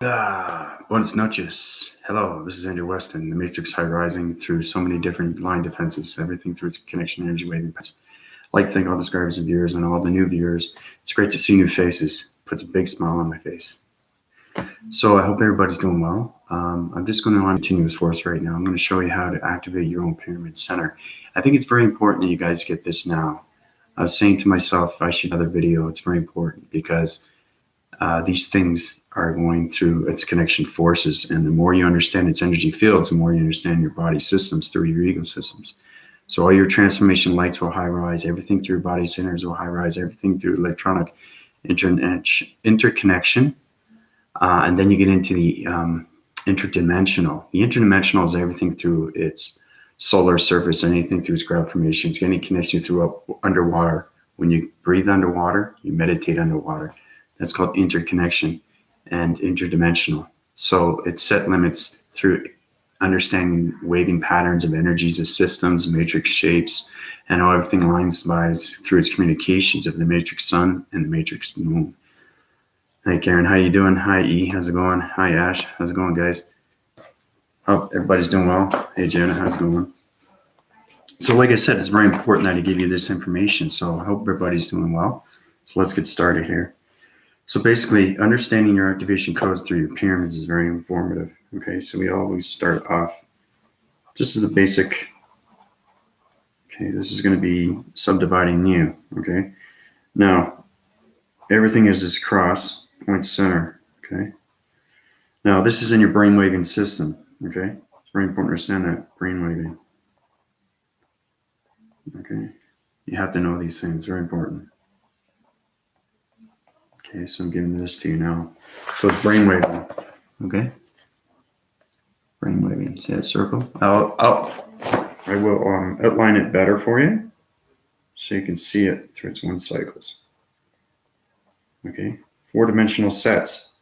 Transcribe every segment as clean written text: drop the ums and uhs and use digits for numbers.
Buenas noches. Hello, this is Andrew Weston, the Matrix High Rising through so many different line defenses, everything through its connection energy waving paths. I'd like to thank all the subscribers and viewers and all the new viewers. It's great to see new faces. Puts a big smile on my face. So I hope everybody's doing well. I'm just going to on continuous force right now. I'm going to show you how to activate your own pyramid center. I think it's very important that you guys get this now. I was saying to myself, I should do another video. It's very important because these things are going through its connection forces. And the more you understand its energy fields, the more you understand your body systems through your ego systems. So all your transformation lights will high rise, everything through body centers will high rise, everything through electronic interconnection. And then you get into the interdimensional. The interdimensional is everything through its solar surface, anything through its ground formations, any connection through underwater. When you breathe underwater, you meditate underwater. That's called interconnection and interdimensional. So it set limits through understanding waving patterns of energies of systems, matrix shapes, and how everything lines by through its communications of the matrix sun and the matrix moon. Hi Karen, how you doing? Hi E, how's it going? Hi Ash, how's it going, guys? Hope everybody's doing well. Hey Jenna, how's it going? So like I said, it's very important that I give you this information. So I hope everybody's doing well. So let's get started here. So basically, understanding your activation codes through your pyramids is very informative. Okay, so we always start off just as a basic. Okay, this is going to be subdividing you. Okay, now everything is this cross point center. Okay, now this is in your brainwaving system. Okay, it's very important to understand that brainwaving. Okay, you have to know these things. Very important. Okay, so I'm giving this to you now. So it's brainwaving. Okay. Brainwaving. See that circle? I will outline it better for you so you can see it through its one cycles. Okay. 4-dimensional sets.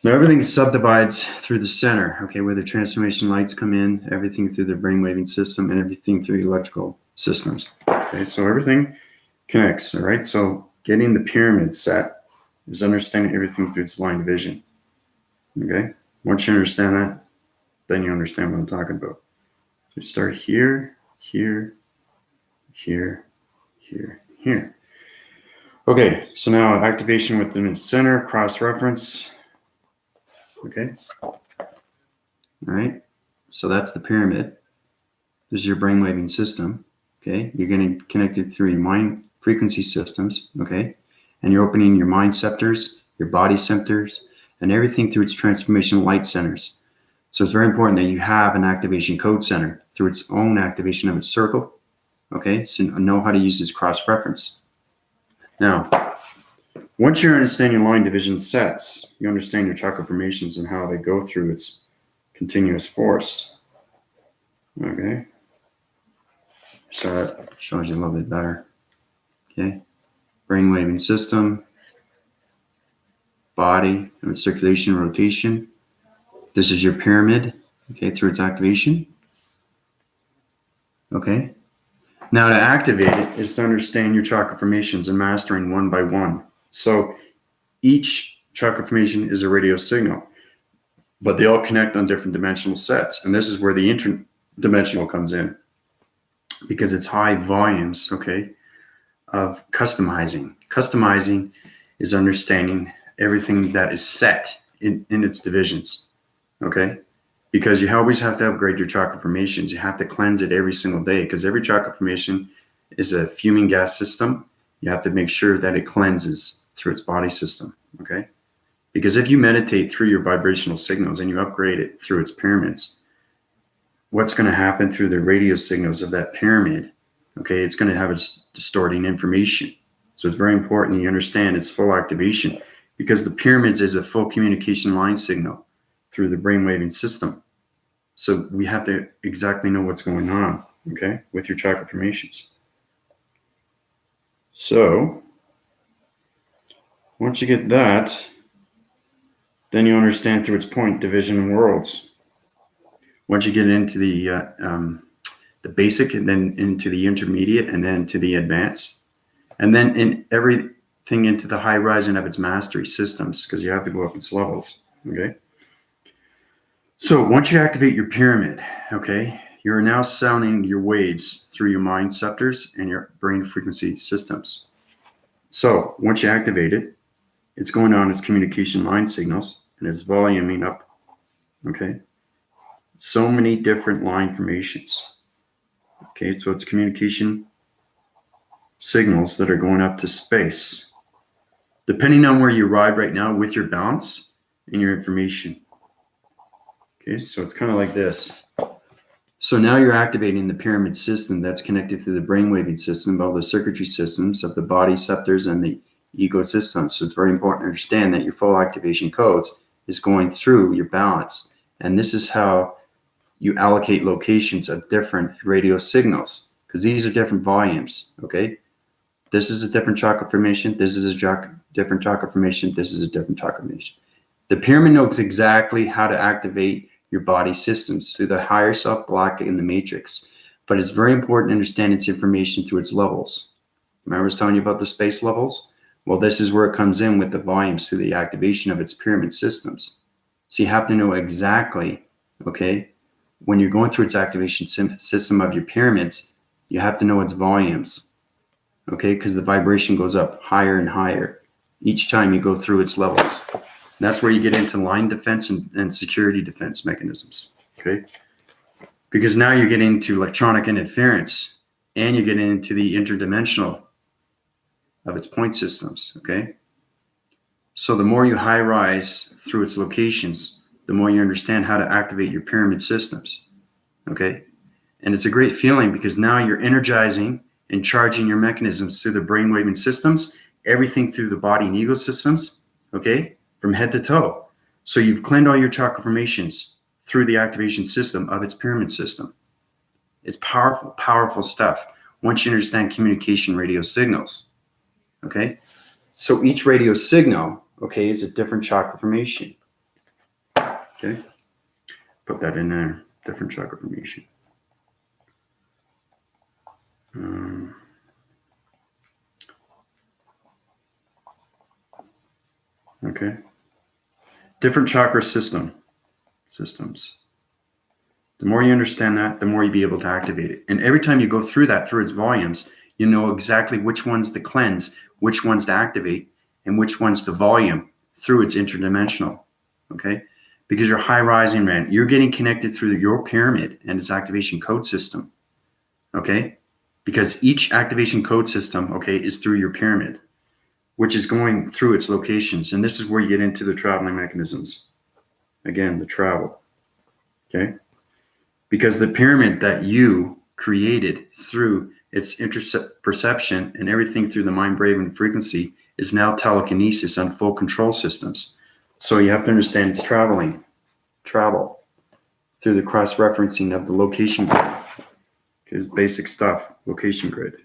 Now everything subdivides through the center. Okay, where the transformation lights come in, everything through the brainwaving system, and everything through electrical systems. Okay, so everything connects. All right. So getting the pyramid set is understanding everything through its line division. Okay. Once you understand that, then you understand what I'm talking about. So you start here, here, here, here, here. Okay, so now activation within its center, cross-reference. Okay. All right. So that's the pyramid. This is your brainwaving system. Okay. You're going to connect it through your mind frequency systems. Okay. And you're opening your mind centers, your body centers, and everything through its transformation light centers. So it's very important that you have an activation code center through its own activation of its circle. Okay, so know how to use this cross-reference. Now, once you understand your line division sets, you understand your chakra formations and how they go through its continuous force. Okay, so that shows you a little bit better. Okay, brainwaving system, body, and circulation, rotation. This is your pyramid, okay, through its activation. Okay. Now to activate it is to understand your chakra formations and mastering one by one. So each chakra formation is a radio signal, but they all connect on different dimensional sets. And this is where the interdimensional comes in because it's high volumes, okay, of customizing. Customizing is understanding everything that is set in its divisions. Okay, because you always have to upgrade your chakra formations. You have to cleanse it every single day because every chakra formation is a fuming gas system. You have to make sure that it cleanses through its body system. Okay, because if you meditate through your vibrational signals and you upgrade it through its pyramids, what's going to happen through the radio signals of that pyramid? Okay, it's going to have its distorting information. So it's very important that you understand its full activation because the pyramids is a full communication line signal through the brainwaving system. So we have to exactly know what's going on, okay, with your chakra formations. So once you get that, then you understand through its point division worlds. Once you get into the basic and then into the intermediate and then to the advanced, and then in everything thing into the high rising of its mastery systems, because you have to go up its levels. Okay. So once you activate your pyramid, okay, you're now sounding your waves through your mind receptors and your brain frequency systems. So once you activate it, it's going on its communication line signals and it's voluming up. Okay. So many different line formations. Okay. So it's communication signals that are going up to space, depending on where you ride right now with your balance and your information. Okay. So it's kind of like this. So now you're activating the pyramid system that's connected through the brainwaving system, all the circuitry systems of the body receptors and the ego system. So it's very important to understand that your full activation codes is going through your balance. And this is how you allocate locations of different radio signals, because these are different volumes, okay? This is a different chakra formation. This is a different chakra formation. This is a different chakra formation. The pyramid knows exactly how to activate your body systems through the higher self, galactic, and the matrix. But it's very important to understand its information through its levels. Remember I was telling you about the space levels? Well, this is where it comes in with the volumes through the activation of its pyramid systems. So you have to know exactly, okay, when you're going through its activation system of your pyramids, you have to know its volumes, okay, because the vibration goes up higher and higher each time you go through its levels. And that's where you get into line defense and security defense mechanisms, okay? Because now you're getting into electronic interference and you're getting into the interdimensional of its point systems, okay? So the more you high rise through its locations, the more you understand how to activate your pyramid systems, okay? And it's a great feeling because now you're energizing and charging your mechanisms through the brainwaving systems, everything through the body and ego systems, okay, from head to toe. So you've cleaned all your chakra formations through the activation system of its pyramid system. It's powerful, powerful stuff once you understand communication radio signals, okay? So each radio signal, okay, is a different chakra formation, okay? Put that in there, different chakra formation. Okay. Different chakra systems. The more you understand that, the more you'll be able to activate it. And every time you go through that, through its volumes, you know exactly which ones to cleanse, which ones to activate, and which ones to volume through its interdimensional, okay? Because you're high rising, man. You're getting connected through your pyramid and its activation code system, okay? Because each activation code system, okay, is through your pyramid, which is going through its locations. And this is where you get into the traveling mechanisms. Again, the travel, okay? Because the pyramid that you created through its perception and everything through the mind, brave, and frequency is now telekinesis on full control systems. So you have to understand it's travel through the cross-referencing of the location grid. Because basic stuff, location grid.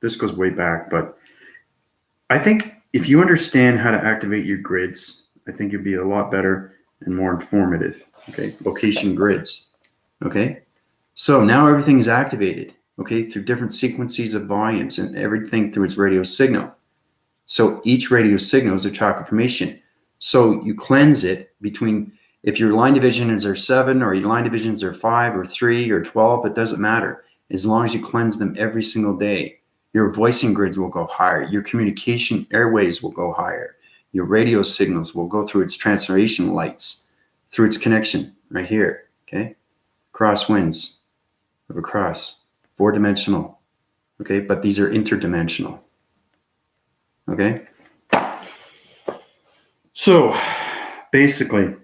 This goes way back, but I think if you understand how to activate your grids, I think you'd be a lot better and more informative. Okay, location grids. Okay, so now everything is activated, okay, through different sequences of volumes and everything through its radio signal. So each radio signal is a chakra formation. So you cleanse it between, if your line divisions are 7 or your line divisions are 5 or 3 or 12, it doesn't matter. As long as you cleanse them every single day, your voicing grids will go higher. Your communication airways will go higher. Your radio signals will go through its transformation lights, through its connection right here, okay? Crosswinds of a cross, 4-dimensional, okay? But these are interdimensional, okay? So basically,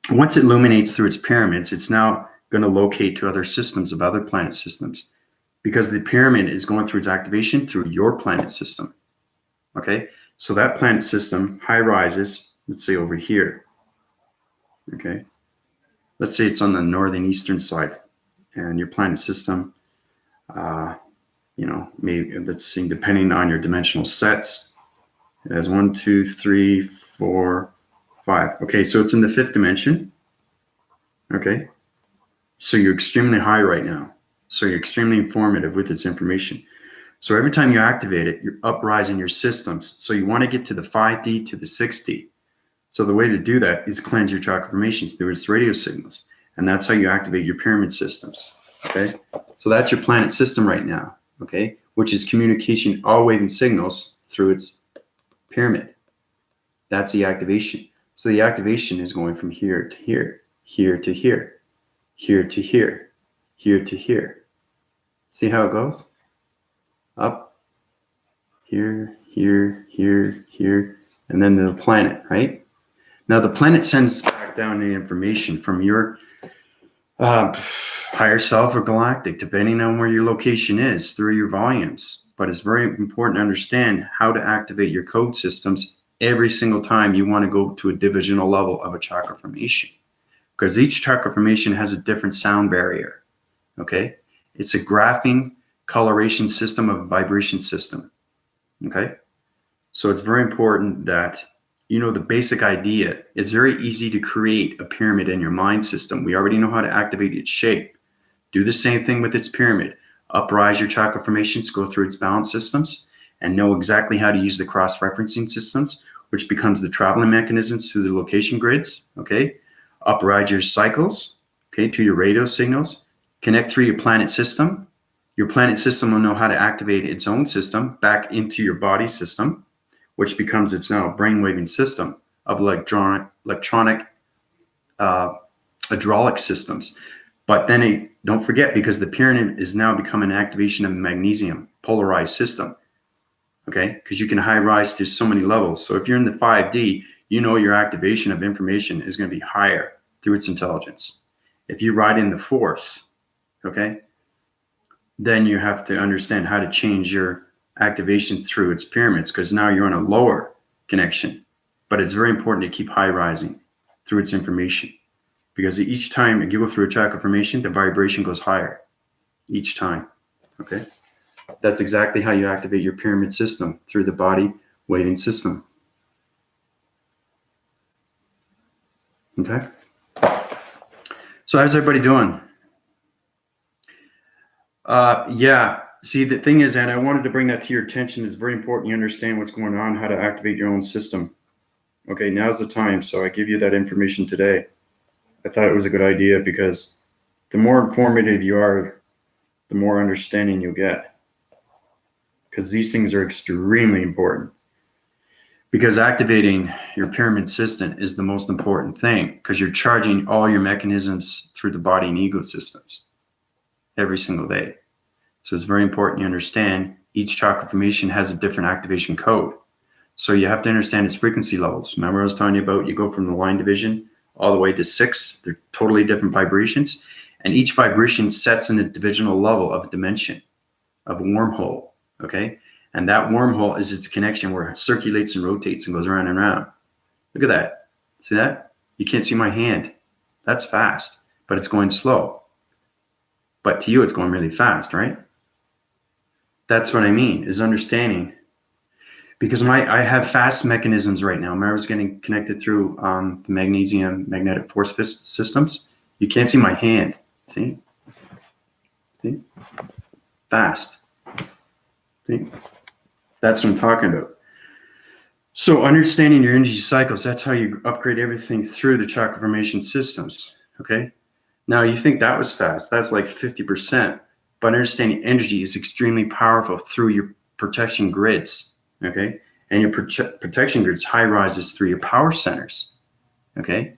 once it illuminates through its pyramids, it's now going to locate to other systems of other planet systems, because the pyramid is going through its activation through your planet system, okay? So that planet system high rises, let's say over here, okay? Let's say it's on the northern eastern side, and your planet system, maybe, let's see, depending on your dimensional sets, it has 1, 2, 3, 4, 5. Okay, so it's in the 5th dimension, okay? So you're extremely high right now. So you're extremely informative with its information. So every time you activate it, you're uprising your systems. So you want to get to the 5D to the 6D. So the way to do that is cleanse your chakra formations through its radio signals. And that's how you activate your pyramid systems. Okay. So that's your planet system right now. Okay. Which is communication, all waving signals through its pyramid. That's the activation. So the activation is going from here to here, here to here, here to here, here to here. See how it goes? Up, here, here, here, here, and then the planet, right? Now the planet sends back down the information from your higher self or galactic, depending on where your location is, through your volumes. But it's very important to understand how to activate your code systems every single time you want to go to a divisional level of a chakra formation, because each chakra formation has a different sound barrier. Okay, it's a graphing coloration system of a vibration system. Okay, so it's very important that you know the basic idea. It's very easy to create a pyramid in your mind system. We already know how to activate its shape. Do the same thing with its pyramid. Uprise your chakra formations, go through its balance systems, and know exactly how to use the cross-referencing systems, which becomes the traveling mechanisms through the location grids. Okay, upride your cycles, okay, to your radio signals. Connect through your planet system. Your planet system will know how to activate its own system back into your body system, which becomes its now brainwaving system of electronic hydraulic systems. But then don't forget, because the pyramid is now becoming an activation of the magnesium polarized system. Okay, because you can high rise to so many levels. So if you're in the 5D, you know your activation of information is going to be higher through its intelligence. If you ride in the 4th, okay, then you have to understand how to change your activation through its pyramids, because now you're on a lower connection. But it's very important to keep high rising through its information, because each time you go through a chakra formation, the vibration goes higher each time. Okay, that's exactly how you activate your pyramid system, through the body waving system. Okay, so how's everybody doing? Yeah, see, the thing is, and I wanted to bring that to your attention, it's very important you understand what's going on, how to activate your own system. Okay, now's the time. So I give you that information today. I thought it was a good idea, because the more informative you are, the more understanding you'll get, because these things are extremely important. Because activating your pyramid system is the most important thing, because you're charging all your mechanisms through the body and ego systems every single day. So it's very important you understand each chakra formation has a different activation code. So you have to understand its frequency levels. Remember I was telling you about, you go from the line division all the way to 6. They're totally different vibrations. And each vibration sets in a divisional level of a dimension, of a wormhole. Okay? And that wormhole is its connection where it circulates and rotates and goes around and around. Look at that. See that? You can't see my hand. That's fast, but it's going slow. But to you, it's going really fast, right? That's what I mean, is understanding. Because I have fast mechanisms right now. I was getting connected through the magnesium magnetic force systems. You can't see my hand. See? See? Fast. See? That's what I'm talking about. So understanding your energy cycles, that's how you upgrade everything through the chakra formation systems. Okay? Now you think that was fast. That's like 50%. But understanding energy is extremely powerful through your protection grids. Okay, and your protection grids high rises through your power centers. Okay,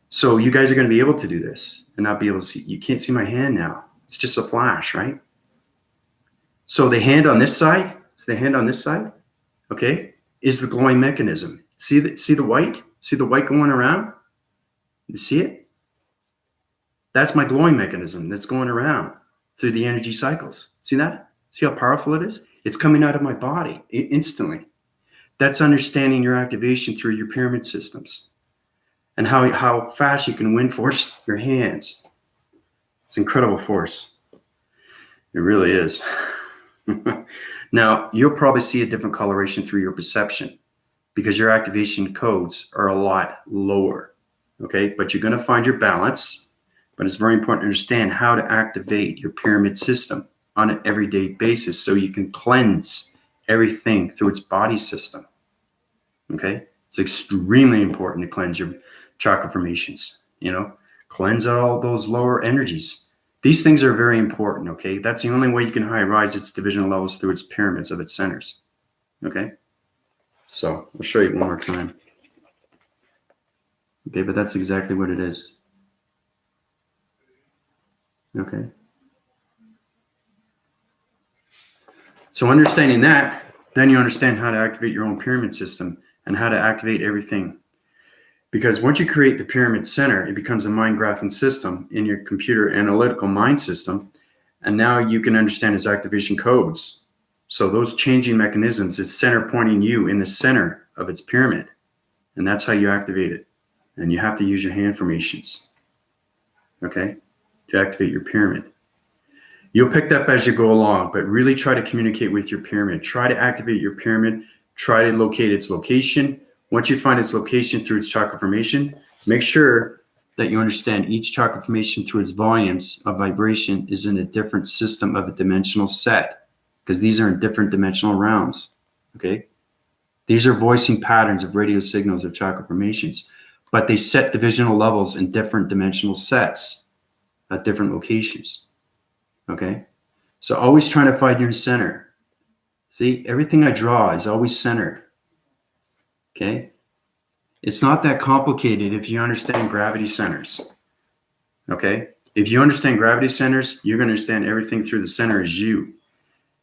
so you guys are going to be able to do this and not be able to see. You can't see my hand now. It's just a flash, right? So the hand on this side, okay, is the glowing mechanism. See the white? See the white going around? You see it? That's my glowing mechanism that's going around through the energy cycles. See that? See how powerful it is? It's coming out of my body instantly. That's understanding your activation through your pyramid systems and how fast you can wind force your hands. It's incredible force. It really is. Now, you'll probably see a different coloration through your perception, because your activation codes are a lot lower. Okay, but you're going to find your balance. But it's very important to understand how to activate your pyramid system. on an everyday basis so you can cleanse everything through its body system. Okay? It's extremely important to cleanse your chakra formations, cleanse out all those lower energies. These things are very important, okay? That's the only way you can high rise its divisional levels through its pyramids of its centers, okay? So I'll show you one more time. Okay, but that's exactly what it is. Okay. So understanding that, then you understand how to activate your own pyramid system and how to activate everything. Because once you create the pyramid center, it becomes a mind graphing system in your computer analytical mind system. And now you can understand its activation codes. So those changing mechanisms is center pointing you in the center of its pyramid. And that's how you activate it. And you have to use your hand formations, okay, to activate your pyramid. You'll pick that up as you go along, but really try to communicate with your pyramid. Try to activate your pyramid. Try to locate its location. Once you find its location through its chakra formation, make sure that you understand each chakra formation through its volumes of vibration is in a different system of a dimensional set, because these are in different dimensional realms, okay? These are voicing patterns of radio signals of chakra formations, but they set divisional levels in different dimensional sets at different locations, okay? So always trying to find your center. See, everything I draw is always centered, okay? It's not that complicated if you understand gravity centers, okay? If you understand gravity centers, you're going to understand everything through the center is you,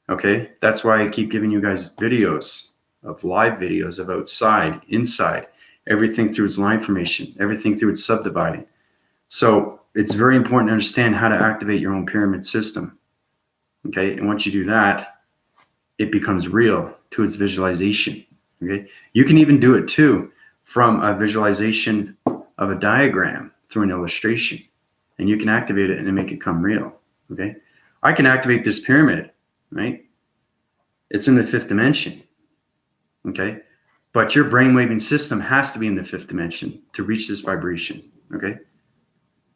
okay? That's why I keep giving you guys videos of live videos of outside, inside, everything through its line formation, everything through its subdividing. So it's very important to understand how to activate your own pyramid system, okay? And once you do that, it becomes real to its visualization, okay? You can even do it too from a visualization of a diagram through an illustration, and you can activate it and make it come real, okay? I can activate this pyramid, right? It's in the 5th dimension, okay? But your brainwaving system has to be in the 5th dimension to reach this vibration, okay?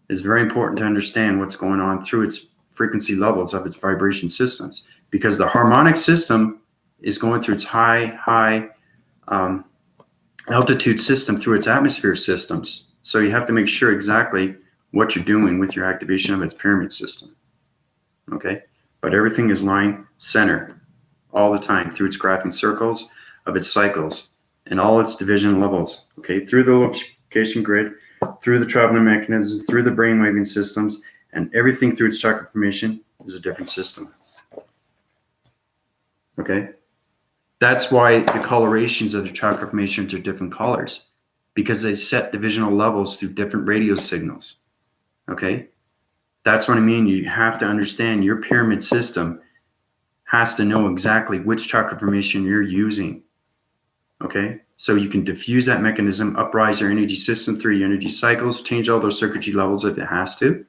It's very important to understand what's going on through its frequency levels of its vibration systems, because the harmonic system is going through its high altitude system through its atmosphere systems. So you have to make sure exactly what you're doing with your activation of its pyramid system, okay? But everything is line center all the time through its graphing circles of its cycles and all its division levels, okay? Through the location grid, through the traveling mechanisms, through the brainwaving systems, and everything through its chakra formation is a different system, okay? That's why the colorations of the chakra formations are different colors, because they set divisional levels through different radio signals, okay? That's what I mean. You have to understand your pyramid system has to know exactly which chakra formation you're using, okay? So you can diffuse that mechanism, uprise your energy system through your energy cycles, change all those circuitry levels if it has to.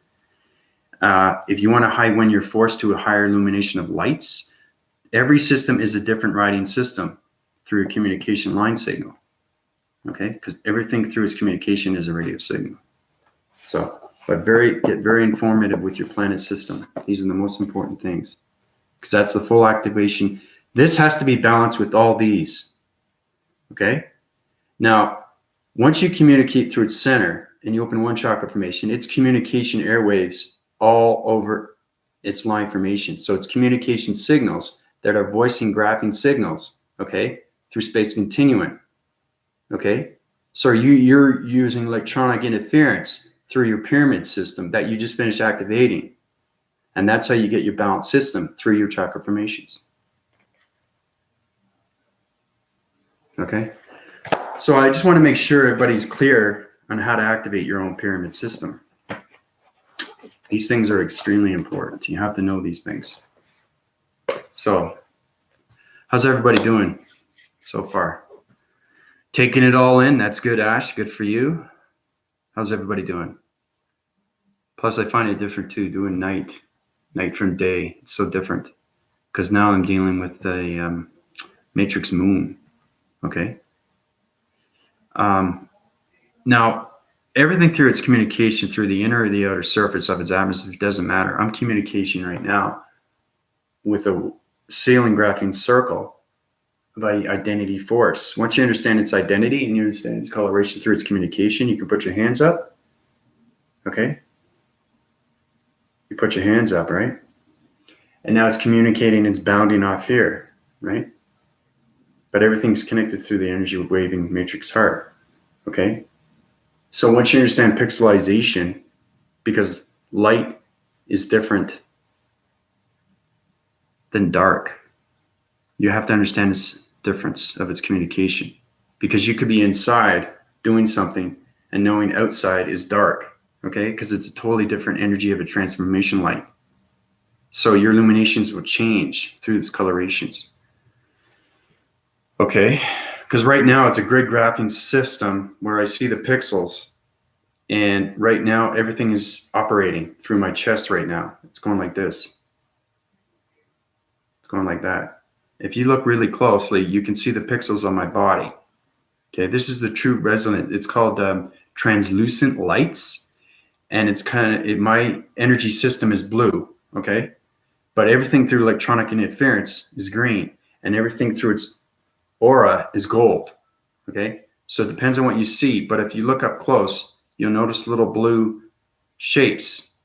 If you want to high wind your force to a higher illumination of lights, every system is a different riding system through a communication line signal, okay? Because everything through its communication is a radio signal. So, but get very informative with your planet system. These are the most important things, because that's the full activation. This has to be balanced with all these, okay? Now, once you communicate through its center and you open one chakra formation, it's communication airwaves all over its line formation. So it's communication signals that are voicing graphing signals, okay, through space continuum, okay? So you're using electronic interference through your pyramid system that you just finished activating. And that's how you get your balanced system through your chakra formations, okay? So I just want to make sure everybody's clear on how to activate your own pyramid system. These things are extremely important. You have to know these things. So how's everybody doing so far? Taking it all in? That's good, Ash. Good for you. How's everybody doing? Plus, I find it different too, doing night from day. It's so different because now I'm dealing with the matrix moon. Okay. Now, everything through its communication through the inner or the outer surface of its atmosphere doesn't matter. I'm communicating right now with a saline graphene circle by identity force. Once you understand its identity and you understand its coloration through its communication, you can put your hands up. Okay? You put your hands up, right? And now it's communicating, it's bounding off here, right? But everything's connected through the energy waving matrix heart. Okay? So once you understand pixelization, because light is different than dark, you have to understand this difference of its communication. Because you could be inside doing something and knowing outside is dark, okay? Because it's a totally different energy of a transformation light. So your illuminations will change through these colorations. Okay? Because right now it's a grid graphing system where I see the pixels, and right now everything is operating through my chest right now. It's going like this. It's going like that. If you look really closely, you can see the pixels on my body. Okay, this is the true resonant. It's called translucent lights, and it's my energy system is blue. Okay, but everything through electronic interference is green, and everything through its aura is gold. Okay, so it depends on what you see, but if you look up close, you'll notice little blue shapes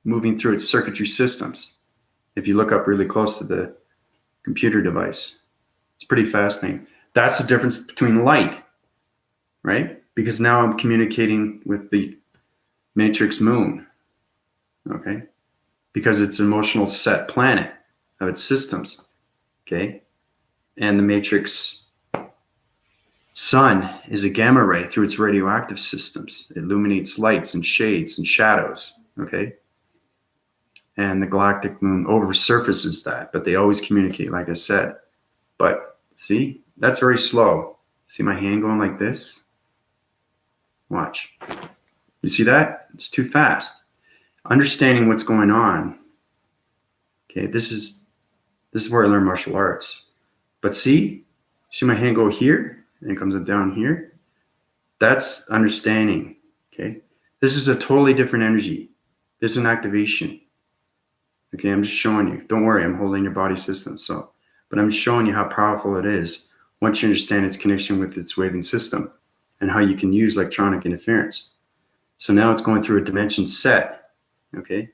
moving through its circuitry systems. If you look up really close to the computer device, it's pretty fascinating. That's the difference between light, right? Because now I'm communicating with the matrix moon, okay? Because it's an emotional set planet of its systems, okay? And the matrix sun is a gamma ray through its radioactive systems. It illuminates lights and shades and shadows, okay? And the galactic moon oversurfaces that, but they always communicate, like I said. But see, that's very slow. See my hand going like this? Watch. You see that? It's too fast. Understanding what's going on. Okay, this is where I learn martial arts. But see my hand go here, and it comes down here? That's understanding, okay? This is a totally different energy. This is an activation. Okay, I'm just showing you. Don't worry, I'm holding your body system. But I'm showing you how powerful it is once you understand its connection with its waving system and how you can use electronic interference. So now it's going through a dimension set, okay?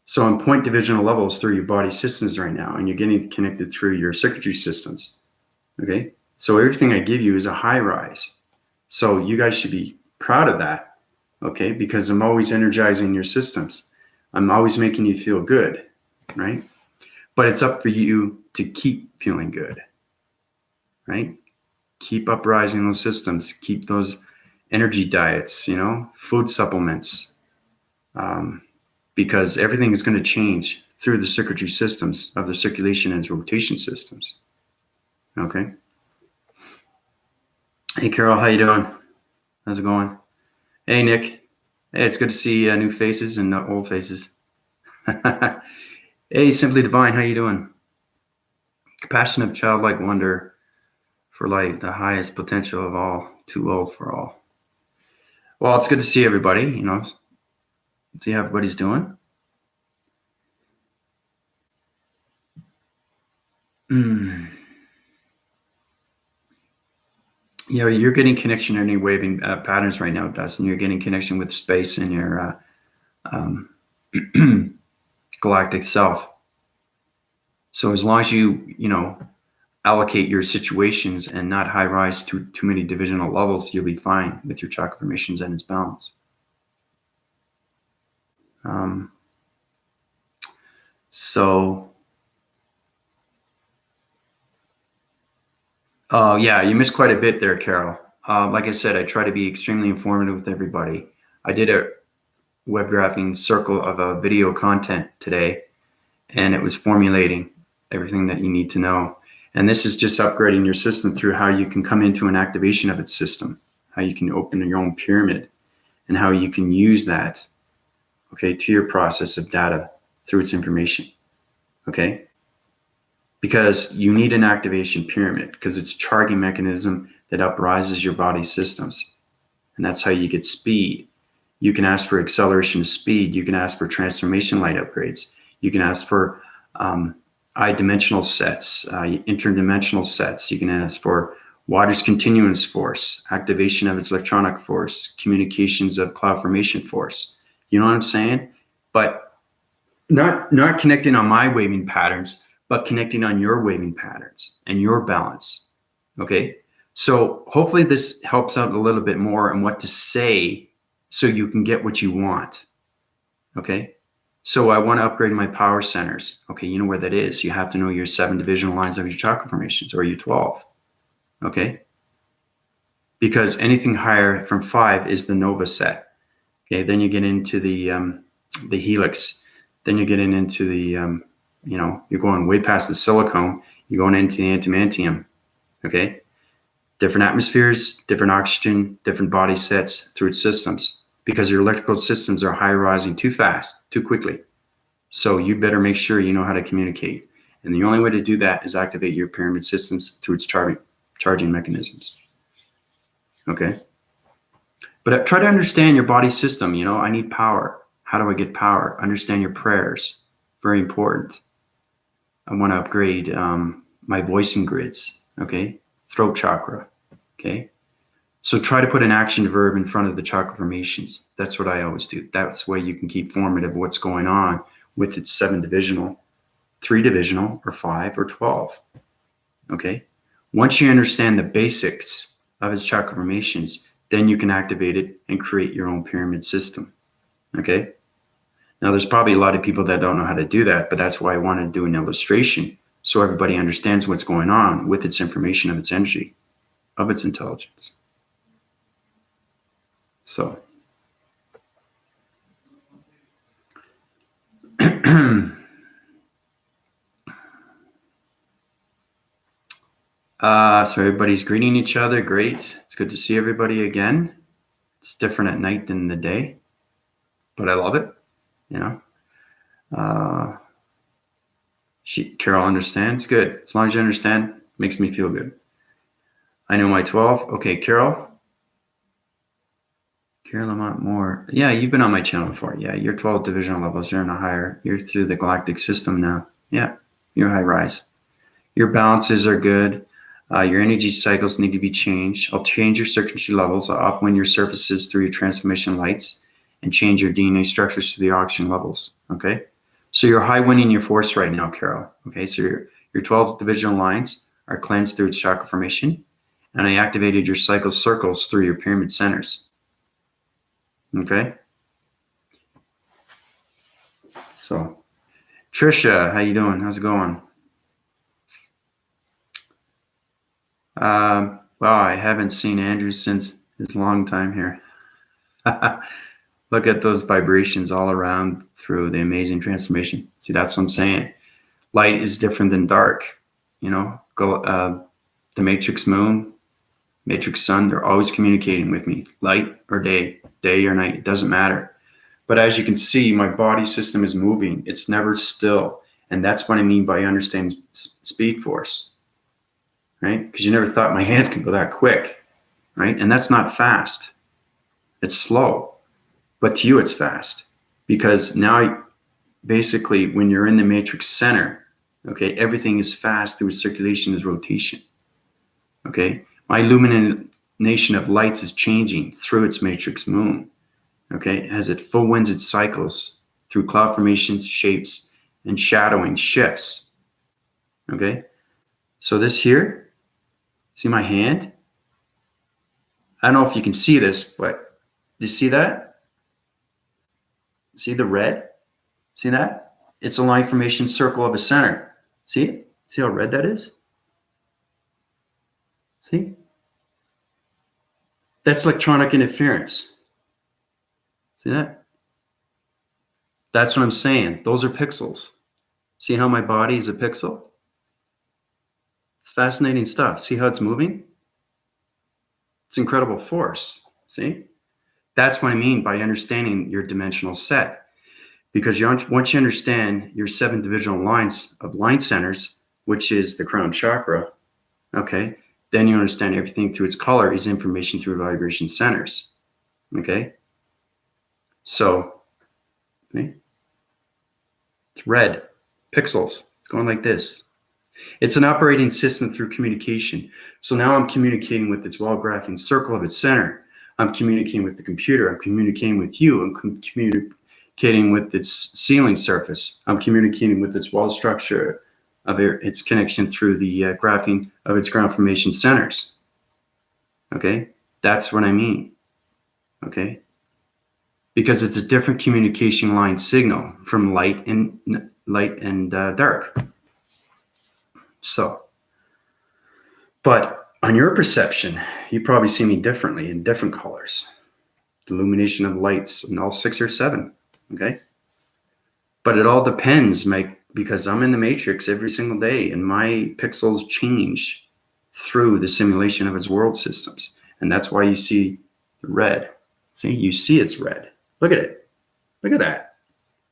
So on point divisional levels through your body systems right now, and you're getting connected through your circuitry systems, okay? So everything I give you is a high rise. So you guys should be proud of that, okay? Because I'm always energizing your systems. I'm always making you feel good, right? But it's up for you to keep feeling good, right? Keep uprising those systems, keep those energy diets, food supplements, because everything is going to change through the circuitry systems of the circulation and rotation systems, okay? Hey, Carol, how you doing? How's it going? Hey, Nick. Hey, it's good to see new faces and not old faces. Hey, Simply Divine, how you doing? Compassionate childlike wonder for life, the highest potential of all, too old for all. Well, it's good to see everybody, see how everybody's doing. You're getting connection in your waving patterns right now, Dustin. You're getting connection with space and your galactic self. So as long as you allocate your situations and not high rise to too many divisional levels, you'll be fine with your chakra formations and its balance. Yeah, you missed quite a bit there, Carol. Like I said, I try to be extremely informative with everybody. I did a web graphing circle of video content today, and it was formulating everything that you need to know. And this is just upgrading your system through how you can come into an activation of its system, how you can open your own pyramid, and how you can use that, okay, to your process of data through its information, okay? Because you need an activation pyramid, because it's a charging mechanism that uprises your body systems. And that's how you get speed. You can ask for acceleration of speed. You can ask for transformation light upgrades. You can ask for I-dimensional sets, interdimensional sets. You can ask for water's continuance force, activation of its electronic force, communications of cloud formation force. You know what I'm saying? But not connecting on my waving patterns, but connecting on your waving patterns and your balance. Okay. So hopefully this helps out a little bit more on what to say so you can get what you want. Okay. So I want to upgrade my power centers. Okay. You know where that is. You have to know your 7 divisional lines of your chakra formations, or your 12. Okay. Because anything higher from 5 is the Nova set. Okay. Then you get into the helix. Then you're getting into the, you're going way past the silicone. You're going into the antimantium. Okay. Different atmospheres, different oxygen, different body sets through its systems, because your electrical systems are high rising too fast, too quickly. So you better make sure you know how to communicate. And the only way to do that is activate your pyramid systems through its charging mechanisms. Okay. But try to understand your body system. I need power. How do I get power? Understand your prayers. Very important. I want to upgrade my voicing grids. Okay. Throat chakra. Okay. So try to put an action verb in front of the chakra formations. That's what I always do. That's why you can keep formative what's going on with its 7 divisional, 3 divisional, or 5 or 12. Okay. Once you understand the basics of its chakra formations, then you can activate it and create your own pyramid system. Okay. Now there's probably a lot of people that don't know how to do that, but that's why I wanted to do an illustration so everybody understands what's going on with its information of its energy, of its intelligence. So so everybody's greeting each other. Great. It's good to see everybody again. It's different at night than in the day, but I love it. Carol understands. Good. As long as you understand, makes me feel good. I know my 12. Okay, Carol, Lamont Moore. Yeah, you've been on my channel before. Yeah, you're 12 divisional levels. You're in a higher. You're through the galactic system now. Yeah, you're high rise. Your balances are good. Your energy cycles need to be changed. I'll change your circuitry levels. I'll upwind your surfaces through your transformation lights and change your DNA structures to the oxygen levels. Okay. So you're high winding your force right now, Carol. Okay. So your 12 divisional lines are cleansed through its chakra formation, and I activated your cycle circles through your pyramid centers. Okay. So Trisha, how you doing? How's it going? Well, I haven't seen Andrew since his long time here. Look at those vibrations all around through the amazing transformation. See, that's what I'm saying. Light is different than dark. The matrix moon, matrix sun, they're always communicating with me. Light or day or night, it doesn't matter. But as you can see, my body system is moving. It's never still. And that's what I mean by understanding speed force, right? Because you never thought my hands could go that quick, right? And that's not fast. It's slow. But to you, it's fast, because now basically when you're in the matrix center, okay, everything is fast through circulation is rotation. Okay. My illumination of lights is changing through its matrix moon. Okay. As it full winds its cycles through cloud formations, shapes, and shadowing shifts. Okay. So this here, see my hand? I don't know if you can see this, but you see that? See the red? See that? It's a line formation circle of a center. See it? See how red that is? See? That's electronic interference. See that? That's what I'm saying. Those are pixels. See how my body is a pixel? It's fascinating stuff. See how it's moving? It's incredible force. See? That's what I mean by understanding your dimensional set. Because once you understand your 7 divisional lines of line centers, which is the crown chakra, okay, then you understand everything through its color is information through vibration centers. Okay? So, okay, it's red, pixels, going like this. It's an operating system through communication. So now I'm communicating with its wall graphing circle of its center. I'm communicating with the computer. I'm communicating with you. I'm communicating with its ceiling surface. I'm communicating with its wall structure of its connection through the graphing of its ground formation centers. Okay, that's what I mean. Okay, because it's a different communication line signal from light and dark. So, but on your perception, you probably see me differently in different colors. The illumination of lights in all 6 or 7. Okay, but it all depends, Mike, because I'm in the matrix every single day, and my pixels change through the simulation of its world systems, and that's why you see red. See, you see it's red. Look at it. Look at that.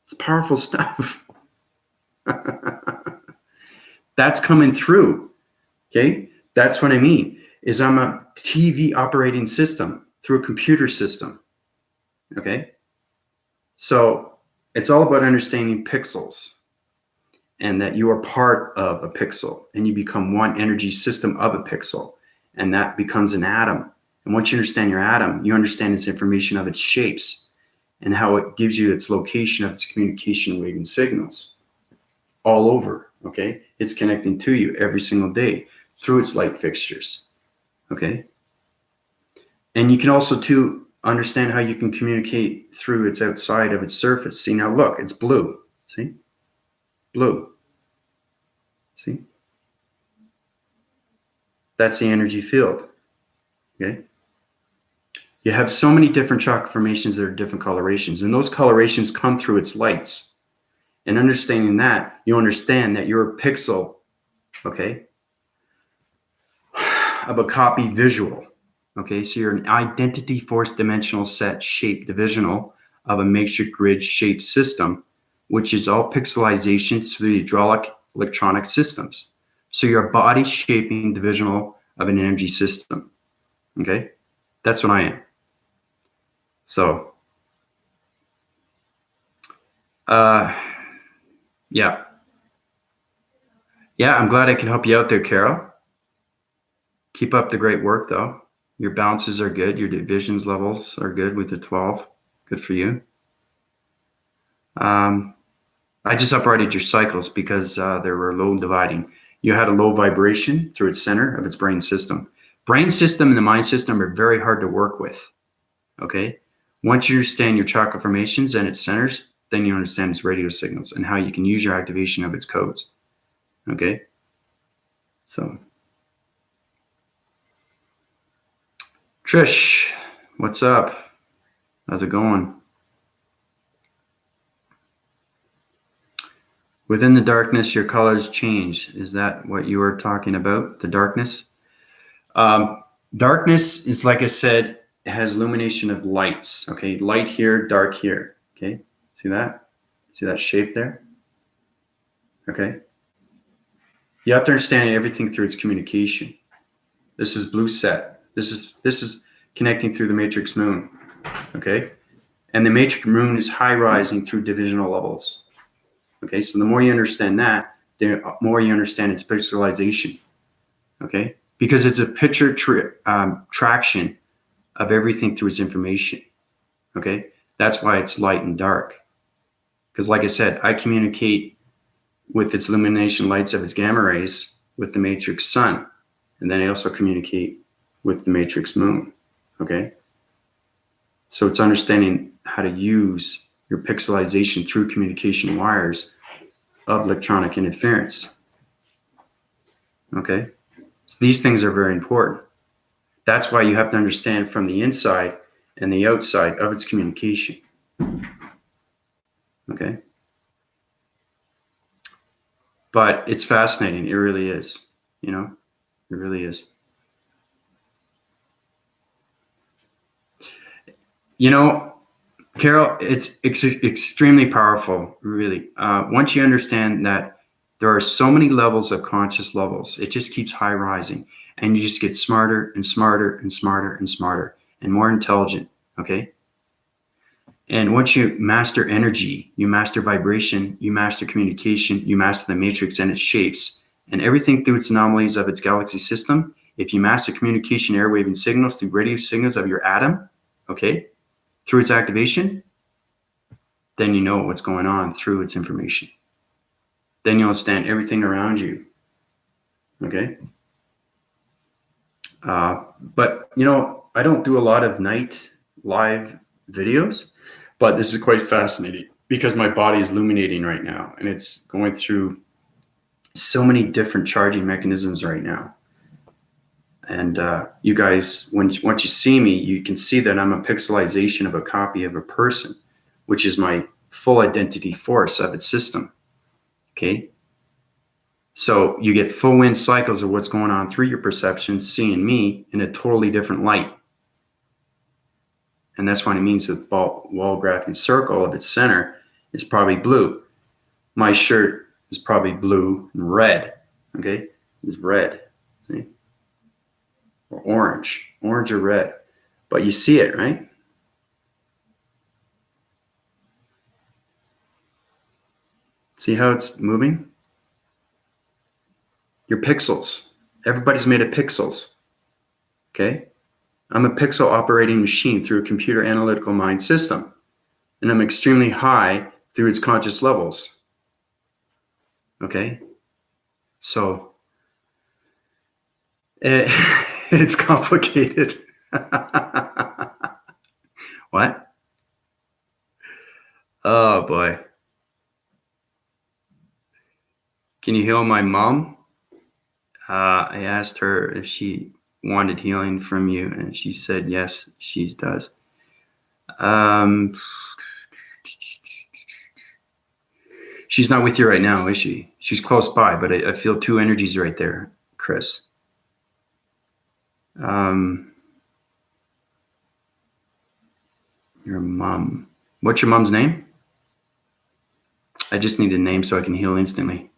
It's powerful stuff. That's coming through. Okay, that's what I mean. Is I'm a TV operating system through a computer system. Okay, so it's all about understanding pixels, and that you are part of a pixel, and you become one energy system of a pixel, and that becomes an atom. And once you understand your atom, you understand its information of its shapes and how it gives you its location of its communication wave and signals all over. Okay, it's connecting to you every single day through its light fixtures. Okay, and you can also too understand how you can communicate through its outside of its surface. See, now look, it's blue. See, blue. See, that's the energy field. Okay, you have so many different chakra formations that are different colorations, and those colorations come through its lights. And understanding that, you understand that you're a pixel, okay, of a copy visual. Okay, so you're an identity force dimensional set shape divisional of a matrix grid shaped system, which is all pixelization through the hydraulic electronic systems. So you're a body shaping divisional of an energy system. Okay, that's what I am. So, yeah. Yeah, I'm glad I can help you out there, Carol. Keep up the great work, though. Your balances are good. Your divisions levels are good with the 12. Good for you. I just uprighted your cycles because they were low dividing. You had a low vibration through its center of its brain system. Brain system and the mind system are very hard to work with. Okay? Once you understand your chakra formations and its centers, then you understand its radio signals and how you can use your activation of its codes. Okay? So, Trish, what's up? How's it going? Within the darkness, your colors change. Is that what you were talking about, the darkness? Darkness is, like I said, it has illumination of lights. Okay, light here, dark here. Okay, see that? See that shape there? Okay. You have to understand everything through its communication. This is blue set. This is connecting through the matrix moon. Okay, and the matrix moon is high rising through divisional levels. Okay, so the more you understand that, the more you understand its pixelization. Okay, because it's a picture traction of everything through its information. Okay, that's why it's light and dark. Because, like I said, I communicate with its illumination lights of its gamma rays with the matrix sun, and then I also communicate with the matrix moon. Okay, so it's understanding how to use your pixelization through communication wires of electronic interference. Okay, so these things are very important. That's why you have to understand from the inside and the outside of its communication. Okay, but it's fascinating. It really is. You know, it really is. You know, Carol, it's extremely powerful, really. Once you understand that there are so many levels of conscious levels, it just keeps high rising, and you just get smarter and smarter and smarter and smarter and more intelligent, okay? And once you master energy, you master vibration, you master communication, you master the matrix and its shapes, and everything through its anomalies of its galaxy system. If you master communication, airwave, and signals through radio signals of your atom, okay, through its activation, then you know what's going on through its information. Then you understand everything around you, okay? But, you know, I don't do a lot of night live videos, but this is quite fascinating because my body is illuminating right now and it's going through so many different charging mechanisms right now. And you guys, once you see me, you can see that I'm a pixelization of a copy of a person, which is my full identity force of its system. Okay. So you get full wind cycles of what's going on through your perceptions, seeing me in a totally different light. And that's what it means that wall graphing circle of its center is probably blue. My shirt is probably blue and red. Okay. It's red. See? Or orange or red, but you see it, right? See how it's moving? Your pixels. Everybody's made of pixels. Okay? I'm a pixel operating machine through a computer analytical mind system, and I'm extremely high through its conscious levels. Okay? So it's complicated. What? Oh boy. Can you heal my mom? I asked her if she wanted healing from you, and she said yes, she does. She's not with you right now, is she? She's close by, but I feel two energies right there, Chris. Your mom. What's your mom's name? I just need a name so I can heal instantly.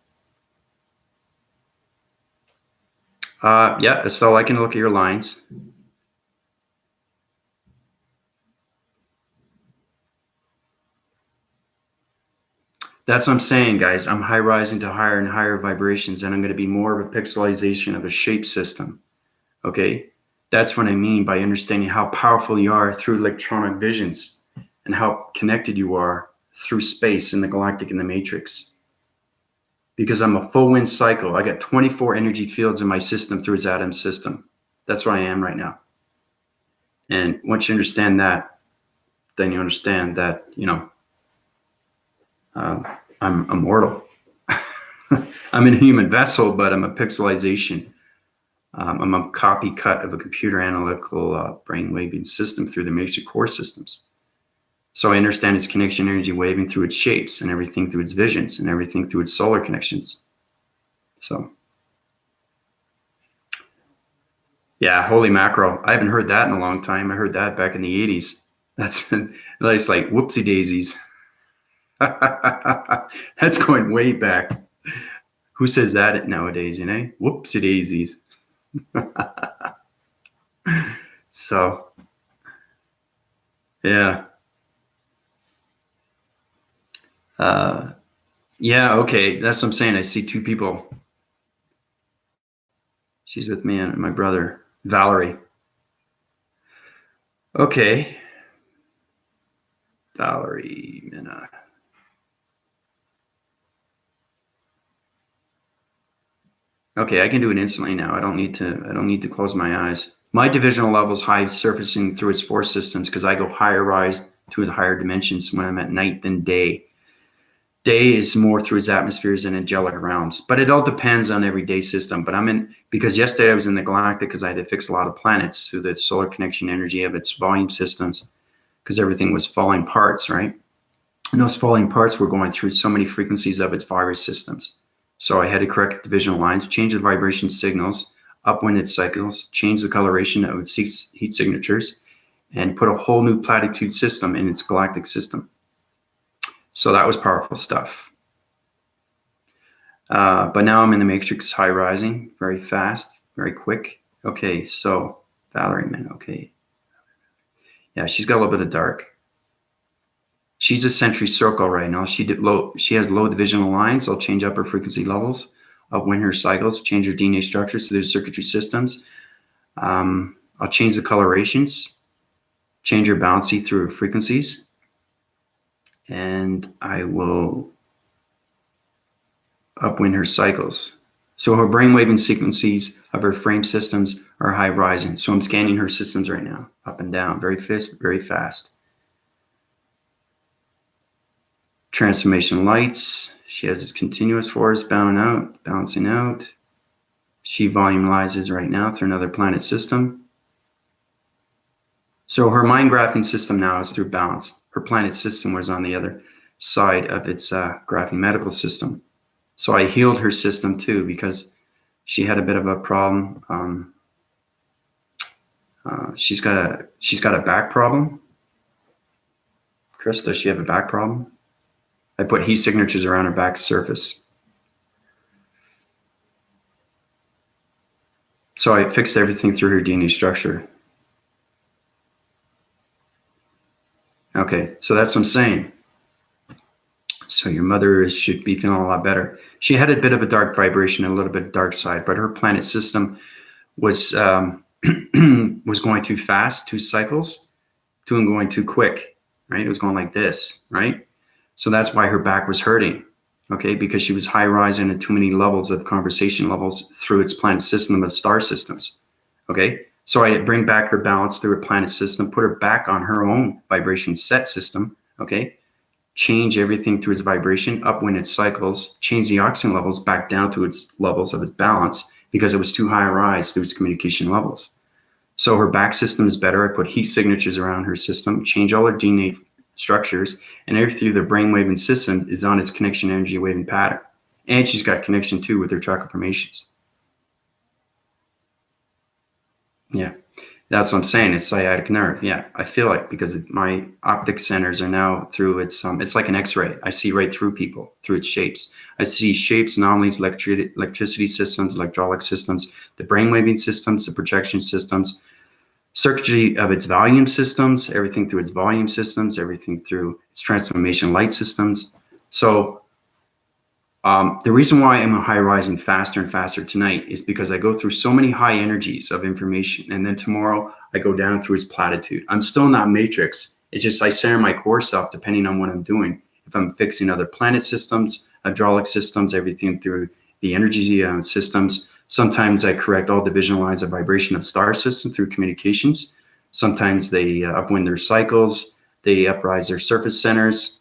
Yeah, so I can look at your lines. That's what I'm saying, guys. I'm high rising to higher and higher vibrations, and I'm going to be more of a pixelization of a shape system. Okay? That's what I mean by understanding how powerful you are through electronic visions and how connected you are through space and the galactic and the matrix. Because I'm a full wind cycle. I got 24 energy fields in my system through its atom system. That's where I am right now. And once you understand that, then you understand that, you know, I'm immortal. I'm in a human vessel, but I'm a pixelization. I'm a copy cut of a computer analytical brainwaving system through the matrix core systems. So I understand its connection energy waving through its shapes and everything through its visions and everything through its solar connections. So, yeah, holy mackerel. I haven't heard that in a long time. I heard that back in the 80s. That's like whoopsie daisies. That's going way back. Who says that nowadays, you know? Whoopsie daisies. So, yeah. Yeah, okay. That's what I'm saying. I see two people. She's with me and my brother, Valerie. Okay. Valerie Minna. Okay, I can do it instantly now. I don't need to close my eyes. My divisional level is high surfacing through its four systems because I go higher rise to higher dimensions when I'm at night than day. Day is more through its atmospheres and angelic realms, but it all depends on every day system. But I'm in, because yesterday I was in the galactic because I had to fix a lot of planets through the solar connection energy of its volume systems because everything was falling parts, right? And those falling parts were going through so many frequencies of its virus systems. So I had to correct the divisional lines, change the vibration signals, upwind its cycles, change the coloration of its heat signatures, and put a whole new platitude system in its galactic system. So that was powerful stuff. But now I'm in the matrix high rising, very fast, very quick. Okay, so Valerie, man, okay. Yeah, she's got a little bit of dark. She's a sentry circle right now. She has low divisional lines. I'll change up her frequency levels. I'll win her cycles, change her DNA structures through the circuitry systems. I'll change the colorations, change her bouncy through her frequencies, and I will upwind her cycles. So her brainwave and frequencies of her frame systems are high rising. So I'm scanning her systems right now, up and down, very fast. Transformation lights. She has this continuous force balancing out. She volumizes right now through another planet system. So her mind graphing system now is through balance. Her planet system was on the other side of its graphing medical system. So I healed her system too, because she had a bit of a problem. She's got a back problem. Chris, does she have a back problem? I put heat signatures around her back surface. So I fixed everything through her DNA structure. Okay, so that's what I'm saying. So your mother should be feeling a lot better. She had a bit of a dark vibration, a little bit dark side, but her planet system was was going too fast, 2 cycles, and going too quick, right? It was going like this, right? So that's why her back was hurting, okay? Because she was high rising at too many levels of conversation levels through its planet system of star systems, okay? So I bring back her balance through her planet system, put her back on her own vibration set system, okay? Change everything through its vibration, upwind its cycles, change the oxygen levels back down to its levels of its balance because it was too high a rise through its communication levels. So her back system is better. I put heat signatures around her system, change all her DNA structures, and everything through the brainwave and system is on its connection energy wave and pattern. And she's got connection too with her chakra formations. Yeah. That's what I'm saying. It's sciatic nerve. Yeah, I feel it because my optic centers are now through its, it's like an X-ray. I see right through people, through its shapes. I see shapes, anomalies, electricity systems, electrolytic systems, the brainwaving systems, the projection systems, circuitry of its volume systems, everything through its volume systems, everything through its transformation light systems. So the reason why I'm high rising faster and faster tonight is because I go through so many high energies of information, and then tomorrow I go down through its platitude. I'm still not matrix. It's just I center my core self depending on what I'm doing. If I'm fixing other planet systems, hydraulic systems, everything through the energy systems. Sometimes I correct all division lines of vibration of star system through communications. Sometimes they upwind their cycles. They uprise their surface centers.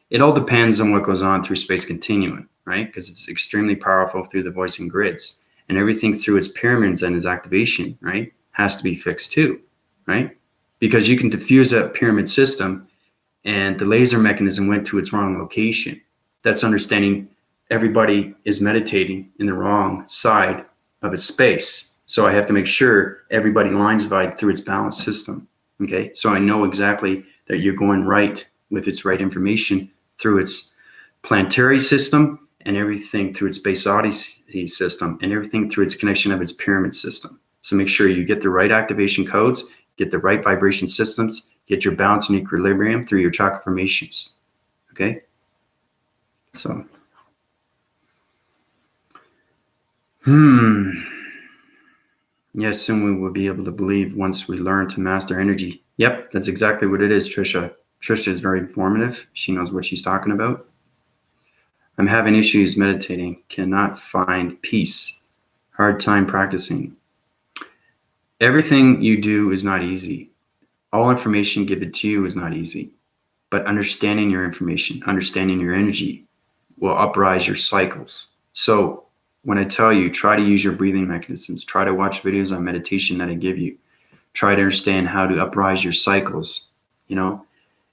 It all depends on what goes on through space continuum, right? Because it's extremely powerful through the voicing grids, and everything through its pyramids and its activation, right, has to be fixed too, right? Because you can diffuse a pyramid system and the laser mechanism went to its wrong location. That's understanding everybody is meditating in the wrong side of its space. So I have to make sure everybody lines divide through its balanced system, okay? So I know exactly that you're going right with its right information through its planetary system and everything through its base odyssey system and everything through its connection of its pyramid system. So make sure you get the right activation codes, get the right vibration systems, get your balance and equilibrium through your chakra formations. Okay? So, yes, and we will be able to believe once we learn to master energy. Yep, that's exactly what it is, Trisha. Trisha is very informative. She knows what she's talking about. I'm having issues meditating, cannot find peace, hard time practicing. Everything you do is not easy. All information given to you is not easy, but understanding your information, understanding your energy will uprise your cycles. So when I tell you, try to use your breathing mechanisms, try to watch videos on meditation that I give you, try to understand how to uprise your cycles. You know,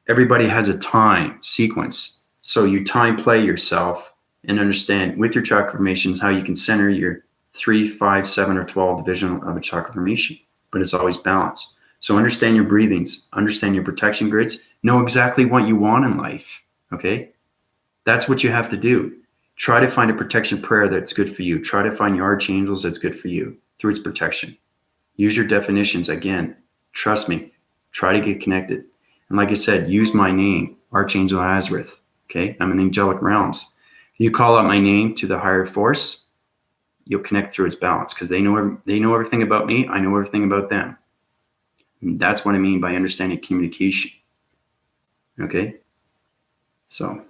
everybody has a time sequence. So you time play yourself and understand with your chakra formations how you can center your 3, 5, 7, or 12 division of a chakra formation, but it's always balanced. So understand your breathings, understand your protection grids, know exactly what you want in life, okay? That's what you have to do. Try to find a protection prayer that's good for you. Try to find your archangels that's good for you through its protection. Use your definitions. Again, trust me, try to get connected. And like I said, use my name, Archangel Azareth. Okay, I'm in angelic realms. You call out my name to the higher force, you'll connect through its balance, because they know everything about me. I know everything about them. And that's what I mean by understanding communication. Okay, so,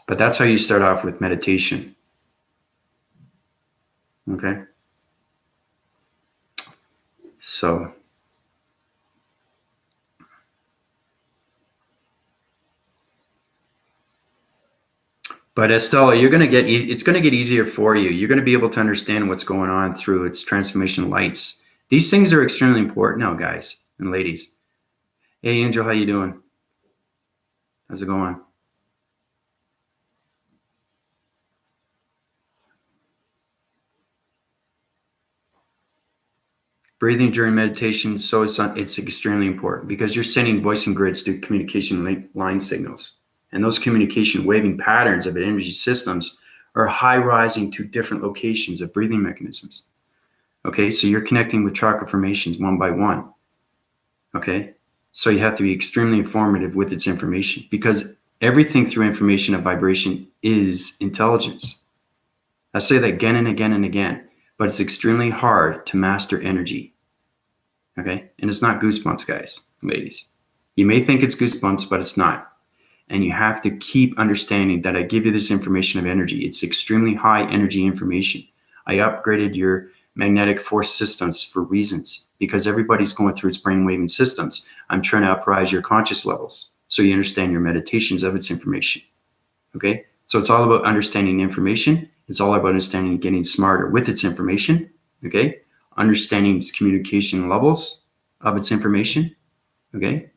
but that's how you start off with meditation. Okay, so. But Estella, you're going to get, it's going to get easier for you. You're going to be able to understand what's going on through its transformation lights. These things are extremely important now, guys and ladies. Hey, Angel, how you doing? How's it going? Breathing during meditation, so it's extremely important, because you're sending voicing grids through communication line signals. And those communication waving patterns of energy systems are high rising to different locations of breathing mechanisms. Okay, so you're connecting with chakra formations one by one. Okay, so you have to be extremely informative with its information, because everything through information of vibration is intelligence. I say that again and again and again, but it's extremely hard to master energy. Okay, and it's not goosebumps, guys, ladies. You may think it's goosebumps, but it's not. And you have to keep understanding that I give you this information of energy. It's extremely high energy information. I upgraded your magnetic force systems for reasons, because everybody's going through its brainwaving systems. I'm trying to uprise your conscious levels so you understand your meditations of its information. Okay, so it's all about understanding information. It's all about understanding getting smarter with its information. Okay, understanding its communication levels of its information. Okay,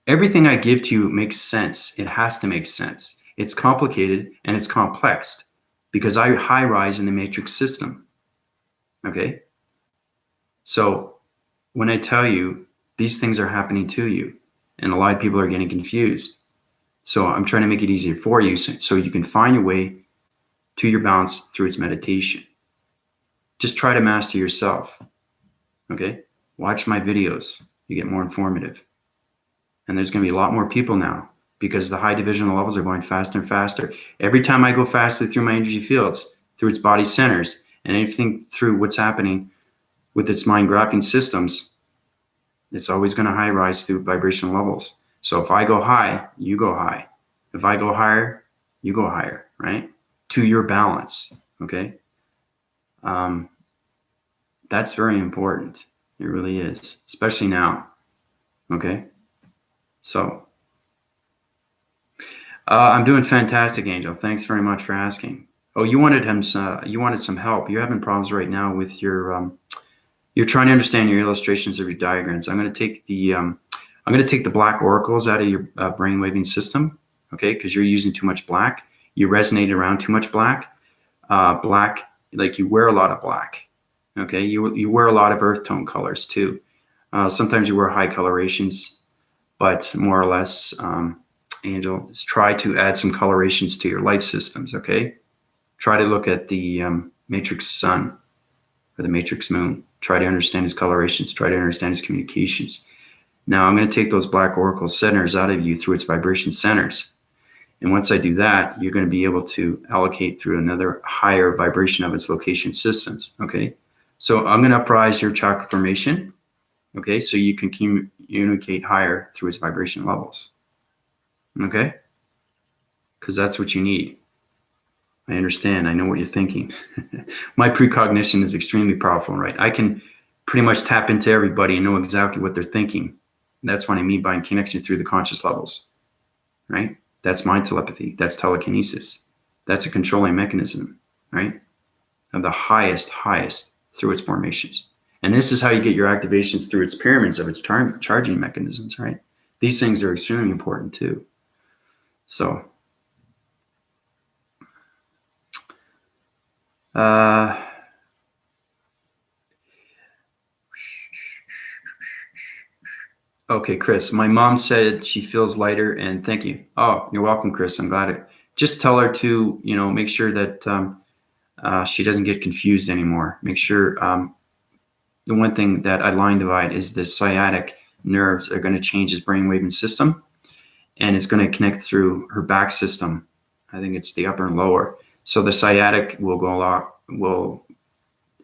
everything I give to you makes sense. It has to make sense. It's complicated and it's complex, because I high rise in the matrix system. Okay, so when I tell you these things are happening to you, and a lot of people are getting confused, so I'm trying to make it easier for you, so you can find your way to your balance through its meditation. Just try to master yourself. Okay, watch my videos. You get more informative. And there's going to be a lot more people now, because the high divisional levels are going faster and faster. Every time I go faster through my energy fields, through its body centers, and anything through what's happening with its mind graphing systems, it's always going to high rise through vibrational levels. So if I go high, you go high. If I go higher, you go higher, right? To your balance, okay? That's very important. It really is, especially now, okay? So I'm doing fantastic, Angel. Thanks very much for asking. Oh, you wanted some help. You're having problems right now with your you're trying to understand your illustrations of your diagrams. I'm going to take the black oracles out of your brainwaving system, okay? Because you're using too much black. You resonate around too much black. Black, like you wear a lot of black, okay? You wear a lot of earth tone colors too. Sometimes you wear high colorations, but more or less, Angel, is try to add some colorations to your life systems, okay? Try to look at the matrix sun or the matrix moon. Try to understand his colorations. Try to understand his communications. Now I'm going to take those black oracle centers out of you through its vibration centers. And once I do that, you're going to be able to allocate through another higher vibration of its location systems, okay? So I'm going to uprise your chakra formation, okay? So you can communicate higher through its vibration levels, okay? Because that's what you need. I understand. I know what you're thinking. My precognition is extremely powerful, right? I can pretty much tap into everybody and know exactly what they're thinking. And that's what I mean by connection through the conscious levels, right? That's mind telepathy. That's telekinesis. That's a controlling mechanism, right? Of the highest through its formations. And this is how you get your activations through its pyramids of its charging mechanisms, right? These things are extremely important too. So, okay, Chris, my mom said she feels lighter, and thank you. Oh, you're welcome, Chris. I'm glad it. Just tell her to, make sure that she doesn't get confused anymore. Make sure the one thing that I line divide is the sciatic nerves are going to change his brainwave and system, and it's going to connect through her back system. I think it's the upper and lower. So the sciatic will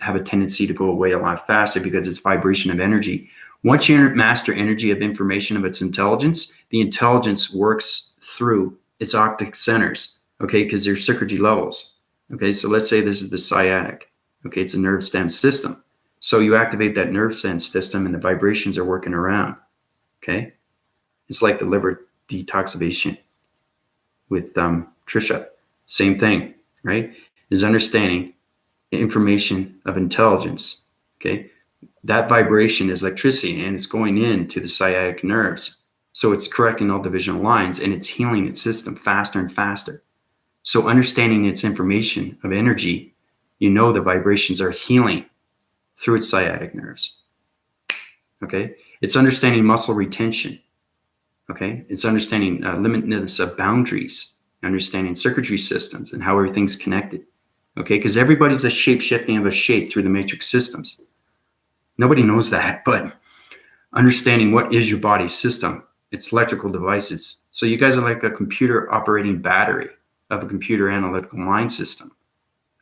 have a tendency to go away a lot faster because it's vibration of energy. Once you master energy of information of its intelligence, the intelligence works through its optic centers, okay, because there's Secretary levels. Okay, so let's say this is the sciatic. Okay, it's a nerve stem system. So you activate that nerve stem system and the vibrations are working around. Okay, it's like the liver detoxification with Trisha. Same thing, right? Is understanding information of intelligence. Okay, that vibration is electricity and it's going into the sciatic nerves. So it's correcting all divisional lines and it's healing its system faster and faster. So understanding its information of energy, you know the vibrations are healing through its sciatic nerves. Okay, it's understanding muscle retention. Okay, it's understanding limitness of boundaries, understanding circuitry systems and how everything's connected. Okay, because everybody's a shape-shifting of a shape through the matrix systems. Nobody knows that, but understanding what is your body's system, it's electrical devices. So you guys are like a computer operating battery of a computer analytical mind system,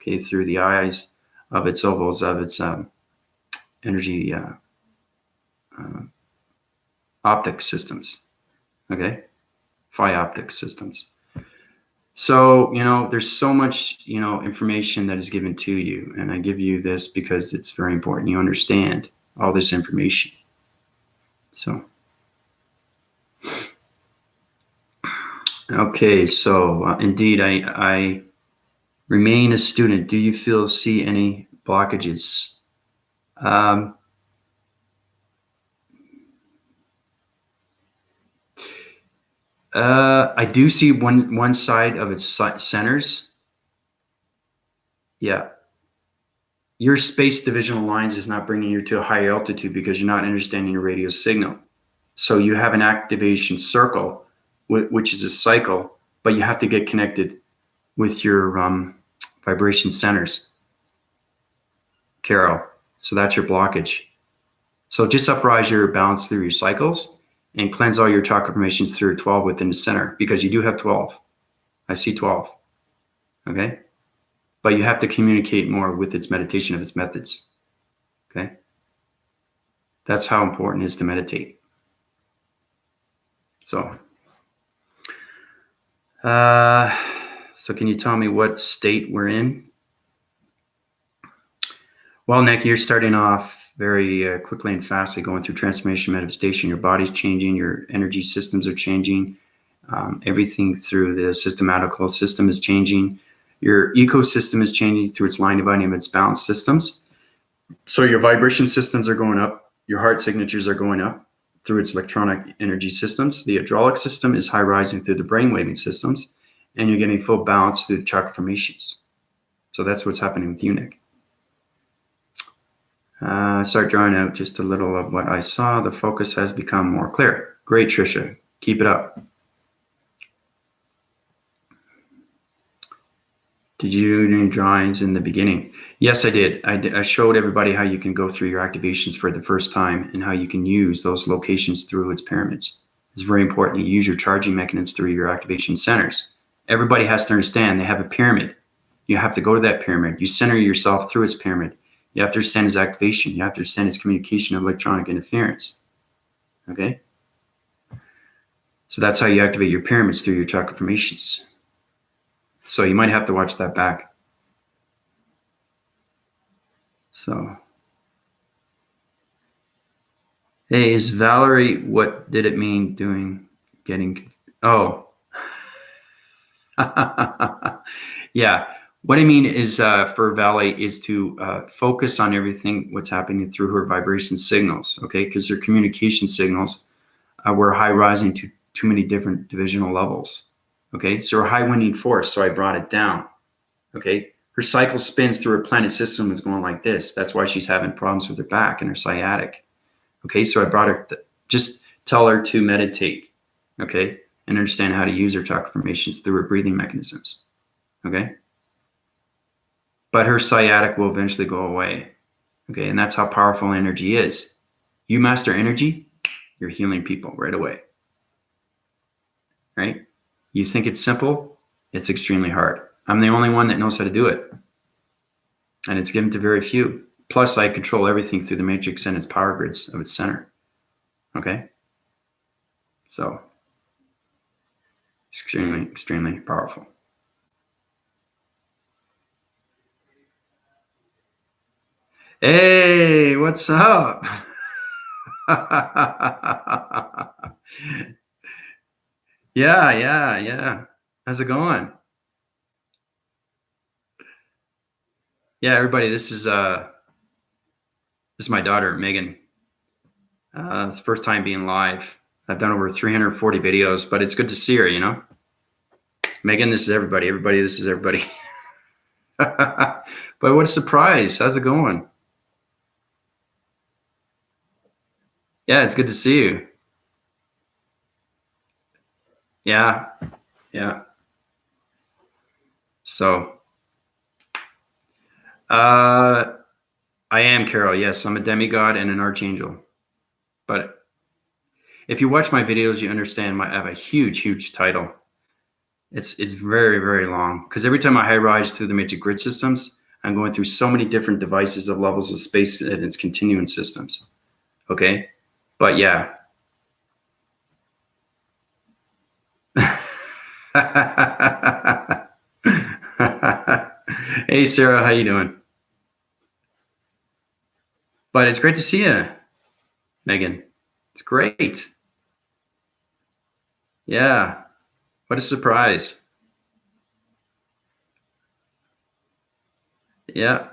okay, through the eyes of its ovals of its energy optic systems, okay, phi optic systems. So, you know, there's so much, you know, information that is given to you. And I give you this because it's very important. You understand all this information. So, okay. So indeed, I remain a student. Do you see any blockages? I do see one side of its centers. Yeah. Your space divisional lines is not bringing you to a higher altitude because you're not understanding your radio signal. So you have an activation circle, which is a cycle, but you have to get connected with your vibration centers, Carol. So that's your blockage. So just uprise your balance through your cycles and cleanse all your chakra formations through 12 within the center, because you do have 12. I see 12. Okay. But you have to communicate more with its meditation of its methods. Okay. That's how important it is to meditate. So, so can you tell me what state we're in? Well, Nick, you're starting off very quickly and fastly, going through transformation manifestation. Your body's changing, your energy systems are changing. Everything through the systematical system is changing. Your ecosystem is changing through its line dividing of its balance systems. So your vibration systems are going up. Your heart signatures are going up through its electronic energy systems. The hydraulic system is high rising through the brain waving systems, and you're getting full balance through the chakra formations. So that's what's happening with you, Nick. Start drawing out just a little of what I saw. The focus has become more clear. Great, Trisha. Keep it up. Did you do any drawings in the beginning? Yes, I did. I showed everybody how you can go through your activations for the first time and how you can use those locations through its pyramids. It's very important you use your charging mechanisms through your activation centers. Everybody has to understand they have a pyramid. You have to go to that pyramid. You center yourself through its pyramid. You have to understand its activation. You have to understand its communication of electronic interference. Okay? So that's how you activate your pyramids, through your chakra formations. So you might have to watch that back. So, hey, is Valerie, what did it mean getting, oh. Yeah, what I mean is for Valerie is to focus on everything, what's happening through her vibration signals, okay? Because her communication signals were high rising to too many different divisional levels. Okay, so her high winding force, so I brought it down. Okay, her cycle spins through her planet system is going like this. That's why she's having problems with her back and her sciatic. Okay, so I brought her, just tell her to meditate, okay, and understand how to use her chakra formations through her breathing mechanisms. Okay, but her sciatic will eventually go away. Okay, and that's how powerful energy is. You master energy, you're healing people right away. Right? You think it's simple, it's extremely hard. I'm the only one that knows how to do it. And it's given to very few. Plus, I control everything through the matrix and its power grids of its center. Okay? So, extremely, extremely powerful. Hey, what's up? Yeah. How's it going? Yeah, everybody, this is my daughter, Megan. It's the first time being live. I've done over 340 videos, but it's good to see her, you know? Megan, this is everybody. Everybody, this is everybody. But what a surprise. How's it going? Yeah, it's good to see you. Yeah. So, I am Carol. Yes, I'm a demigod and an archangel. But if you watch my videos, you understand I have a huge title. It's very, very long, because every time I high rise through the matrix grid systems, I'm going through so many different devices of levels of space and its continuum systems. Okay? But yeah. Hey, Sarah, how you doing? But it's great to see you, Megan. It's great. Yeah. What a surprise. Yeah.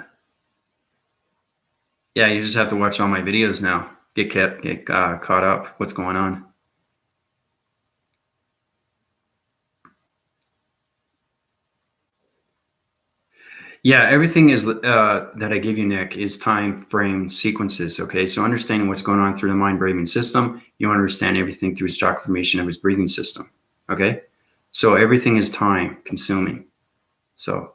Yeah, you just have to watch all my videos now. Get caught up. What's going on? Yeah, everything is that I give you, Nick, is time frame sequences. Okay, so understanding what's going on through the mind breathing system, you understand everything through its chakra formation of its breathing system. Okay, so everything is time consuming. So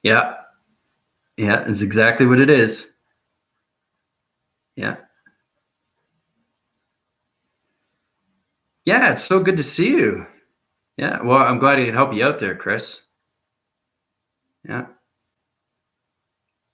yeah, it's exactly what it is. Yeah, it's so good to see you. Yeah, well, I'm glad I could help you out there, Chris. Yeah.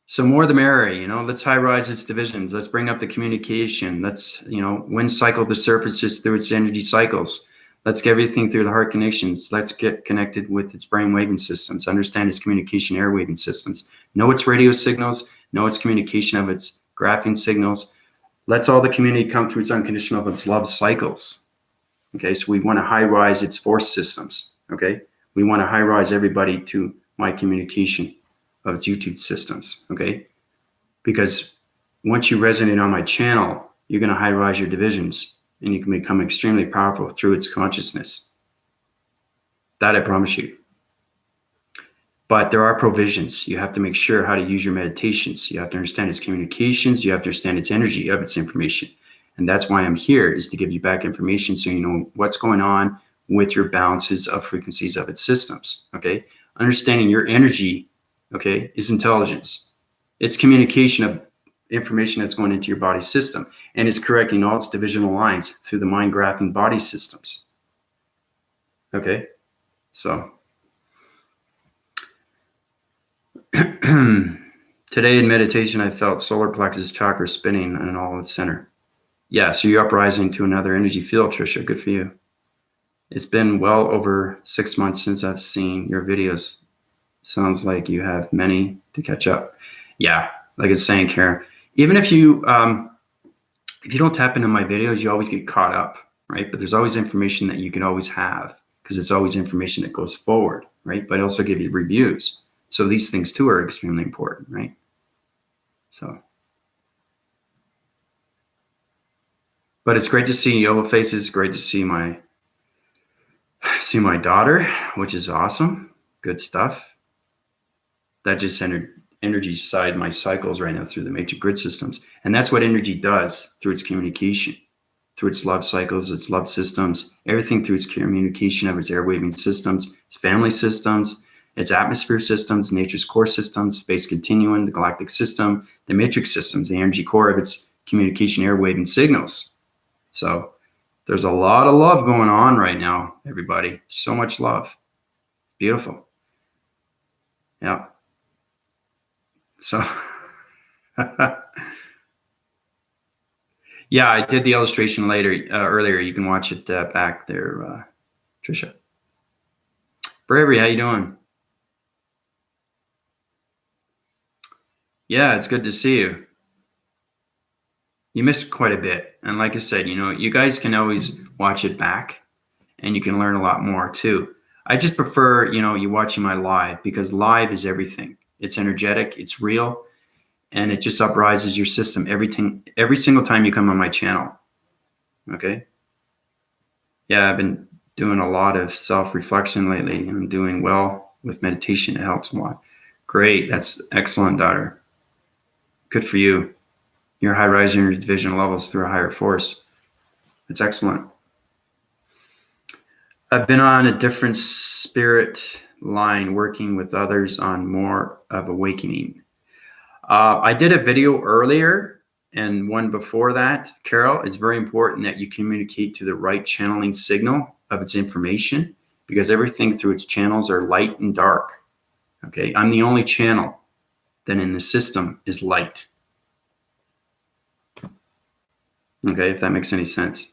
So more the merrier, you know, let's high rise its divisions. Let's bring up the communication. Let's, wind cycle the surfaces through its energy cycles. Let's get everything through the heart connections. Let's get connected with its brain waving systems, understand its communication air waving systems, know its radio signals, know its communication of its graphing signals. Let's all the community come through its unconditional of its love cycles. Okay, so we want to high rise its force systems. Okay, we want to high rise everybody to my communication of its YouTube systems. Okay, because once you resonate on my channel, you're going to high rise your divisions and you can become extremely powerful through its consciousness. That I promise you. But there are provisions. You have to make sure how to use your meditations. You have to understand its communications. You have to understand its energy of its information. And that's why I'm here, is to give you back information so you know what's going on with your balances of frequencies of its systems. Okay. Understanding your energy, okay, is intelligence. It's communication of information that's going into your body system, and it's correcting all its divisional lines through the mind graphing body systems. Okay. So today in meditation, I felt solar plexus chakra spinning in all its center. Yeah, so you're uprising to another energy field, Trisha. Good for you. It's been well over 6 months since I've seen your videos. Sounds like you have many to catch up. Yeah, like it's saying, Karen, even if you don't tap into my videos, you always get caught up, right? But there's always information that you can always have, because it's always information that goes forward, right? But I also give you reviews. So these things too are extremely important, right? So, but it's great to see yellow faces. Great to see my daughter, which is awesome. Good stuff. That just energy side my cycles right now through the matrix grid systems. And that's what energy does through its communication, through its love cycles, its love systems, everything through its communication of its air waving systems, its family systems, Its atmosphere systems, nature's core systems, space continuum, the galactic system, the matrix systems, the energy core of its communication airwave and signals. So there's a lot of love going on right now, everybody. So much love. Beautiful. Yeah. So, yeah, I did the illustration earlier. You can watch it back there, Trisha. Bravery, how you doing? Yeah, it's good to see you. You missed quite a bit. And like I said, you guys can always watch it back and you can learn a lot more too. I just prefer, you watching my live, because live is everything. It's energetic, it's real, and it just uprises your system every single time you come on my channel. Okay? Yeah, I've been doing a lot of self-reflection lately. I'm doing well with meditation. It helps a lot. Great. That's excellent, daughter. Good for you. You're high rising your division levels through a higher force. It's excellent. I've been on a different spirit line, working with others on more of awakening. I did a video earlier and one before that, Carol. It's very important that you communicate to the right channeling signal of its information, because everything through its channels are light and dark. Okay, I'm the only channel that in the system is light. Okay, if that makes any sense.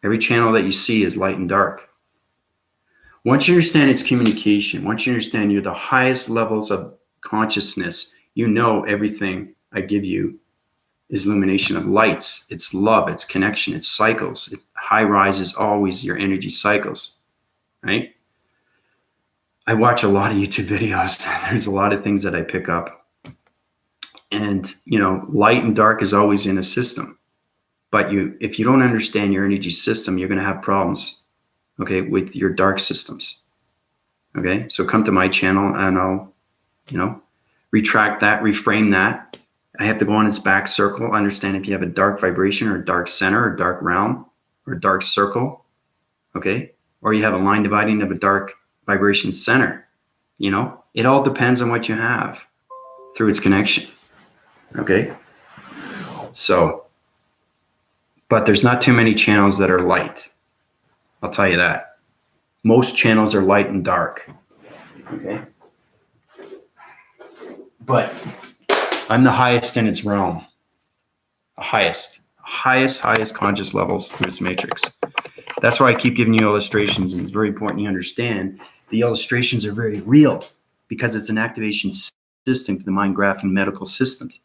Every channel that you see is light and dark. Once you understand its communication, once you understand you're the highest levels of consciousness, everything I give you is illumination of lights. It's love, it's connection, it's cycles. High rise is always your energy cycles, right? I watch a lot of YouTube videos. There's a lot of things that I pick up. And, light and dark is always in a system. But if you don't understand your energy system, you're going to have problems, okay, with your dark systems. Okay, so come to my channel and I'll, retract that, reframe that. I have to go on its back circle, understand if you have a dark vibration or a dark center or dark realm or a dark circle, okay? Or you have a line dividing of a dark vibration center, It all depends on what you have through its connection, okay? So, but there's not too many channels that are light. I'll tell you that. Most channels are light and dark, okay? But I'm the highest in its realm. Highest conscious levels through its matrix. That's why I keep giving you illustrations, and it's very important you understand the illustrations are very real, because it's an activation system for the mind graphing medical systems.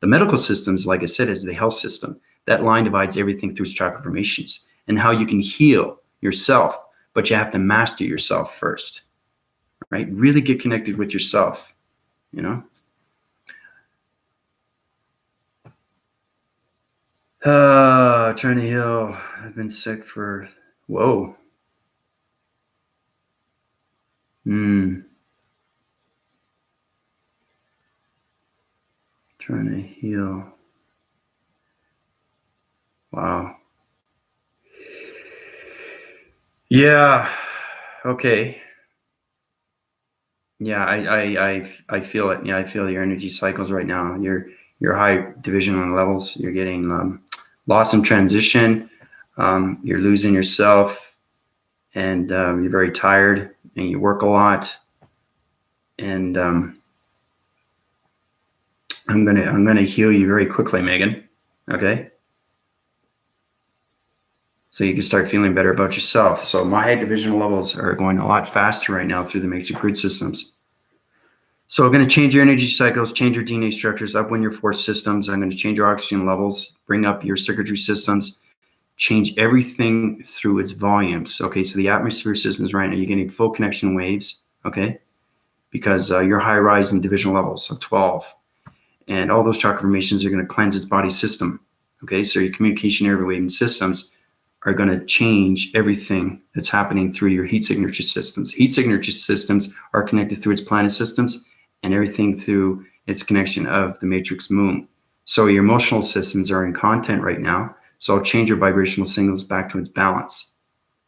The medical systems, like I said, is the health system. That line divides everything through its chakra formations and how you can heal yourself, but you have to master yourself first, right? Really get connected with yourself, Trying to heal. I've been sick for, whoa. Trying to heal. Wow. Yeah. Okay. Yeah, I feel it. Yeah, I feel your energy cycles right now. Your high division levels. You're getting loss and transition. You're losing yourself, and you're very tired, and you work a lot. And I'm gonna heal you very quickly, Megan. Okay. So you can start feeling better about yourself. So my high divisional levels are going a lot faster right now through the matrix grid systems. So I'm going to change your energy cycles, change your DNA structures, upwind your force systems. I'm going to change your oxygen levels, bring up your circuitry systems, change everything through its volumes. Okay, so the atmosphere systems right now, you're getting full connection waves, okay? Because you're high rise in divisional levels, so 12. And all those chakra formations are going to cleanse its body system, okay? So your communication airwave and systems are going to change everything that's happening through your heat signature systems. Heat signature systems are connected through its planet systems and everything through its connection of the matrix moon. So your emotional systems are in content right now. So I'll change your vibrational signals back to its balance.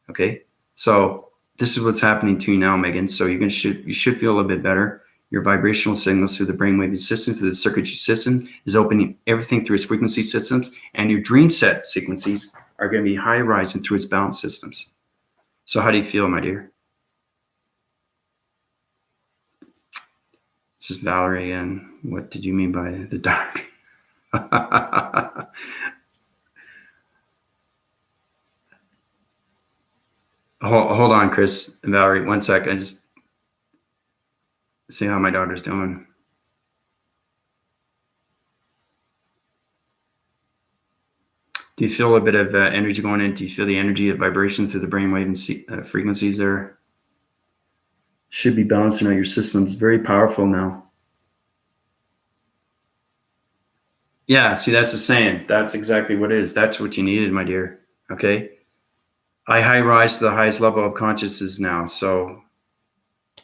Okay. So this is what's happening to you now, Megan. So you should feel a little bit better. Your vibrational signals through the brainwave system, through the circuitry system, is opening everything through its frequency systems, and your dream set sequencies are going to be high rising through its balance systems. So how do you feel, my dear? This is Valerie, and what did you mean by the dark? Hold on, Chris and Valerie, 1 sec. I just see how my daughter's doing. Do you feel a bit of energy going in? Do you feel the energy of vibration through the brainwave and frequencies there? Should be balancing out your systems. Very powerful now. Yeah, see, that's the saying. That's exactly what it is. That's what you needed, my dear. Okay? I high rise to the highest level of consciousness now, so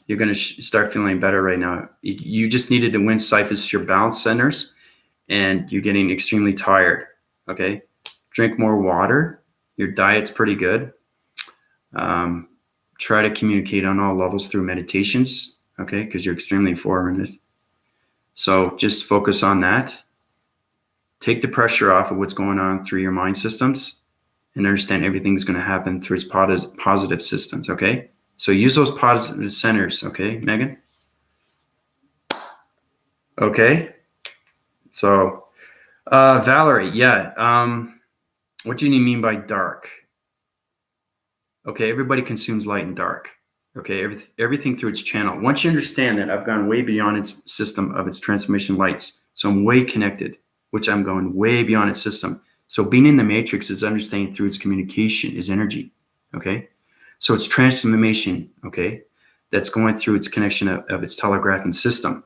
you're going to start feeling better right now. You just needed to win Cyphus your balance centers, and you're getting extremely tired. Okay? Drink more water. Your diet's pretty good. Try to communicate on all levels through meditations, okay? Because you're extremely informative. So just focus on that. Take the pressure off of what's going on through your mind systems and understand everything's going to happen through its positive systems, okay? So use those positive centers, okay, Megan? Okay. So, Valerie, yeah. What do you mean by dark? Okay, everybody consumes light and dark. Okay, everything through its channel. Once you understand that, I've gone way beyond its system of its transformation lights. So I'm way connected, which I'm going way beyond its system. So being in the matrix is understanding through its communication, is energy. Okay, so it's transformation. Okay, that's going through its connection of its telegraphing system.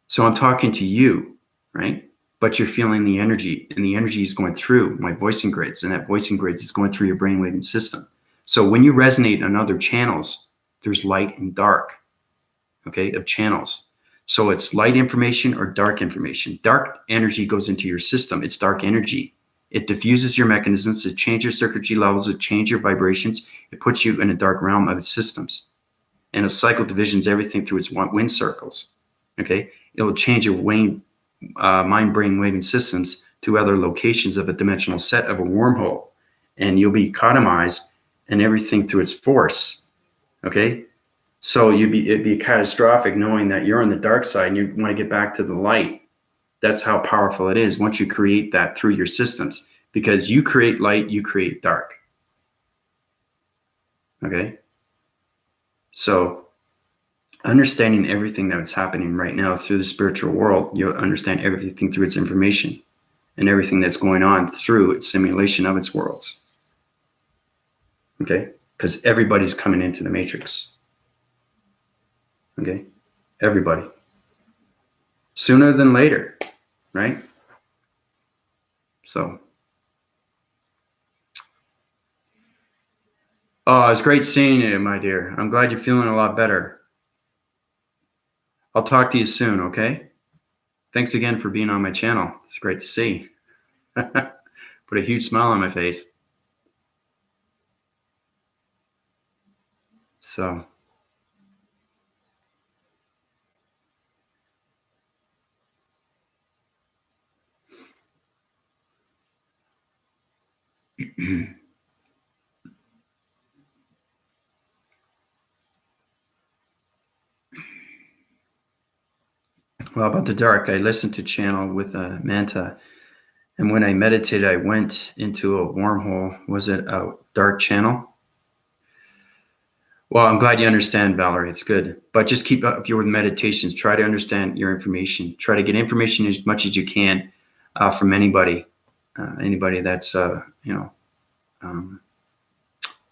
So I'm talking to you, right? But you're feeling the energy, and the energy is going through my voicing grids, and that voicing grids is going through your brainwave system. So when you resonate on other channels, there's light and dark, okay, of channels. So it's light information or dark information. Dark energy goes into your system. It's dark energy. It diffuses your mechanisms. It changes your circuitry levels. It changes your vibrations. It puts you in a dark realm of its systems. And a cycle divisions everything through its wind circles, okay? It will change your mind-brain waving systems to other locations of a dimensional set of a wormhole. And you'll be cautomized and everything through its force, okay? So it'd be catastrophic knowing that you're on the dark side and you want to get back to the light. That's how powerful it is once you create that through your systems, because you create light, you create dark, okay? So understanding everything that's happening right now through the spiritual world, you'll understand everything through its information and everything that's going on through its simulation of its worlds. Okay, because everybody's coming into the matrix. Okay, everybody. Sooner than later, right? So. Oh, it's great seeing you, my dear. I'm glad you're feeling a lot better. I'll talk to you soon, okay? Thanks again for being on my channel. It's great to see. Put a huge smile on my face. So. Well, about the dark, I listened to channel with Manta, and when I meditated, I went into a wormhole. Was it a dark channel? Well, I'm glad you understand, Valerie. It's good. But just keep up your meditations. Try to understand your information. Try to get information as much as you can from anybody that's, that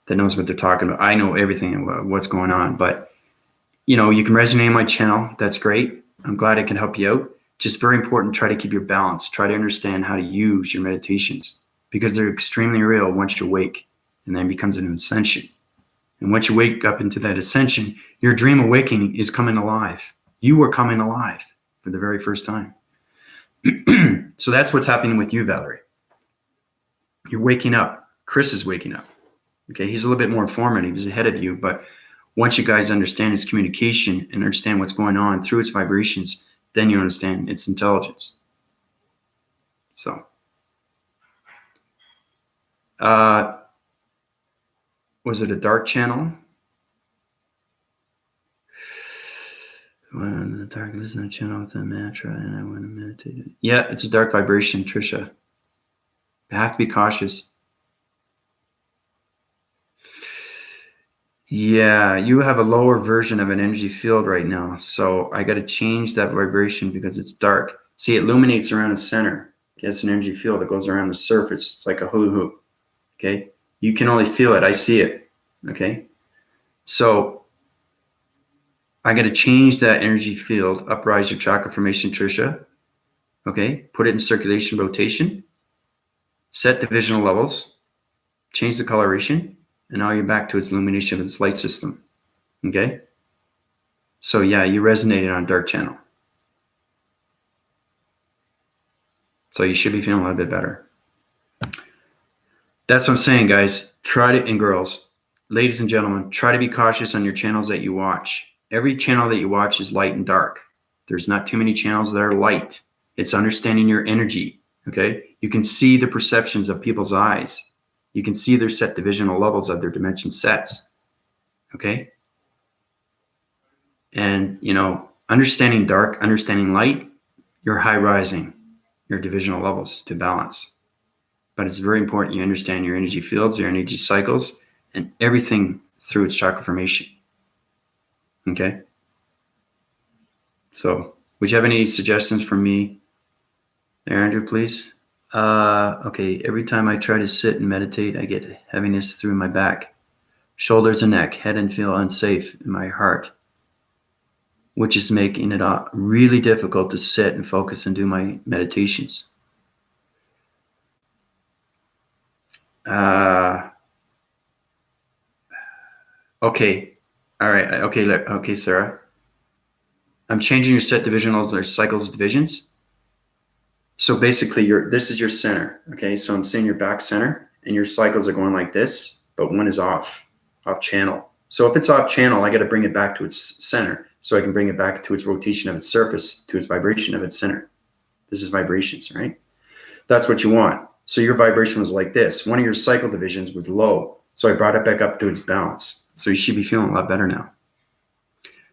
knows what they're talking about. I know everything about what's going on, but, you can resonate on my channel. That's great. I'm glad I can help you out. Just very important, try to keep your balance. Try to understand how to use your meditations because they're extremely real once you wake, and then becomes an ascension. And once you wake up into that ascension, your dream awakening is coming alive. You are coming alive for the very first time. So that's what's happening with you, Valerie. You're waking up. Chris is waking up. Okay, he's a little bit more informative. He's ahead of you, but once you guys understand his communication and understand what's going on through its vibrations, then you understand its intelligence. So, was it a dark channel? When in the dark, listen to a channel with a mantra, and I want to meditate. Yeah, it's a dark vibration, Trisha. You have to be cautious. Yeah, you have a lower version of an energy field right now. So I got to change that vibration because it's dark. See, it illuminates around the center. Okay, it's an energy field that goes around the surface. It's like a hula hoop. Okay, you can only feel it. I see it. Okay, so I got to change that energy field, uprise your chakra formation, Trisha. Okay, put it in circulation rotation, set divisional levels, change the coloration, and now you're back to its illumination of its light system. Okay, so yeah, you resonated on dark channel. So you should be feeling a little bit better. That's what I'm saying, guys. Try to, and girls, ladies and gentlemen, try to be cautious on your channels that you watch. Every channel that you watch is light and dark. There's not too many channels that are light. It's understanding your energy, okay? You can see the perceptions of people's eyes. You can see their set divisional levels of their dimension sets, okay? And, you know, understanding dark, understanding light, you're high rising your divisional levels to balance. But it's very important you understand your energy fields, your energy cycles, and everything through its chakra formation. Okay? So, would you have any suggestions for me there, Andrew, please? Okay, every time I try to sit and meditate, I get heaviness through my back, shoulders and neck, head, and feel unsafe in my heart, which is making it really difficult to sit and focus and do my meditations. Okay. All right. Okay, Sarah. I'm changing your set divisionals or cycles divisions. So basically, this is your center. Okay. So I'm saying your back center, and your cycles are going like this, but one is off channel. So if it's off channel, I got to bring it back to its center, so I can bring it back to its rotation of its surface, to its vibration of its center. This is vibrations, right? That's what you want. So your vibration was like this. One of your cycle divisions was low, so I brought it back up to its balance. So you should be feeling a lot better now.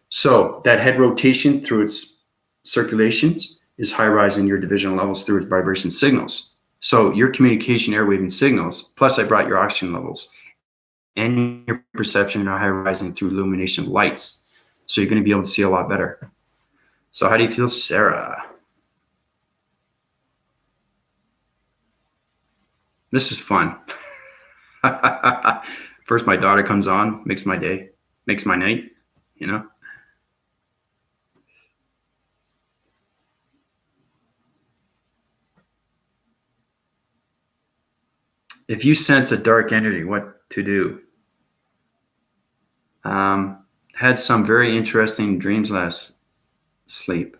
So that head rotation through its circulations is high rising your divisional levels through its vibration signals. So your communication airwaving signals, plus I brought your oxygen levels and your perception are high rising through illumination of lights. So you're going to be able to see a lot better. So how do you feel, Sarah? This is fun. First, my daughter comes on, makes my day, makes my night, you know? If you sense a dark energy, what to do? Had some very interesting dreams last sleep.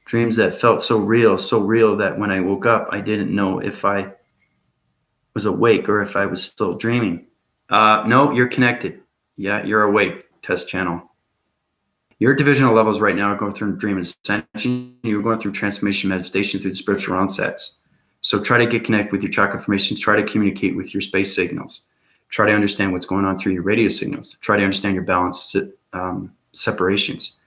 Dreams that felt so real that when I woke up, I didn't know if I was awake or if I was still dreaming. No, you're connected. Yeah, you're awake, test channel. Your divisional levels right now are going through dream ascension. You're going through transformation meditation through the spiritual realm sets. So try to get connected with your chakra formations. Try to communicate with your space signals. Try to understand what's going on through your radio signals. Try to understand your balance separations.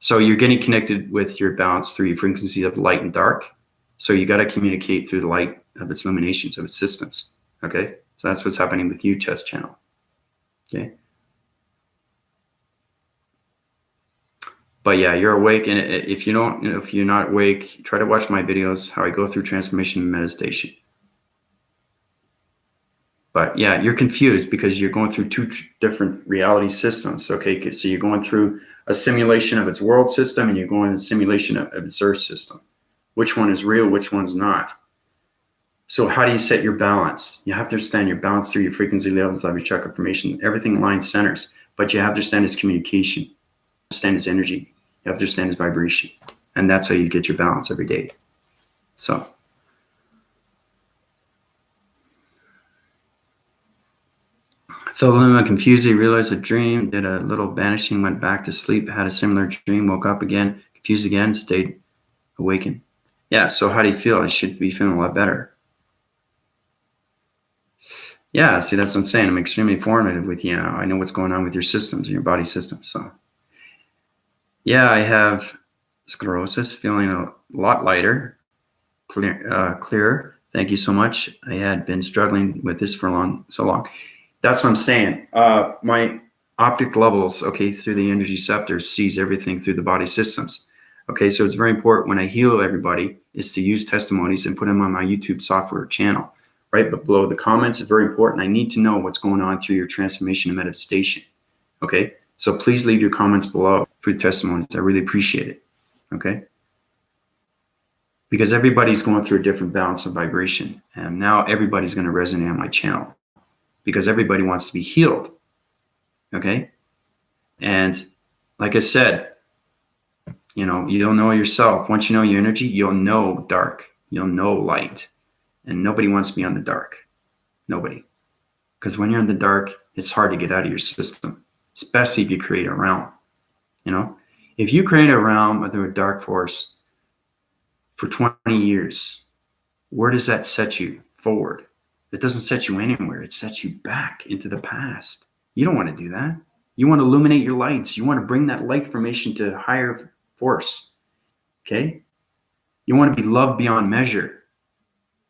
So you're getting connected with your balance through your frequency of light and dark. So you got to communicate through the light of its illuminations of its systems. Okay, so that's what's happening with you, chest channel. Okay. But yeah, you're awake, and if you don't, if you're not awake, try to watch my videos, how I go through transformation and meditation. But yeah, you're confused because you're going through two different reality systems. Okay, so you're going through a simulation of its world system, and you're going to a simulation of its earth system. Which one is real? Which one's not? So how do you set your balance? You have to understand your balance through your frequency levels of your chakra formation. Everything aligns centers, but you have to understand its communication, understand its energy. You have to understand its vibration, and that's how you get your balance every day. So. Felt a little confused. Realized a dream. Did a little banishing. Went back to sleep. Had a similar dream. Woke up again. Confused again. Stayed awakened. Yeah. So how do you feel? I should be feeling a lot better. Yeah. See, that's what I'm saying. I'm extremely informative with you now. I know what's going on with your systems and your body systems. So yeah, I have sclerosis. Feeling a lot lighter, clearer. Thank you so much. I had been struggling with this for so long. That's what I'm saying. My optic levels, okay, through the energy receptors sees everything through the body systems. Okay, so it's very important when I heal everybody is to use testimonies and put them on my YouTube software channel. Right, but below the comments is very important. I need to know what's going on through your transformation and manifestation. Okay, so please leave your comments below for testimonies. I really appreciate it. Okay, because everybody's going through a different balance of vibration, and now everybody's going to resonate on my channel because everybody wants to be healed. Okay, and like I said, you know, you don't know yourself. Once you know your energy, you'll know dark, you'll know light, and nobody wants to be on the dark. Nobody. Because when you're in the dark, it's hard to get out of your system, especially if you create a realm. You know, if you create a realm through a dark force for 20 years, where does that set you forward? It doesn't set you anywhere. It sets you back into the past. You don't want to do that. You want to illuminate your lights. You want to bring that light formation to higher force. Okay? You want to be loved beyond measure.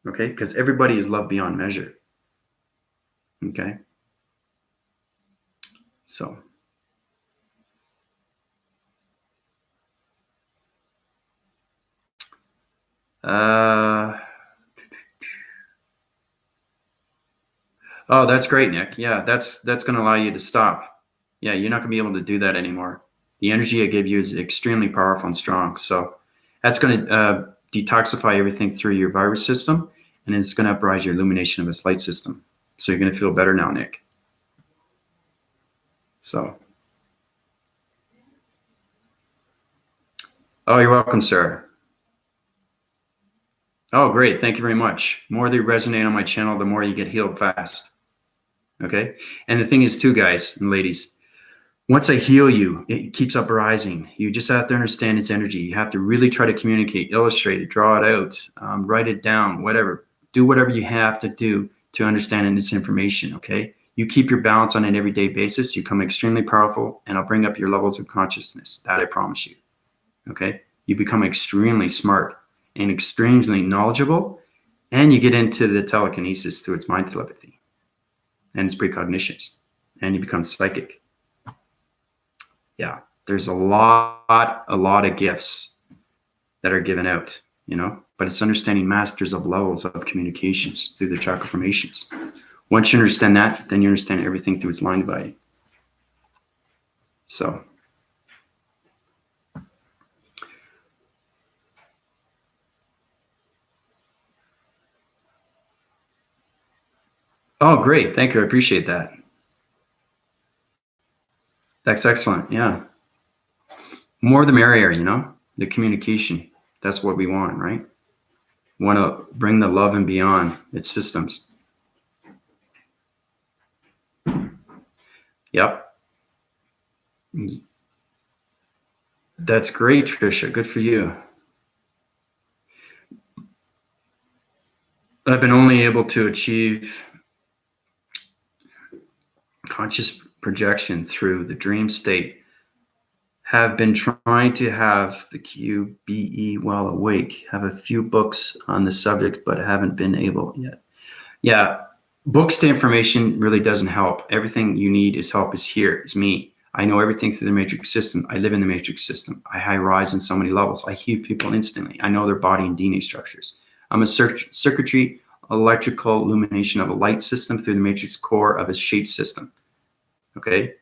Okay? Because everybody is loved beyond measure. Okay? So. Oh, that's great, Nick. Yeah, that's going to allow you to stop. Yeah, you're not going to be able to do that anymore. The energy I give you is extremely powerful and strong. So that's going to detoxify everything through your virus system, and it's going to uprise your illumination of this light system. So you're going to feel better now, Nick. So. Oh, you're welcome, sir. Oh, great. Thank you very much. The more they resonate on my channel, the more you get healed fast. Okay? And the thing is too, guys and ladies, once I heal you, it keeps uprising. You just have to understand its energy. You have to really try to communicate, illustrate it, draw it out, write it down, whatever. Do whatever you have to do to understand this information, okay? You keep your balance on an everyday basis. You become extremely powerful, and I'll bring up your levels of consciousness. That I promise you, okay? You become extremely smart and extremely knowledgeable, and you get into the telekinesis through its mind telepathy and its precognitions, and you become psychic. Yeah, there's a lot of gifts that are given out, you know, but it's understanding masters of levels of communications through the chakra formations. Once you understand that, then you understand everything through its line dividing. So. Oh, great. Thank you. I appreciate that. That's excellent. Yeah. More the merrier, you know, the communication. That's what we want, right? We want to bring the love and beyond its systems. Yep. That's great, Tricia. Good for you. I've been only able to achieve conscious projection through the dream state. Have been trying to have the QBE while awake. Have a few books on the subject, but haven't been able yet. Yeah, books to information really doesn't help. Everything you need is help is here. It's me. I know everything through the matrix system. I live in the matrix system. I high rise in so many levels. I heal people instantly. I know their body and DNA structures. I'm a circuitry, electrical illumination of a light system through the matrix core of a shape system. Okay.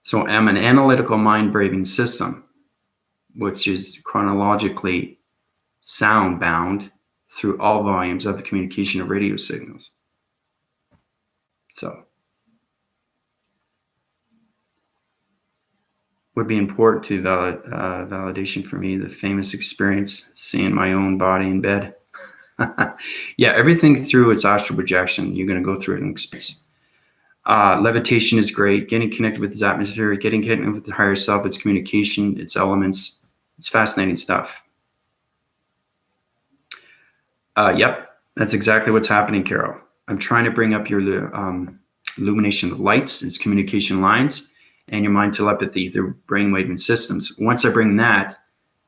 So I'm an analytical mind braving system, which is chronologically sound bound through all volumes of the communication of radio signals. So would be important to validation for me, the famous experience, seeing my own body in bed. Yeah, everything through its astral projection, you're going to go through it in experience. Levitation is great. Getting connected with this atmosphere, getting connected with the higher self, its communication, its elements. It's fascinating stuff. Yep, that's exactly what's happening, Carol. I'm trying to bring up your illumination of lights, its communication lines, and your mind telepathy through brainwave and systems. Once I bring that,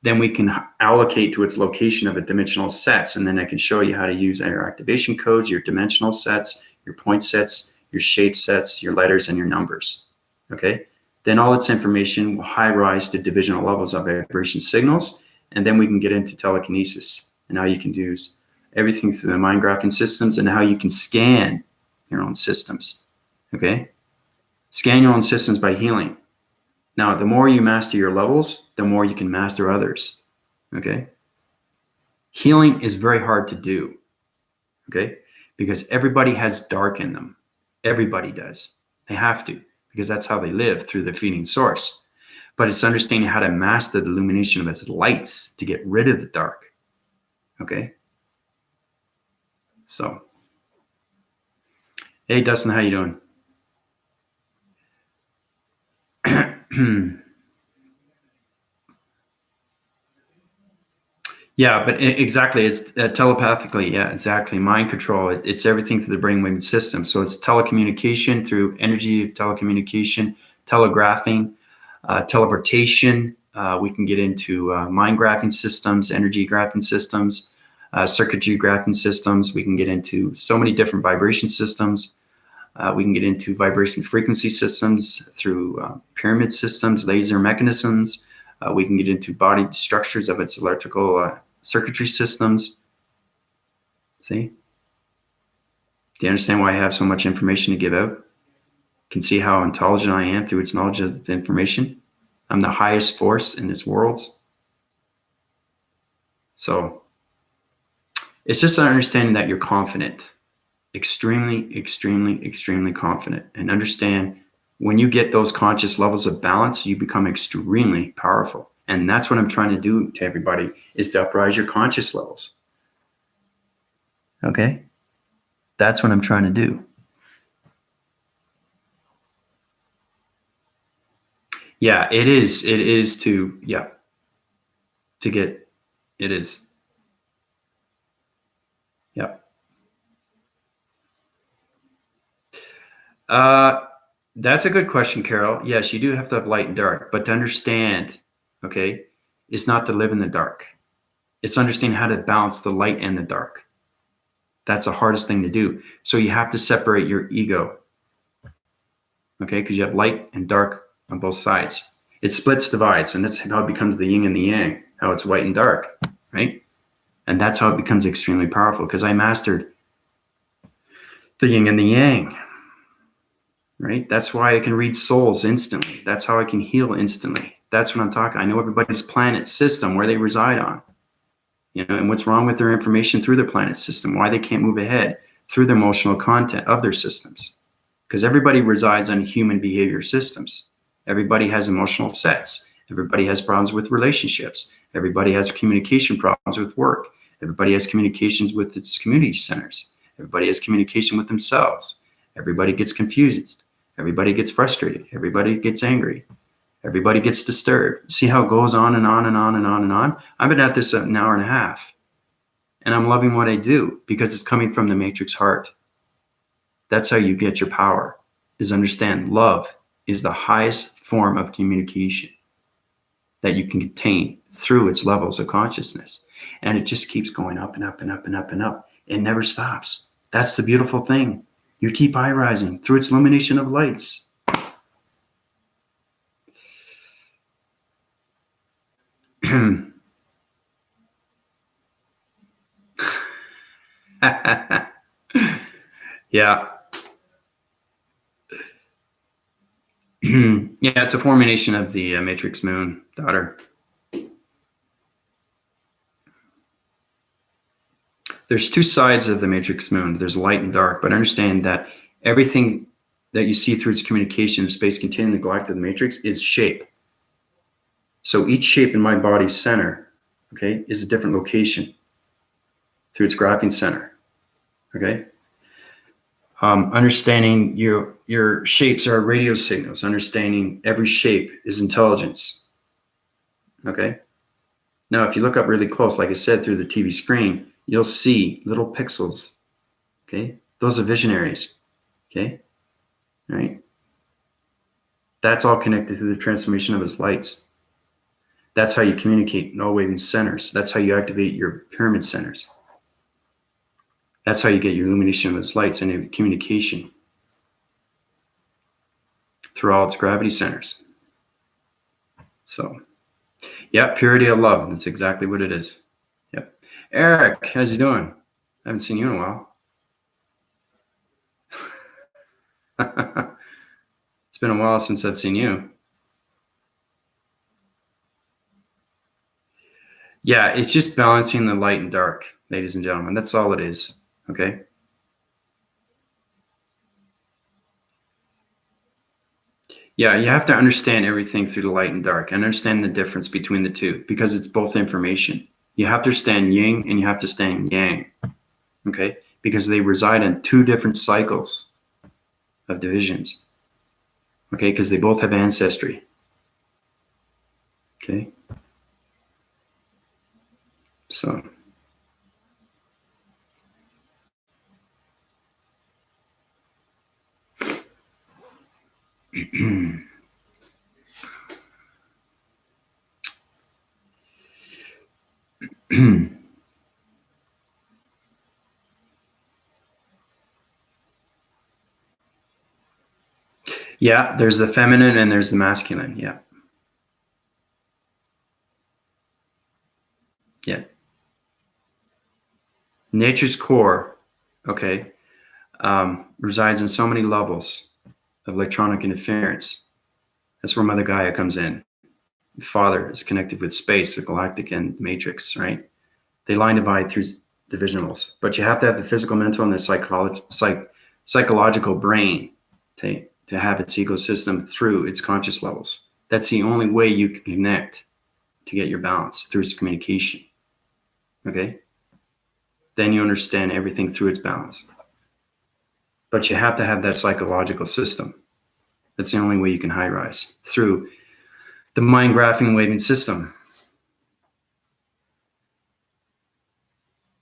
then we can allocate to its location of a dimensional sets, and then I can show you how to use your activation codes, your dimensional sets, your point sets, your shape sets, your letters, and your numbers. Okay? Then all its information will high rise to divisional levels of vibration signals, and then we can get into telekinesis and how you can use everything through the mind graphing systems and how you can scan your own systems. Okay? Scan your own systems by healing. Now, the more you master your levels, the more you can master others. Okay? Healing is very hard to do. Okay? Because everybody has dark in them. Everybody does. They have to, because that's how they live, through the feeding source. But it's understanding how to master the illumination of its lights to get rid of the dark. Okay? So, hey, Dustin, how you doing? Yeah, but exactly, it's telepathically. Yeah, exactly. Mind control. It's everything through the brainwave system. So it's telecommunication through energy telecommunication, telegraphing, teleportation. We can get into mind graphing systems, energy graphing systems, circuitry graphing systems. We can get into so many different vibration systems. We can get into vibration frequency systems through pyramid systems, laser mechanisms. We can get into body structures of its electrical circuitry systems. See? Do you understand why I have so much information to give out? Can see how intelligent I am through its knowledge of the information. I'm the highest force in its worlds. So it's just understanding that you're confident, extremely, extremely, extremely confident, and understand when you get those conscious levels of balance, you become extremely powerful. And that's what I'm trying to do to everybody, is to uprise your conscious levels. Okay? That's what I'm trying to do. Yeah, it is. It is to, yeah, to get, it is. Yeah. That's a good question, Carol. Yes, you do have to have light and dark, but to understand, okay, it's not to live in the dark. It's understanding how to balance the light and the dark. That's the hardest thing to do. So you have to separate your ego, okay, because you have light and dark on both sides. It splits, divides, and that's how it becomes the yin and the yang, how it's white and dark, right? And that's how it becomes extremely powerful, because I mastered the yin and the yang, right? That's why I can read souls instantly. That's how I can heal instantly. That's what I'm talking. I know everybody's planet system, where they reside on, you know, and what's wrong with their information through their planet system, why they can't move ahead through the emotional content of their systems. Because everybody resides on human behavior systems. Everybody has emotional sets. Everybody has problems with relationships. Everybody has communication problems with work. Everybody has communications with its community centers. Everybody has communication with themselves. Everybody gets confused. Everybody gets frustrated. Everybody gets angry. Everybody gets disturbed. See how it goes on and on and on and on and on? I've been at this an hour and a half, and I'm loving what I do because it's coming from the matrix heart. That's how you get your power, is understand love is the highest form of communication that you can contain through its levels of consciousness. And it just keeps going up and up and up and up and up. It never stops. That's the beautiful thing. You keep high rising through its illumination of lights. Yeah. Yeah, it's a formation of the matrix moon, daughter. There's two sides of the matrix moon. There's light and dark, but understand that everything that you see through its communication of space containing the galactic matrix is shape. So each shape in my body's center, okay, is a different location through its graphing center, okay? Understanding your shapes are radio signals. Understanding every shape is intelligence. Okay. Now, if you look up really close, like I said, through the TV screen, you'll see little pixels. Okay. Those are visionaries. Okay. All right. That's all connected to the transformation of his lights. That's how you communicate null waving centers. That's how you activate your pyramid centers. That's how you get your illumination of his lights and your communication through all its gravity centers. So, yeah, purity of love. That's exactly what it is. Yep. Eric, how's he doing? I haven't seen you in a while. It's been a while since I've seen you. Yeah, it's just balancing the light and dark, ladies and gentlemen. That's all it is. Okay. Yeah, you have to understand everything through the light and dark and understand the difference between the two because it's both information. You have to understand yin and you have to understand yang. Okay. Because they reside in two different cycles of divisions. Okay. Because they both have ancestry. Okay. So. Yeah, there's the feminine and there's the masculine. Yeah. Yeah. Nature's core, okay, resides in so many levels of electronic interference. That's where Mother Gaia comes in. Father is connected with space, the galactic and matrix, right? They line divide through divisionals, but you have to have the physical, mental, and the psychological brain to have its ecosystem through its conscious levels. That's the only way you can connect to get your balance through its communication. Okay? Then you understand everything through its balance. But you have to have that psychological system. That's the only way you can high rise through the mind graphing waving system.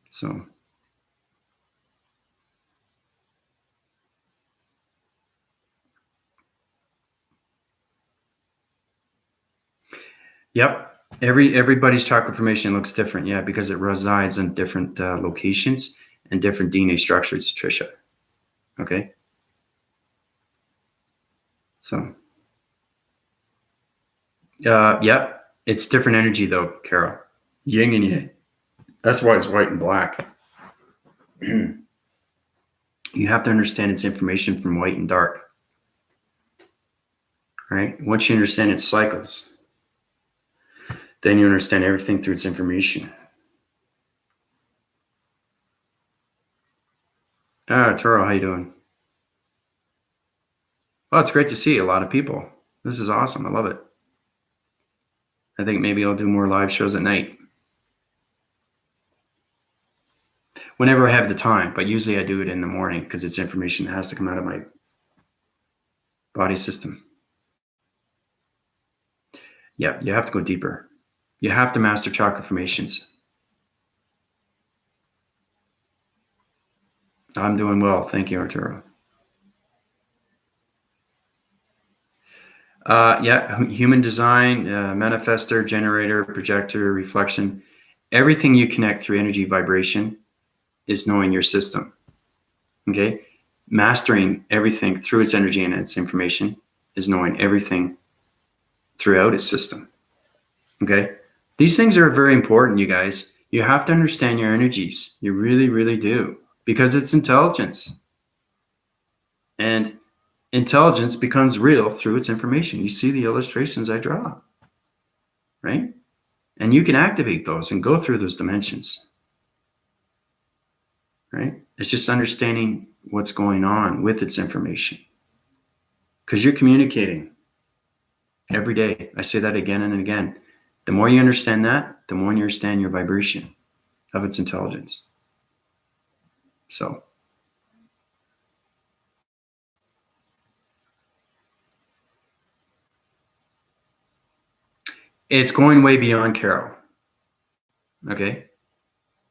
So. Yep. Everybody's chakra formation looks different. Yeah, because it resides in different locations and different DNA structures, Trisha. Okay. So. Yep. It's different energy though, Carol. Yin and yang. That's why it's white and black. You have to understand its information from white and dark. Right? Once you understand its cycles, then you understand everything through its information. Toro, how you doing? Well, it's great to see a lot of people. This is awesome. I love it. I think maybe I'll do more live shows at night. Whenever I have the time, but usually I do it in the morning because it's information that has to come out of my body system. Yeah, you have to go deeper. You have to master chakra formations. I'm doing well. Thank you, Arturo. Yeah, human design, manifestor, generator, projector, reflection. Everything you connect through energy vibration is knowing your system. Okay? Mastering everything through its energy and its information is knowing everything throughout its system. Okay? These things are very important, you guys. You have to understand your energies. You really, really do. Because it's intelligence. And intelligence becomes real through its information. You see the illustrations I draw, right? And you can activate those and go through those dimensions, right? It's just understanding what's going on with its information because you're communicating every day. I say that again and again. The more you understand that, the more you understand your vibration of its intelligence. So. It's going way beyond, Carol. Okay?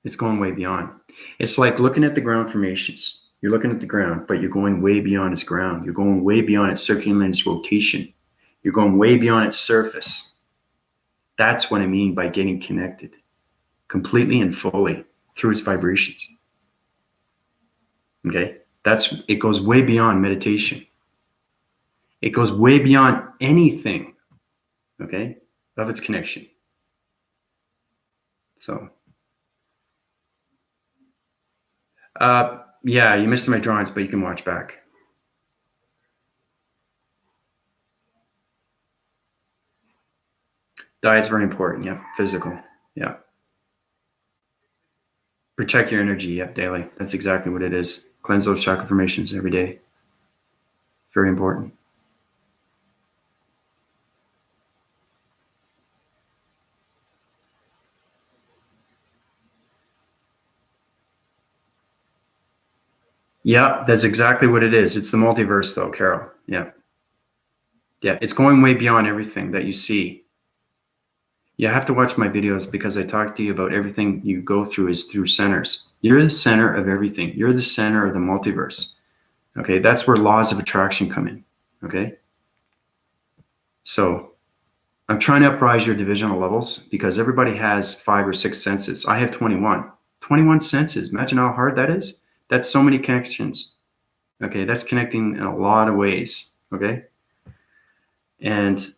It's going way beyond. It's like looking at the ground formations. You're looking at the ground, but you're going way beyond its ground. You're going way beyond its circulating its rotation. You're going way beyond its surface. That's what I mean by getting connected completely and fully through its vibrations. Okay? It goes way beyond meditation. It goes way beyond anything, okay, of its connection. So, yeah, you missed my drawings, but you can watch back. Diet's very important. Yep. Physical. Yeah. Protect your energy. Yep. Daily. That's exactly what it is. Cleanse those chakra formations every day. Very important. Yeah, that's exactly what it is. It's the multiverse, though, Carol. Yeah. Yeah. It's going way beyond everything that you see. You have to watch my videos because I talk to you about everything you go through is through centers. You're the center of everything. You're the center of the multiverse. Okay, that's where laws of attraction come in. Okay, so I'm trying to uprise your divisional levels because everybody has 5 or 6 senses. I have 21. 21 senses. Imagine how hard that is. That's so many connections. Okay, that's connecting in a lot of ways. Okay, and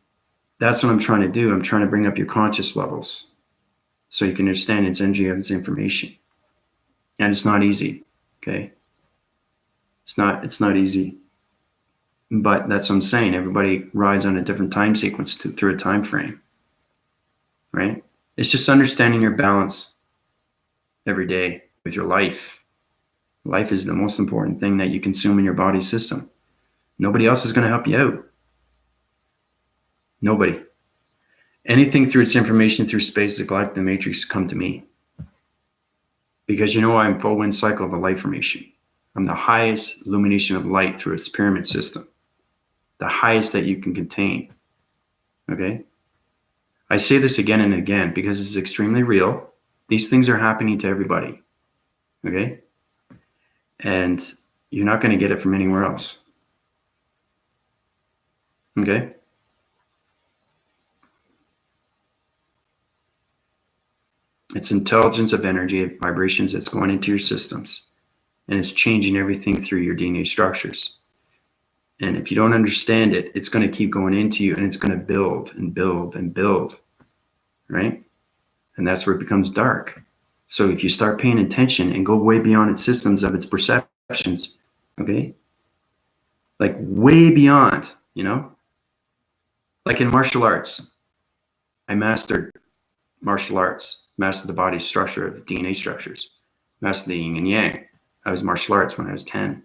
that's what I'm trying to do. I'm trying to bring up your conscious levels so you can understand its energy of its information. And it's not easy. Okay. It's not easy. But that's what I'm saying. Everybody rides on a different time sequence through a time frame. Right? It's just understanding your balance every day with your life. Life is the most important thing that you consume in your body system. Nobody else is going to help you out. Nobody. Anything through its information through space, the galactic matrix, come to me. Because you know I'm full wind cycle of a light formation. I'm the highest illumination of light through its pyramid system. The highest that you can contain. Okay? I say this again and again because it's extremely real. These things are happening to everybody. Okay? And you're not going to get it from anywhere else. Okay? It's intelligence of energy, vibrations that's going into your systems. And it's changing everything through your DNA structures. And if you don't understand it, it's going to keep going into you and it's going to build and build and build. Right? And that's where it becomes dark. So if you start paying attention and go way beyond its systems of its perceptions, okay? Like way beyond, you know? Like in martial arts, I mastered martial arts, mastered the body structure of DNA structures, mastered the yin and yang. I was martial arts when I was 10.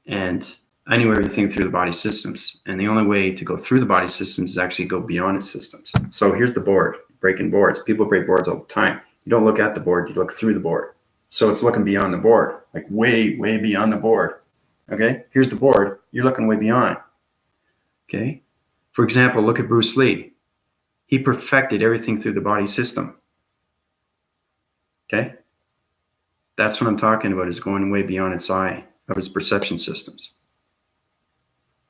And I knew everything through the body systems. And the only way to go through the body systems is actually go beyond its systems. So here's the board, breaking boards. People break boards all the time. You don't look at the board, you look through the board. So it's looking beyond the board, like way, way beyond the board. Okay, here's the board, you're looking way beyond. Okay, for example, look at Bruce Lee. He perfected everything through the body system. Okay, that's what I'm talking about, is going way beyond its eye of its perception systems.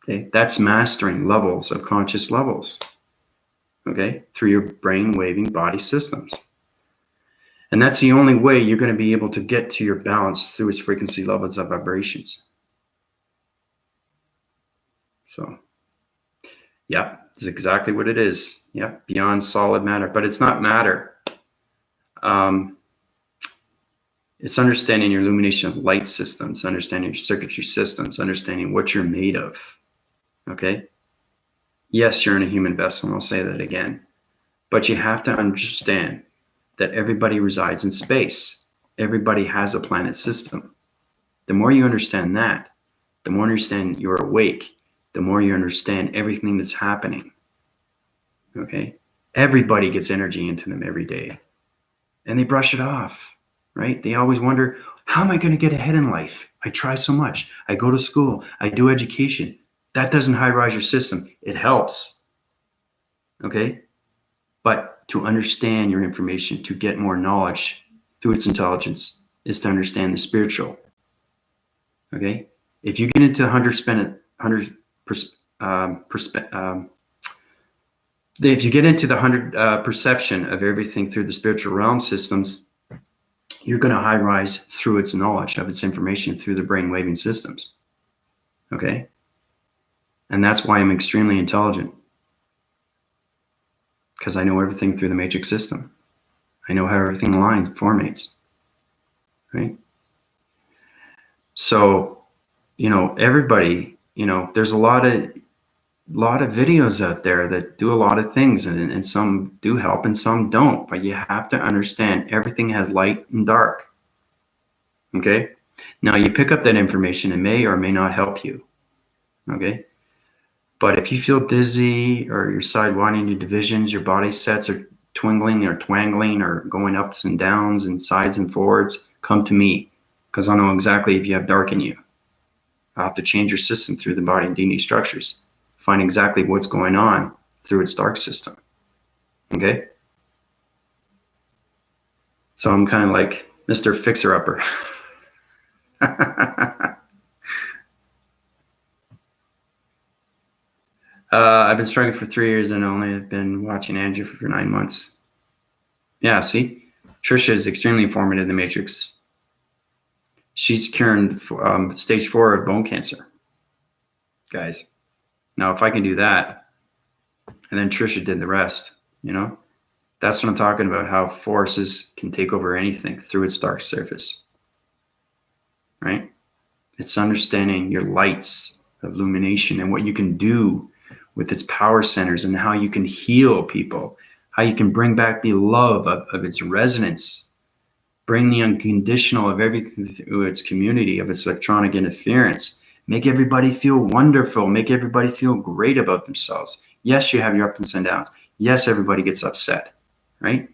Okay, that's mastering levels of conscious levels. Okay, through your brain waving body systems. And that's the only way you're going to be able to get to your balance through its frequency levels of vibrations. So, yeah, it's exactly what it is. Yeah, beyond solid matter. But it's not matter. It's understanding your illumination of light systems, understanding your circuitry systems, understanding what you're made of. Okay? Yes, you're in a human vessel, and I'll say that again. But you have to understand that everybody resides in space. Everybody has a planet system. The more you understand that, the more you understand you're awake, the more you understand everything that's happening. Okay? Everybody gets energy into them every day. And they brush it off, right? They always wonder, how am I going to get ahead in life? I try so much. I go to school. I do education. That doesn't high rise your system. It helps. Okay? But to understand your information, to get more knowledge through its intelligence, is to understand the spiritual. Okay? If you get into 100 if you get into the 100 perception of everything through the spiritual realm systems, you're going to high rise through its knowledge of its information through the brain waving systems. Okay? And that's why I'm extremely intelligent, because I know everything through the matrix system. I know how everything aligns, formates, right? So, everybody, there's a lot of videos out there that do a lot of things, and some do help and some don't, but you have to understand everything has light and dark. Okay? Now you pick up that information, it may or may not help you. Okay? But if you feel dizzy or your side winding your divisions, your body sets are twingling or twangling or going ups and downs and sides and forwards, come to me, because I know exactly if you have dark in you. I'll have to change your system through the body and DNA structures. Find exactly what's going on through its dark system. Okay? So I'm kind of like Mr. Fixer-Upper. I've been struggling for 3 years and only have been watching Andrew for 9 months. Yeah, see? Trisha is extremely informative in the Matrix. She's cured stage 4 of bone cancer. Guys. Now, if I can do that, and then Trisha did the rest, that's what I'm talking about, how forces can take over anything through its dark surface. Right? It's understanding your lights of illumination and what you can do with its power centers and how you can heal people, how you can bring back the love of its resonance, bring the unconditional of everything through its community, of its electronic interference, make everybody feel wonderful, make everybody feel great about themselves. Yes, you have your ups and downs. Yes, everybody gets upset, right?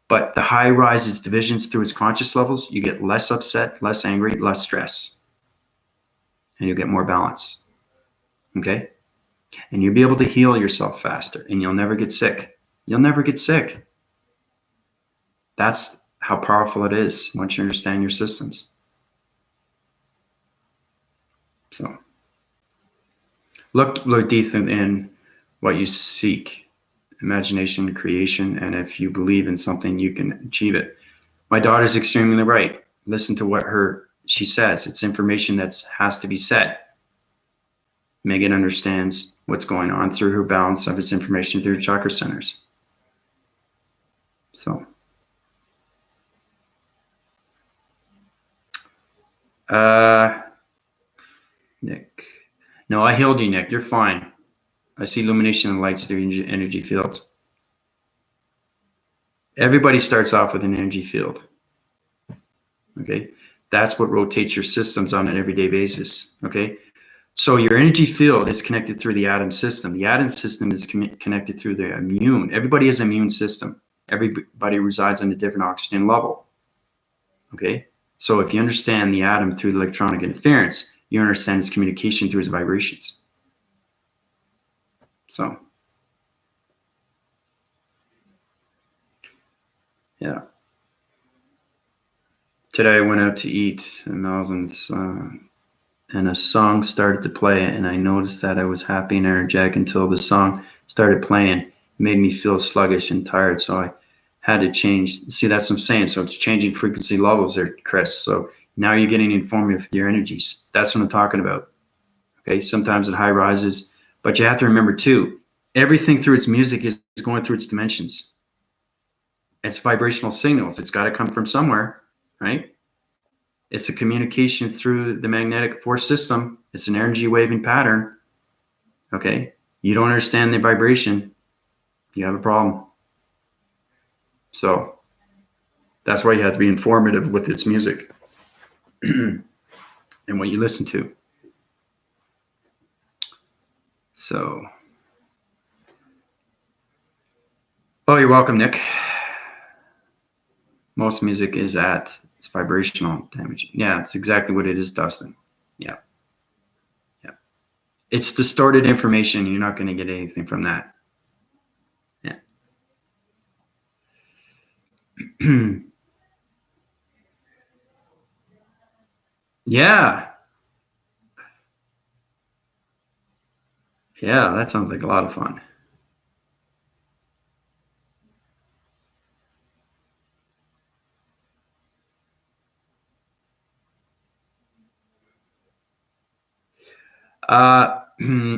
But the high rises divisions through its conscious levels, you get less upset, less angry, less stress, and you'll get more balance, okay? And you'll be able to heal yourself faster, and you'll never get sick. You'll never get sick. That's how powerful it is once you understand your systems. So look deep in what you seek, imagination, creation, and if you believe in something, you can achieve it. My daughter's extremely right. Listen to what she says. It's information that has to be said. Megan understands what's going on through her balance of its information through chakra centers. So, Nick. No, I healed you, Nick. You're fine. I see illumination and lights through energy fields. Everybody starts off with an energy field. Okay? That's what rotates your systems on an everyday basis. Okay? So your energy field is connected through the atom system. The atom system is connected through the immune. Everybody has an immune system. Everybody resides on a different oxygen level. Okay? So if you understand the atom through the electronic interference, you understand its communication through its vibrations. So, yeah. Today I went out to eat at Mel's and a song started to play, and I noticed that I was happy and energetic until the song started playing. It made me feel sluggish and tired, so I had to change. See, that's what I'm saying. So it's changing frequency levels there, Chris. So now you're getting informative with your energies. That's what I'm talking about. Okay, sometimes it high rises, but you have to remember too, everything through its music is going through its dimensions. It's vibrational signals. It's got to come from somewhere, right? It's a communication through the magnetic force system. It's an energy waving pattern. Okay, you don't understand the vibration, you have a problem. So that's why you have to be informative with its music and what you listen to. So, oh, you're welcome, Nick. Most music is it's vibrational damage. Yeah, it's exactly what it is, Dustin. Yeah. Yeah. It's distorted information. You're not going to get anything from that. Yeah. Yeah. Yeah, that sounds like a lot of fun.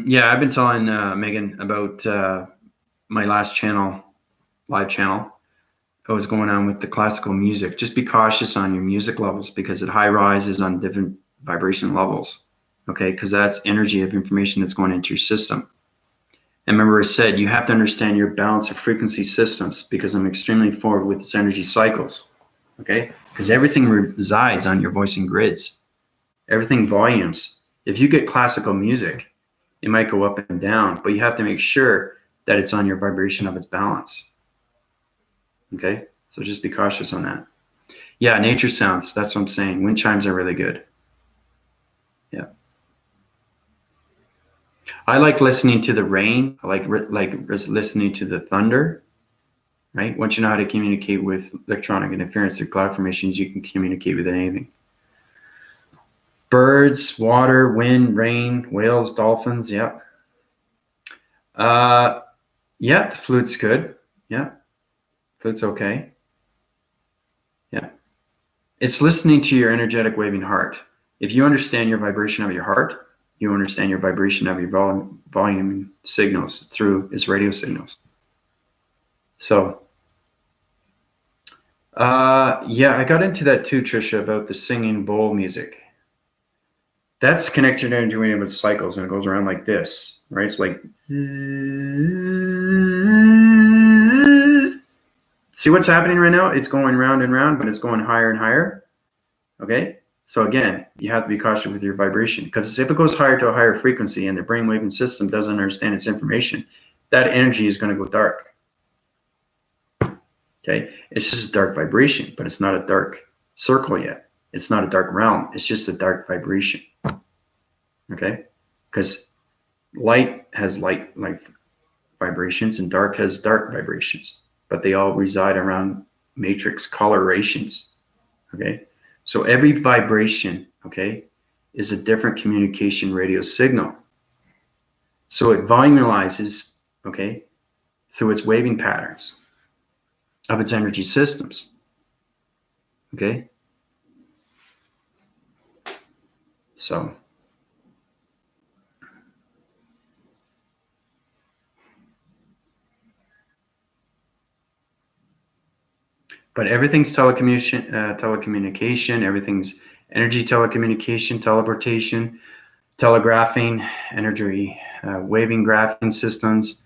Yeah, I've been telling Megan about my last channel, live channel. What was going on with the classical music. Just be cautious on your music levels because it high rises on different vibration levels. Okay, because that's energy of information that's going into your system. And remember, I said you have to understand your balance of frequency systems because I'm extremely forward with this energy cycles. Okay, because everything resides on your voicing grids. Everything volumes. If you get classical music, it might go up and down, but you have to make sure that it's on your vibration of its balance. Okay, so just be cautious on that. Yeah, nature sounds. That's what I'm saying. Wind chimes are really good. Yeah, I like listening to the rain. I like listening to the thunder. Right. Once you know how to communicate with electronic interference through cloud formations, you can communicate with anything. Birds, water, wind, rain, whales, dolphins. Yep. Yeah, the flute's good. Yeah, flute's okay. Yeah. It's listening to your energetic waving heart. If you understand your vibration of your heart, you understand your vibration of your volume signals through its radio signals. So, yeah, I got into that too, Trisha, about the singing bowl music. That's connected energy wave with cycles, and it goes around like this, right? It's like, see what's happening right now? It's going round and round, but it's going higher and higher. Okay. So again, you have to be cautious with your vibration because if it goes higher to a higher frequency and the brainwave system doesn't understand its information, that energy is going to go dark. Okay. It's just a dark vibration, but it's not a dark circle yet. It's not a dark realm. It's just a dark vibration. Okay. Because light has light vibrations and dark has dark vibrations, but they all reside around matrix colorations. Okay. So every vibration, okay, is a different communication radio signal. So it volumizes, okay, through its waving patterns of its energy systems. Okay. So but everything's telecommunication, everything's energy telecommunication, teleportation, telegraphing, energy waving graphing systems,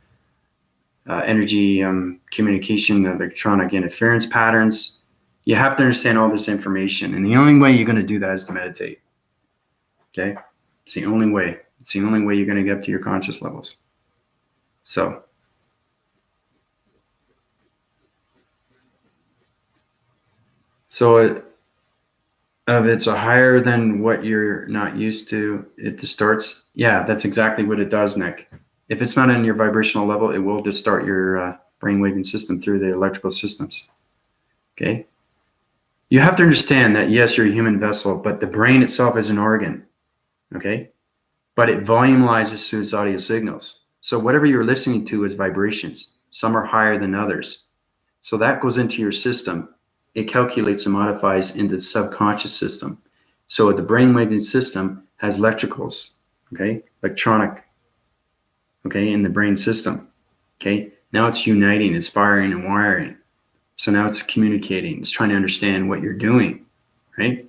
energy communication, electronic interference patterns. You have to understand all this information. And the only way you're going to do that is to meditate. Okay? It's the only way. It's the only way you're going to get up to your conscious levels. So if it's a higher than what you're not used to, it distorts. Yeah, that's exactly what it does, Nick. If it's not in your vibrational level, it will distort your brainwaving system through the electrical systems. Okay? You have to understand that, yes, you're a human vessel, but the brain itself is an organ. Okay? But it volumizes through its audio signals. So whatever you're listening to is vibrations. Some are higher than others. So that goes into your system. It calculates and modifies into the subconscious system. So the brainwave system has electricals, okay, electronic, okay, in the brain system. Okay, now it's uniting, it's firing and wiring. So now it's communicating, it's trying to understand what you're doing, right?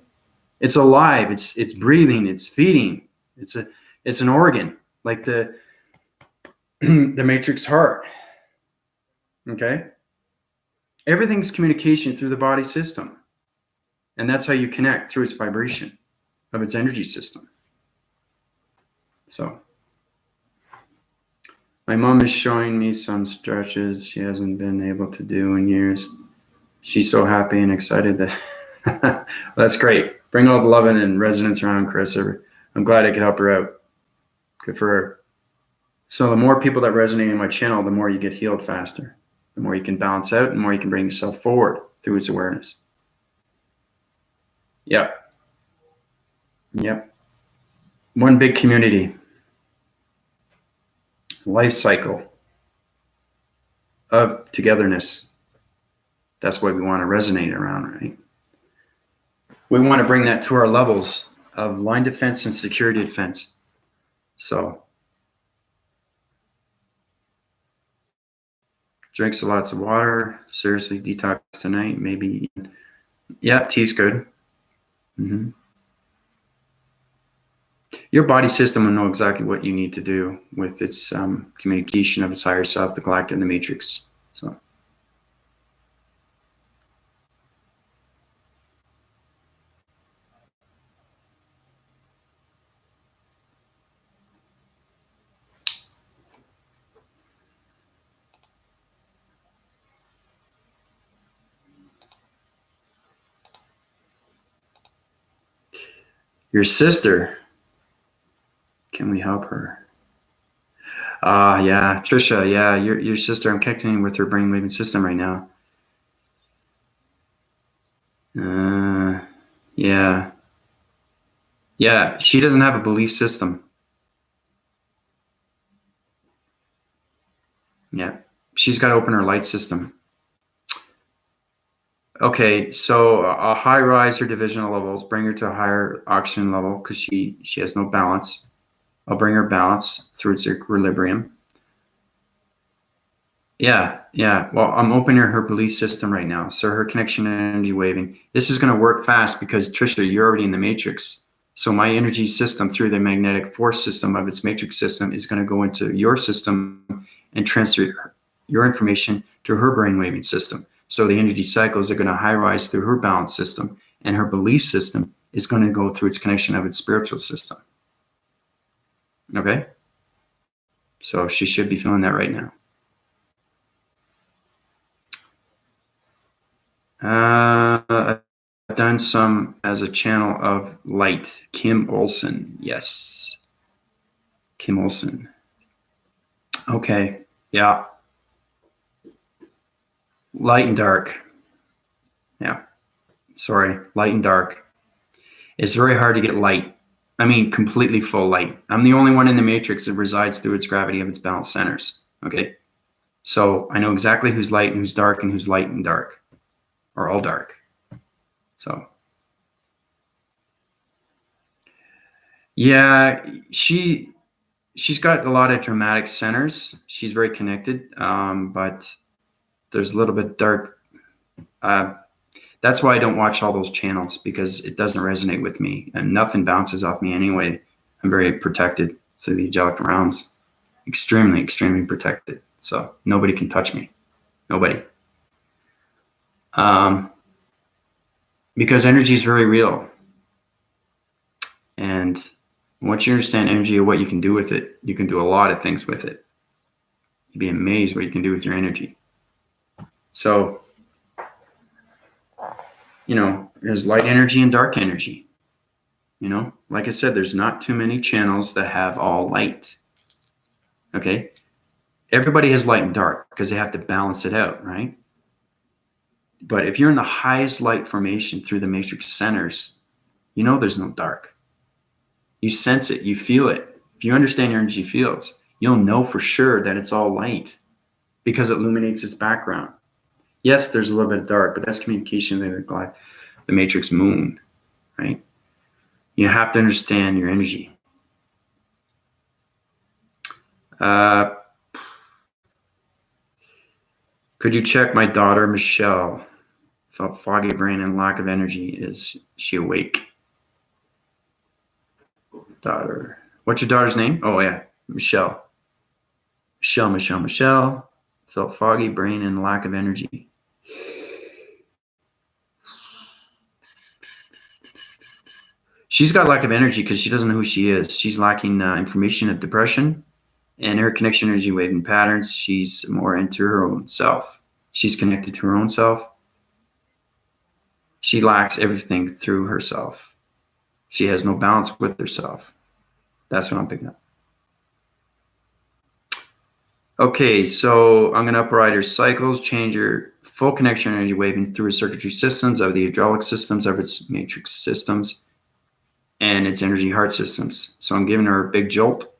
It's alive, it's breathing, it's feeding, it's an organ, like the the matrix heart. Okay. Everything's communication through the body system. And that's how you connect through its vibration of its energy system. So my mom is showing me some stretches she hasn't been able to do in years. She's so happy and excited that that's great. Bring all the loving and resonance around, Chris. I'm glad I could help her out. Good for her. So the more people that resonate in my channel, the more you get healed faster. The more you can balance out, the more you can bring yourself forward. through its awareness. Yep. Yep. One big community. Life cycle of togetherness. That's what we want to resonate around, right? We want to bring that to our levels of line defense and security defense. So, drinks lots of water, seriously detox tonight, maybe. Yeah, tea's good. Mm-hmm. Your body system will know exactly what you need to do with its communication of its higher self, the galactic, and the matrix. So, your sister, can we help her? Yeah, Trisha, yeah, your sister, I'm connecting with her brainwave system right now. Yeah. Yeah, she doesn't have a belief system. Yeah, she's got to open her light system. Okay, so I'll high rise her divisional levels, bring her to a higher oxygen level because she has no balance. I'll bring her balance through its equilibrium. Yeah. Well, I'm opening her belief system right now. So her connection and energy waving. This is going to work fast because Trisha, you're already in the matrix. So my energy system through the magnetic force system of its matrix system is going to go into your system and transfer your information to her brainwaving system. So the energy cycles are going to high rise through her balance system, and her belief system is going to go through its connection of its spiritual system. Okay? So she should be feeling that right now. I've done some as a channel of light. Kim Olson. Yes. Kim Olson. Okay. Yeah. Light and dark. Yeah. Sorry. Light and dark. It's very hard to get light. I mean, completely full light. I'm the only one in the matrix that resides through its gravity of its balance centers. Okay. So I know exactly who's light and who's dark and who's light and dark, or all dark. So. Yeah, she's got a lot of dramatic centers. She's very connected, but there's a little bit dark. That's why I don't watch all those channels, because it doesn't resonate with me, and nothing bounces off me anyway. I'm very protected. So the angelic realms, extremely, extremely protected. So nobody can touch me. Nobody. Because energy is very real. And once you understand energy and what you can do with it, you can do a lot of things with it. You'd be amazed what you can do with your energy. So, there's light energy and dark energy. Like I said, there's not too many channels that have all light. Okay? Everybody has light and dark because they have to balance it out, right? But if you're in the highest light formation through the matrix centers, there's no dark. You sense it, you feel it. If you understand your energy fields, you'll know for sure that it's all light because it illuminates its background. Yes, there's a little bit of dark, but that's communication with the matrix moon, right? You have to understand your energy. Could you check my daughter, Michelle? Felt foggy brain and lack of energy. Is she awake? Daughter. What's your daughter's name? Oh, yeah. Michelle. Michelle. Felt foggy brain and lack of energy. She's got lack of energy because she doesn't know who she is. She's lacking information of depression and her connection energy waving patterns. She's more into her own self. She's connected to her own self. She lacks everything through herself. She has no balance with herself. That's what I'm picking up. Okay, so I'm going to upright her cycles, change her full connection energy waving through her circuitry systems of the hydraulic systems of its matrix systems and its energy heart systems. So I'm giving her a big jolt.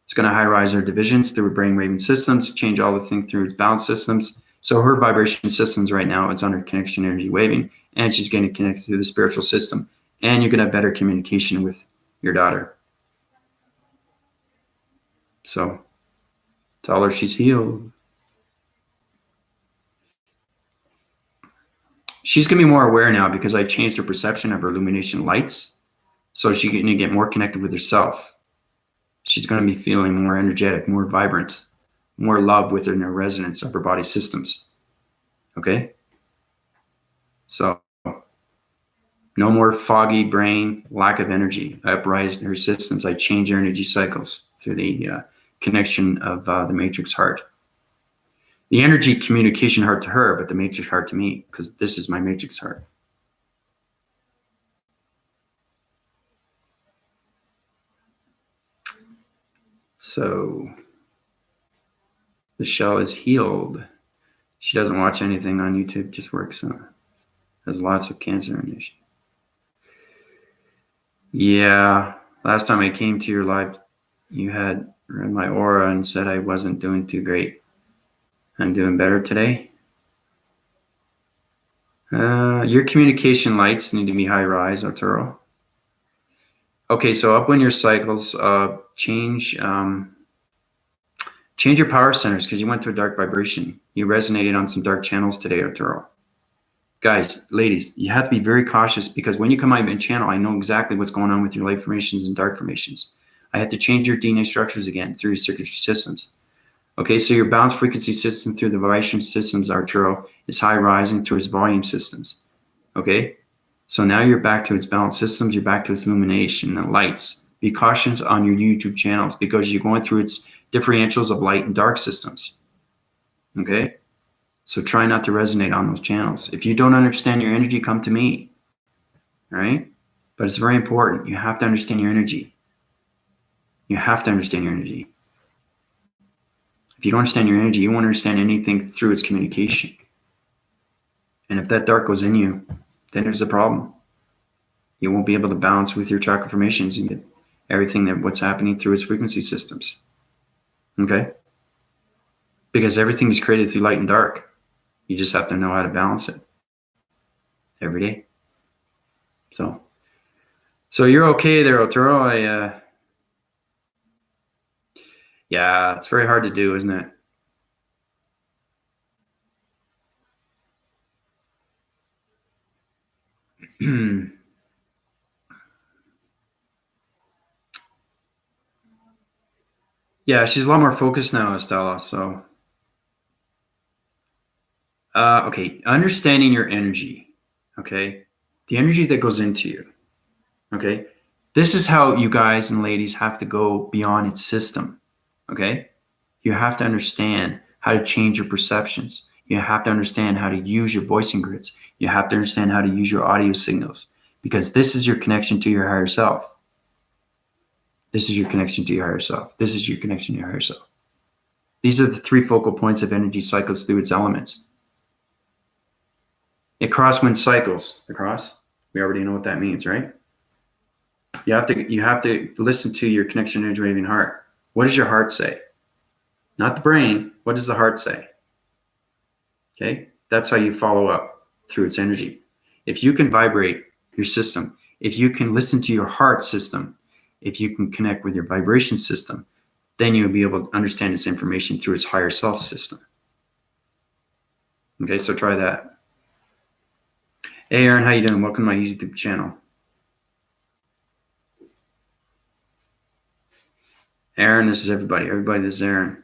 It's going to high rise her divisions through her brain waving systems, change all the things through its balance systems. So her vibration systems right now, it's under connection energy waving, and she's going to connect through the spiritual system. And you're going to have better communication with your daughter. So tell her she's healed. She's going to be more aware now because I changed her perception of her illumination lights. So she's going to get more connected with herself. She's going to be feeling more energetic, more vibrant, more love within her resonance of her body systems. Okay? So no more foggy brain, lack of energy. I uprised her systems. I changed her energy cycles through the connection of the matrix heart. The energy communication heart to her, but the matrix heart to me, because this is my matrix heart. So the shell is healed. She doesn't watch anything on YouTube, just works on. Has lots of cancer in it. Yeah, last time I came to your live, you had read my aura and said I wasn't doing too great. I'm doing better today. Your communication lights need to be high rise, Arturo. Okay, so upwind your cycles. Change your power centers because you went to a dark vibration. You resonated on some dark channels today, Arturo. Guys, ladies, you have to be very cautious because when you come out and channel, I know exactly what's going on with your light formations and dark formations. I had to change your DNA structures again through your circuitry systems. Okay, so your bounce frequency system through the vibration systems, Arturo, is high rising through its volume systems. Okay, so now you're back to its balance systems, you're back to its illumination and lights. Be cautious on your YouTube channels because you're going through its differentials of light and dark systems. Okay, so try not to resonate on those channels. If you don't understand your energy, come to me. All right, but it's very important. You have to understand your energy. You have to understand your energy. If you don't understand your energy, you won't understand anything through its communication. And if that dark goes in you, then there's a problem. You won't be able to balance with your chakra formations and get everything that what's happening through its frequency systems. Okay? Because everything is created through light and dark. You just have to know how to balance it every day. So you're okay there, Arturo. Yeah, it's very hard to do, isn't it? Yeah, she's a lot more focused now, Estella. So, okay, understanding your energy. Okay, the energy that goes into you. Okay, this is how you guys and ladies have to go beyond its system. Okay, you have to understand how to change your perceptions. You have to understand how to use your voicing grids. You have to understand how to use your audio signals because this is your connection to your higher self. This is your connection to your higher self. This is your connection to your higher self. These are the three focal points of energy cycles through its elements. It crosswind cycles. The cross, we already know what that means, right? You have to listen to your connection energy waving heart. What does your heart say? Not the brain. What does the heart say? Okay, that's how you follow up through its energy. If you can vibrate your system, if you can listen to your heart system, if you can connect with your vibration system, then you'll be able to understand this information through its higher self system. Okay, so try that. Hey, Aaron, how you doing? Welcome to my YouTube channel. Aaron, this is everybody. Everybody, this is Aaron.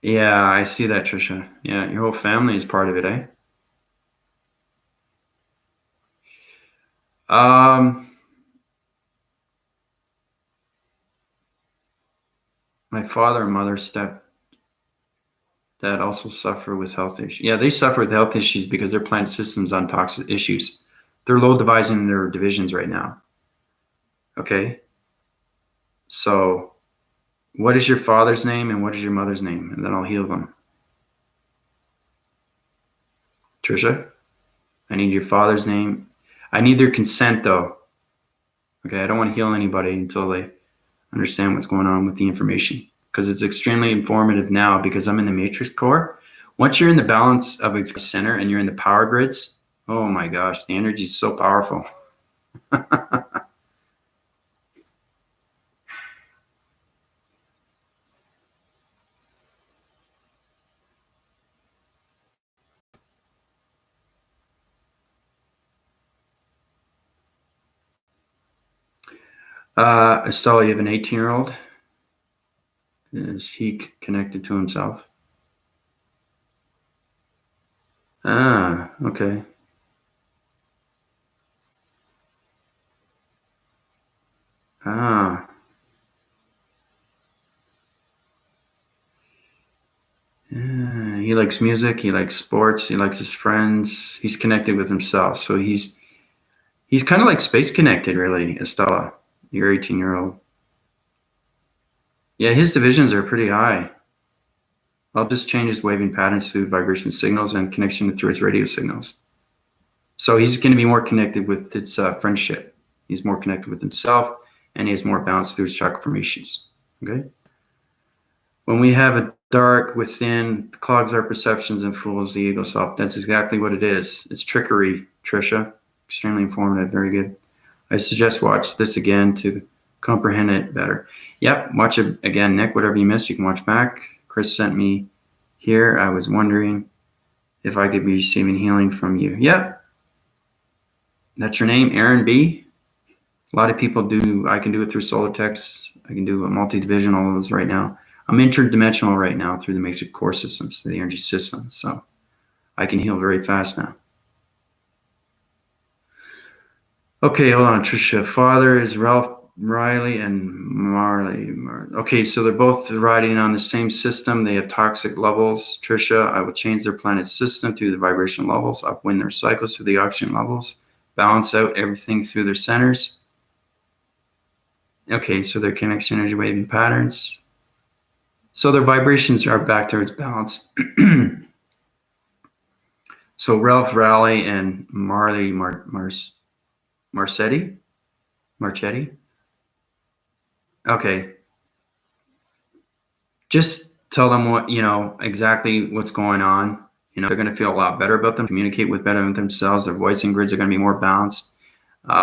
Yeah, I see that, Trisha. Yeah, your whole family is part of it, eh? My father and mother stepped. that also suffer with health issues. Yeah, they suffer with health issues because their planet system's on toxic issues. They're low divising their divisions right now. Okay. So what is your father's name and what is your mother's name? And then I'll heal them. Trisha, I need your father's name. I need their consent though. Okay, I don't want to heal anybody until they understand what's going on with the information, because it's extremely informative now because I'm in the matrix core. Once you're in the balance of a center and you're in the power grids, oh my gosh, the energy is so powerful. Estella, you have an 18-year-old. Is he connected to himself? Ah, okay. Ah. Yeah, he likes music, he likes sports, he likes his friends, he's connected with himself. So he's kind of like space connected, really, Estella, your 18-year-old. Yeah, his divisions are pretty high. I'll just change his waving patterns through vibration signals and connection through his radio signals. So he's going to be more connected with his friendship. He's more connected with himself, and he has more balance through his chakra formations. Okay. When we have a dark within, clogs our perceptions and fools the ego self. That's exactly what it is. It's trickery, Trisha. Extremely informative. Very good. I suggest watch this again to comprehend it better. Yep, watch it again, Nick. Whatever you missed, you can watch back. Chris sent me here. I was wondering if I could be receiving healing from you. Yep. That's your name, Aaron B. A lot of people do. I can do it through solar text. I can do a multi-division, all of those right now. I'm interdimensional right now through the matrix core systems, the energy systems. So I can heal very fast now. Okay, hold on, Trisha. Father is Ralph Riley and Marley. Okay, so they're both riding on the same system. They have toxic levels. Trisha, I will change their planet system through the vibration levels, upwind their cycles through the oxygen levels, balance out everything through their centers. Okay, so their connection energy waving patterns. So their vibrations are back towards balance. So Ralph Raleigh and Marley Marchetti? Okay. Just tell them what, exactly what's going on. They're going to feel a lot better about them, communicate with better with themselves. Their voicing grids are going to be more balanced.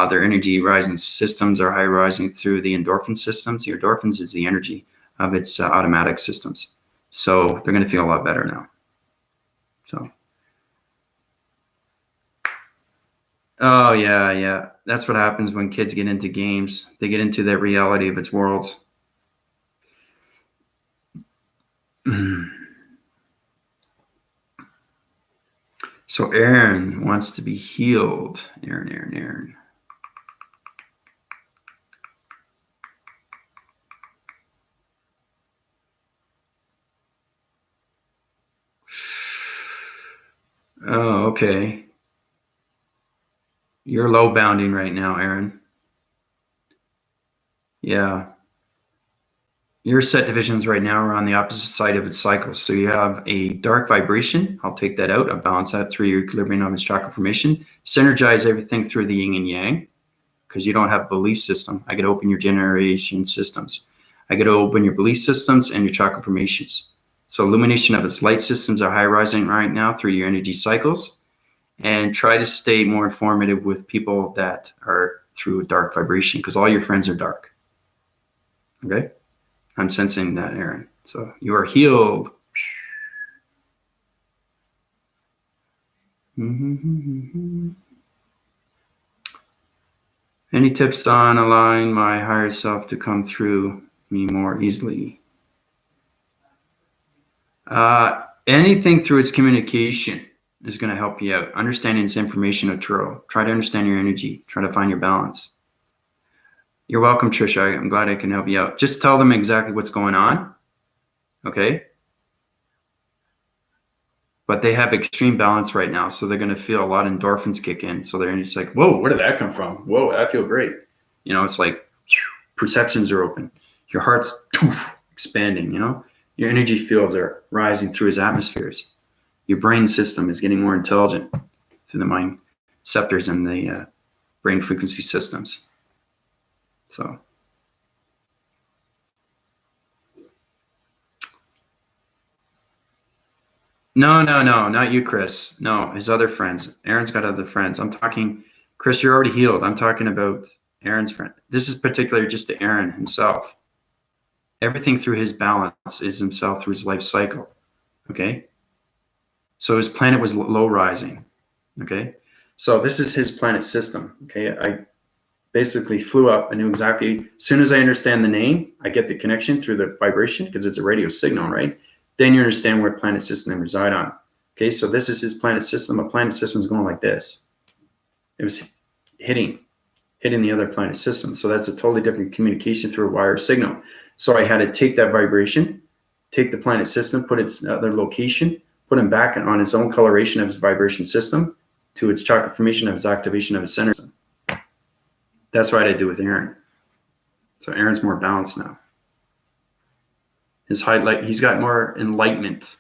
Their energy rising systems are high rising through the endorphin systems. The endorphins is the energy of its automatic systems. So they're going to feel a lot better now. So. Oh, yeah. That's what happens when kids get into games. They get into that reality of its worlds. So Aaron wants to be healed. Aaron. Oh, okay. You're low bounding right now, Aaron. Yeah. Your set divisions right now are on the opposite side of its cycle. So you have a dark vibration. I'll take that out. I'll balance that through your equilibrium of its chakra formation. Synergize everything through the yin and yang, because you don't have a belief system. I could open your generation systems. I could open your belief systems and your chakra formations. So illumination of its light systems are high rising right now through your energy cycles. And try to stay more informative with people that are through a dark vibration, because all your friends are dark. Okay? I'm sensing that, Aaron. So you are healed. Any tips on allowing my higher self to come through me more easily? Anything through its communication is going to help you out. Understanding this information of Turo. Try to understand your energy. Try to find your balance. You're welcome, Trisha. I'm glad I can help you out. Just tell them exactly what's going on. Okay? but they have extreme balance right now. So they're going to feel a lot of endorphins kick in. So they're just like, whoa, where did that come from? Whoa, I feel great. You know, it's like perceptions are open. Your heart's expanding, you know, your energy fields are rising through his atmospheres. Your brain system is getting more intelligent through the mind receptors and the brain frequency systems. So. No, not you, Chris. No, his other friends. Aaron's got other friends. I'm talking, Chris, you're already healed. I'm talking about Aaron's friend. This is particularly just to Aaron himself. Everything through his balance is himself through his life cycle. Okay. So his planet was low rising. Okay. So this is his planet system. Okay. I basically flew up. I knew exactly, as soon as I understand the name, I get the connection through the vibration because it's a radio signal, right? Then you understand where planet system they reside on. Okay, so this is his planet system. A planet system is going like this. It was hitting the other planet system. So that's a totally different communication through a wire signal. So I had to take that vibration, take the planet system, put its other location, put him back on its own coloration of his vibration system to its chakra formation of its activation of his center. That's what I do with Aaron. So Aaron's more balanced now. His highlight, he's got more enlightenment.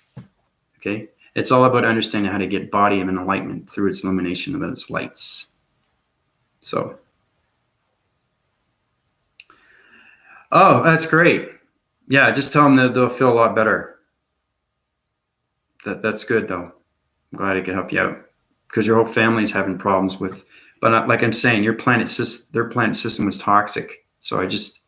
Okay, it's all about understanding how to get body of enlightenment through its illumination of its lights. So, oh, that's great. Yeah, just tell them that they'll feel a lot better. That's good though. I'm glad I could help you out because your whole family's having problems with. But like I'm saying, their planet system was toxic. So I just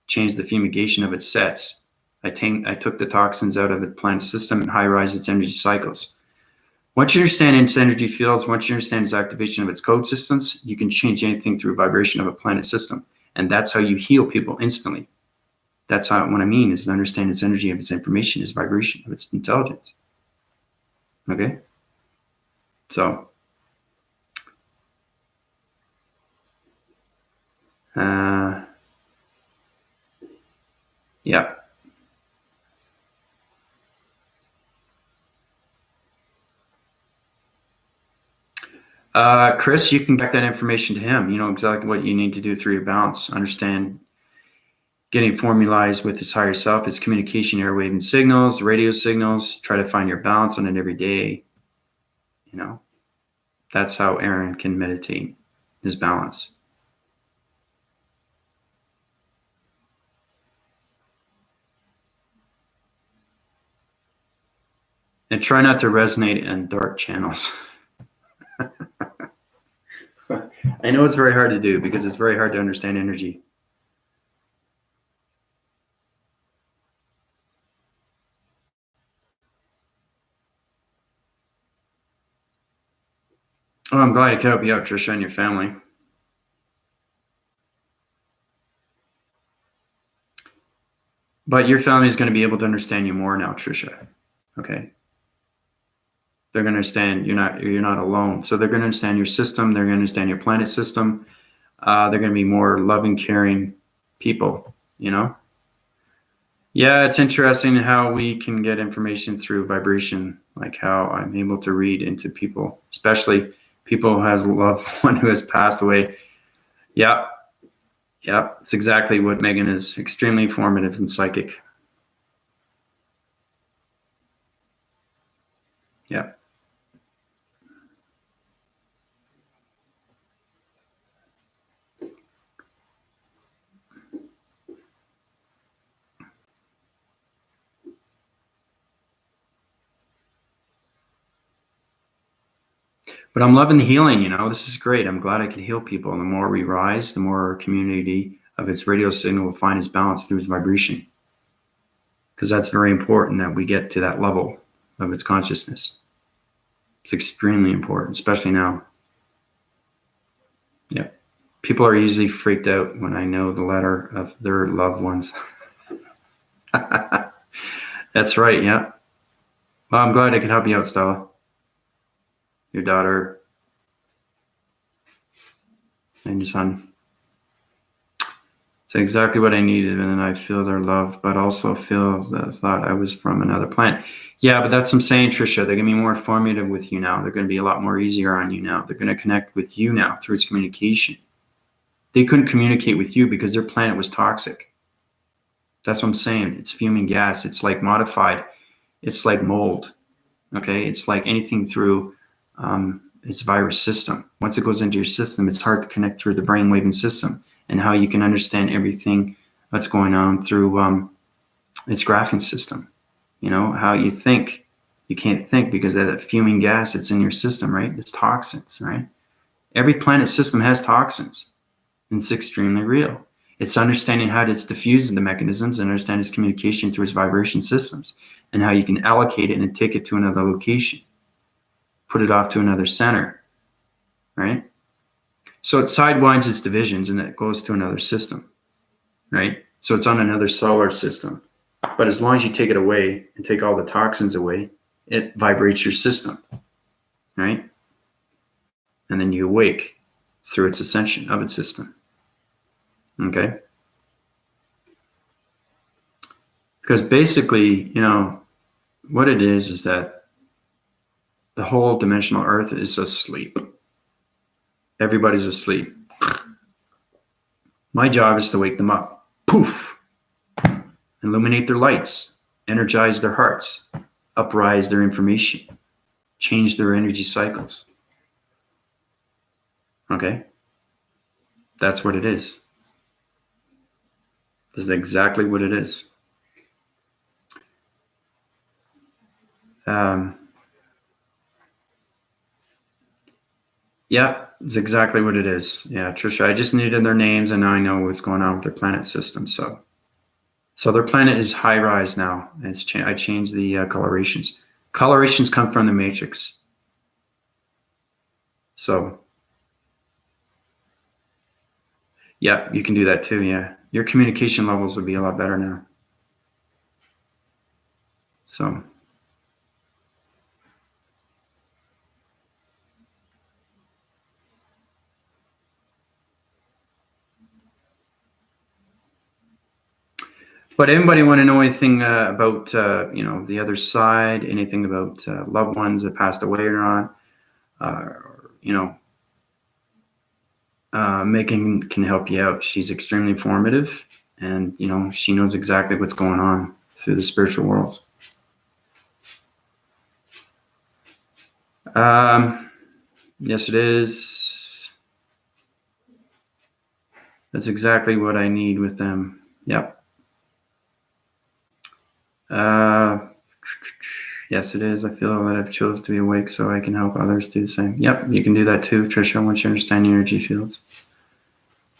changed the fumigation of its sets. I took the toxins out of the planet system and high-rise its energy cycles. Once you understand its energy fields, once you understand its activation of its code systems, you can change anything through vibration of a planet system. And that's how you heal people instantly. That's how, what I mean is to understand its energy of its information, its vibration of its intelligence. Okay? So, yeah. Chris, you can get that information to him. You know exactly what you need to do through your balance. Understand getting formalized with his higher self, his communication, airwave and signals, radio signals. Try to find your balance on it every day. You know, that's how Aaron can meditate his balance. And try not to resonate in dark channels. I know it's very hard to do because it's very hard to understand energy. Oh, I'm glad I could help you out, Trisha, and your family. But your family is going to be able to understand you more now, Trisha. Okay. They're going to understand you're not alone. So they're going to understand your system. They're going to understand your planet system. They're going to be more loving, caring people, you know? Yeah, it's interesting how we can get information through vibration, like how I'm able to read into people, especially people who has a loved one who has passed away. Yeah. Yeah, it's exactly what Megan is, extremely informative and psychic. Yeah. But I'm loving the healing, you know, this is great. I'm glad I can heal people. And the more we rise, the more our community of its radio signal will find its balance through its vibration. Because that's very important that we get to that level of its consciousness. It's extremely important, especially now. Yeah. People are usually freaked out when I know the letter of their loved ones. That's right, yeah. Well, I'm glad I could help you out, Stella. Your daughter and your son. It's exactly what I needed, and I feel their love, but also feel the thought I was from another planet. Yeah, but that's what I'm saying, Trisha. They're going to be more informative with you now. They're going to be a lot more easier on you now. They're going to connect with you now through its communication. They couldn't communicate with you because their planet was toxic. That's what I'm saying. It's fuming gas. It's like modified. It's like mold. Okay. It's like anything through its virus system. Once it goes into your system, it's hard to connect through the brainwaving system and how you can understand everything that's going on through its graphing system. You know, how you think. You can't think because of that fuming gas that's in your system, right? It's toxins, right? Every planet system has toxins. And it's extremely real. It's understanding how it's diffusing the mechanisms and understand its communication through its vibration systems and how you can allocate it and take it to another location, put it off to another center, right? So it sidewinds its divisions and it goes to another system, right? So it's on another solar system. But as long as you take it away and take all the toxins away, it vibrates your system, right? And then you awake through its ascension of its system. Okay? Because basically, you know, what it is that the whole dimensional earth is asleep. Everybody's asleep. My job is to wake them up. Poof! Illuminate their lights, energize their hearts, uprise their information, change their energy cycles. Okay? That's what it is. This is exactly what it is. Yeah, it's exactly what it is. Yeah, Trisha, I just needed their names and now I know what's going on with their planet system. So their planet is high rise now. And I changed the colorations. Colorations come from the matrix. So yeah, you can do that too. Yeah, your communication levels would be a lot better now. So. But anybody want to know anything about, you know, the other side, anything about loved ones that passed away or not? You know, Megan can help you out. She's extremely informative and, you know, she knows exactly what's going on through the spiritual worlds. Yes, it is. That's exactly what I need with them. Yep. Yes, it is. I feel that I've chose to be awake so I can help others do the same. Yep, you can do that too, Trisha, once you understand energy fields.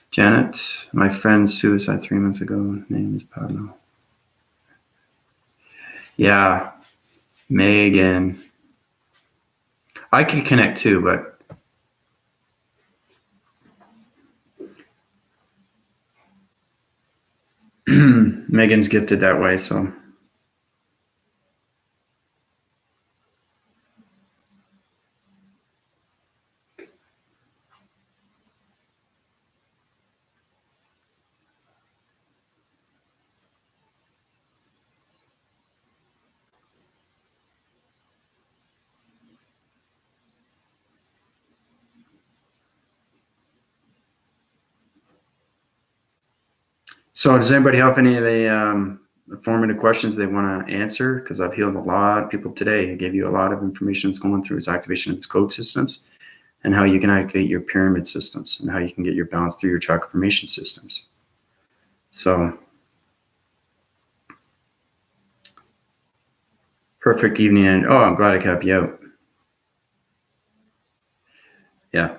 Janet, my friend's suicide 3 months ago. Name is Pablo. Yeah, Megan. I could connect too, but Megan's gifted that way, so. So does anybody have any of the formative questions they want to answer? Because I've healed a lot of people today. I gave you a lot of information that's going through its activation of its code systems and how you can activate your pyramid systems and how you can get your balance through your chakra formation systems. So perfect evening. And oh, I'm glad I could help you out. Yeah.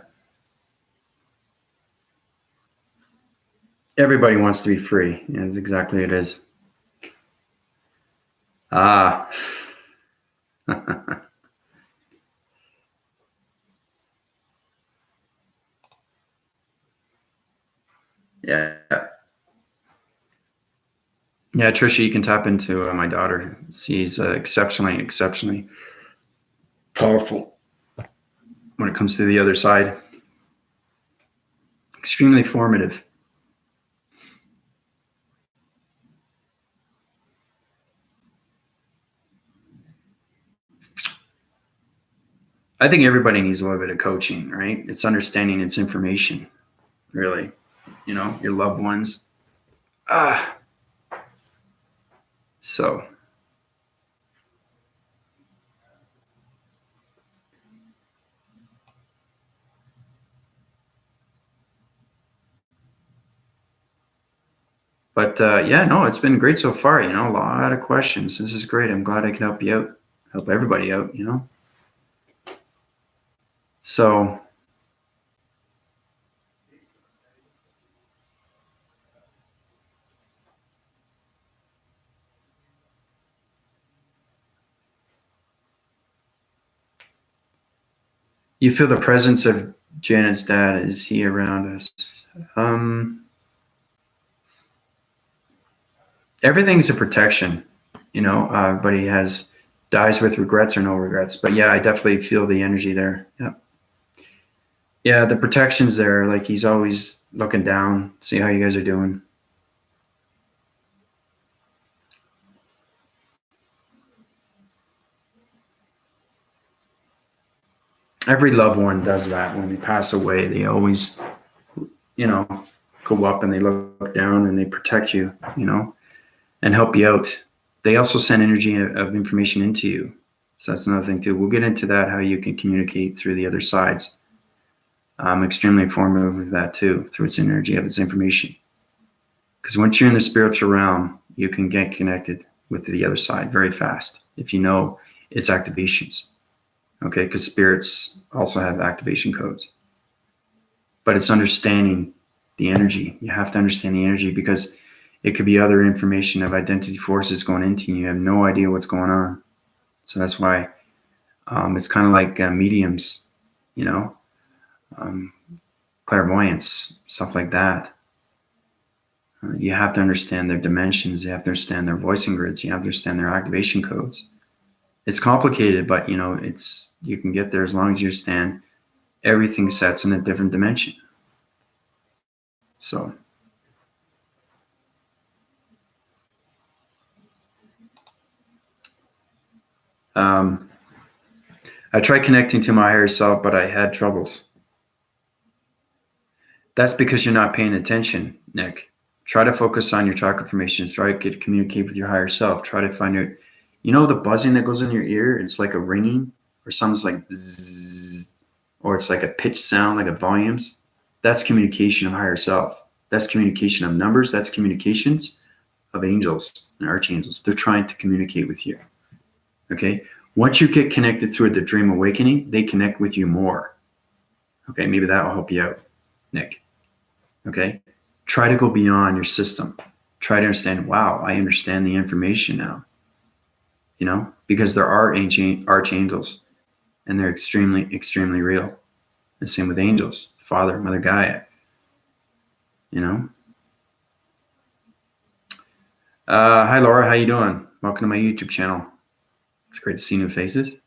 Everybody wants to be free. Yeah, that's exactly what it is. Ah. Yeah. Yeah, Trisha, you can tap into my daughter. She's exceptionally powerful when it comes to the other side. Extremely formative. I think everybody needs a little bit of coaching, right? It's understanding its information, really. You know, your loved ones. Ah. So. But yeah, no, it's been great so far. You know, a lot of questions. This is great. I'm glad I can help you out, help everybody out. You know, so you feel the presence of Janet's dad. Is he around us? Everything's a protection. You know, but he has dies with regrets or no regrets. But yeah, I definitely feel the energy there. Yeah. Yeah, the protection's there. Like he's always looking down, see how you guys are doing. Every loved one does that when they pass away. They always, you know, go up and they look down and they protect you, you know, and help you out. They also send energy of information into you. So that's another thing too. We'll get into that, how you can communicate through the other sides. I'm extremely informative of that too, through its energy of its information. Because once you're in the spiritual realm, you can get connected with the other side very fast if you know its activations. Okay, because spirits also have activation codes. But it's understanding the energy. You have to understand the energy because it could be other information of identity forces going into you. You have no idea what's going on. So that's why it's kind of like mediums, you know, clairvoyance, stuff like that. You have to understand their dimensions. You have to understand their voicing grids. You have to understand their activation codes. It's complicated, but you know, you can get there as long as you understand everything sets in a different dimension. So. I tried connecting to my higher self, but I had troubles. That's because you're not paying attention, Nick. Try to focus on your chakra formations. Try to communicate with your higher self. Try to find your, you know, the buzzing that goes in your ear. It's like a ringing, or something's like zzz, or it's like a pitch sound, like a volumes. That's communication of higher self. That's communication of numbers. That's communications of angels and archangels. They're trying to communicate with you. Okay. Once you get connected through the dream awakening, they connect with you more. Okay. Maybe that will help you out, Nick. Okay. Try to go beyond your system. Try to understand, wow, I understand the information now. You know, because there are archangels and they're extremely, extremely real. The same with angels, Father, Mother Gaia. You know. Hi, Laura. How you doing? Welcome to my YouTube channel. It's great to see new faces.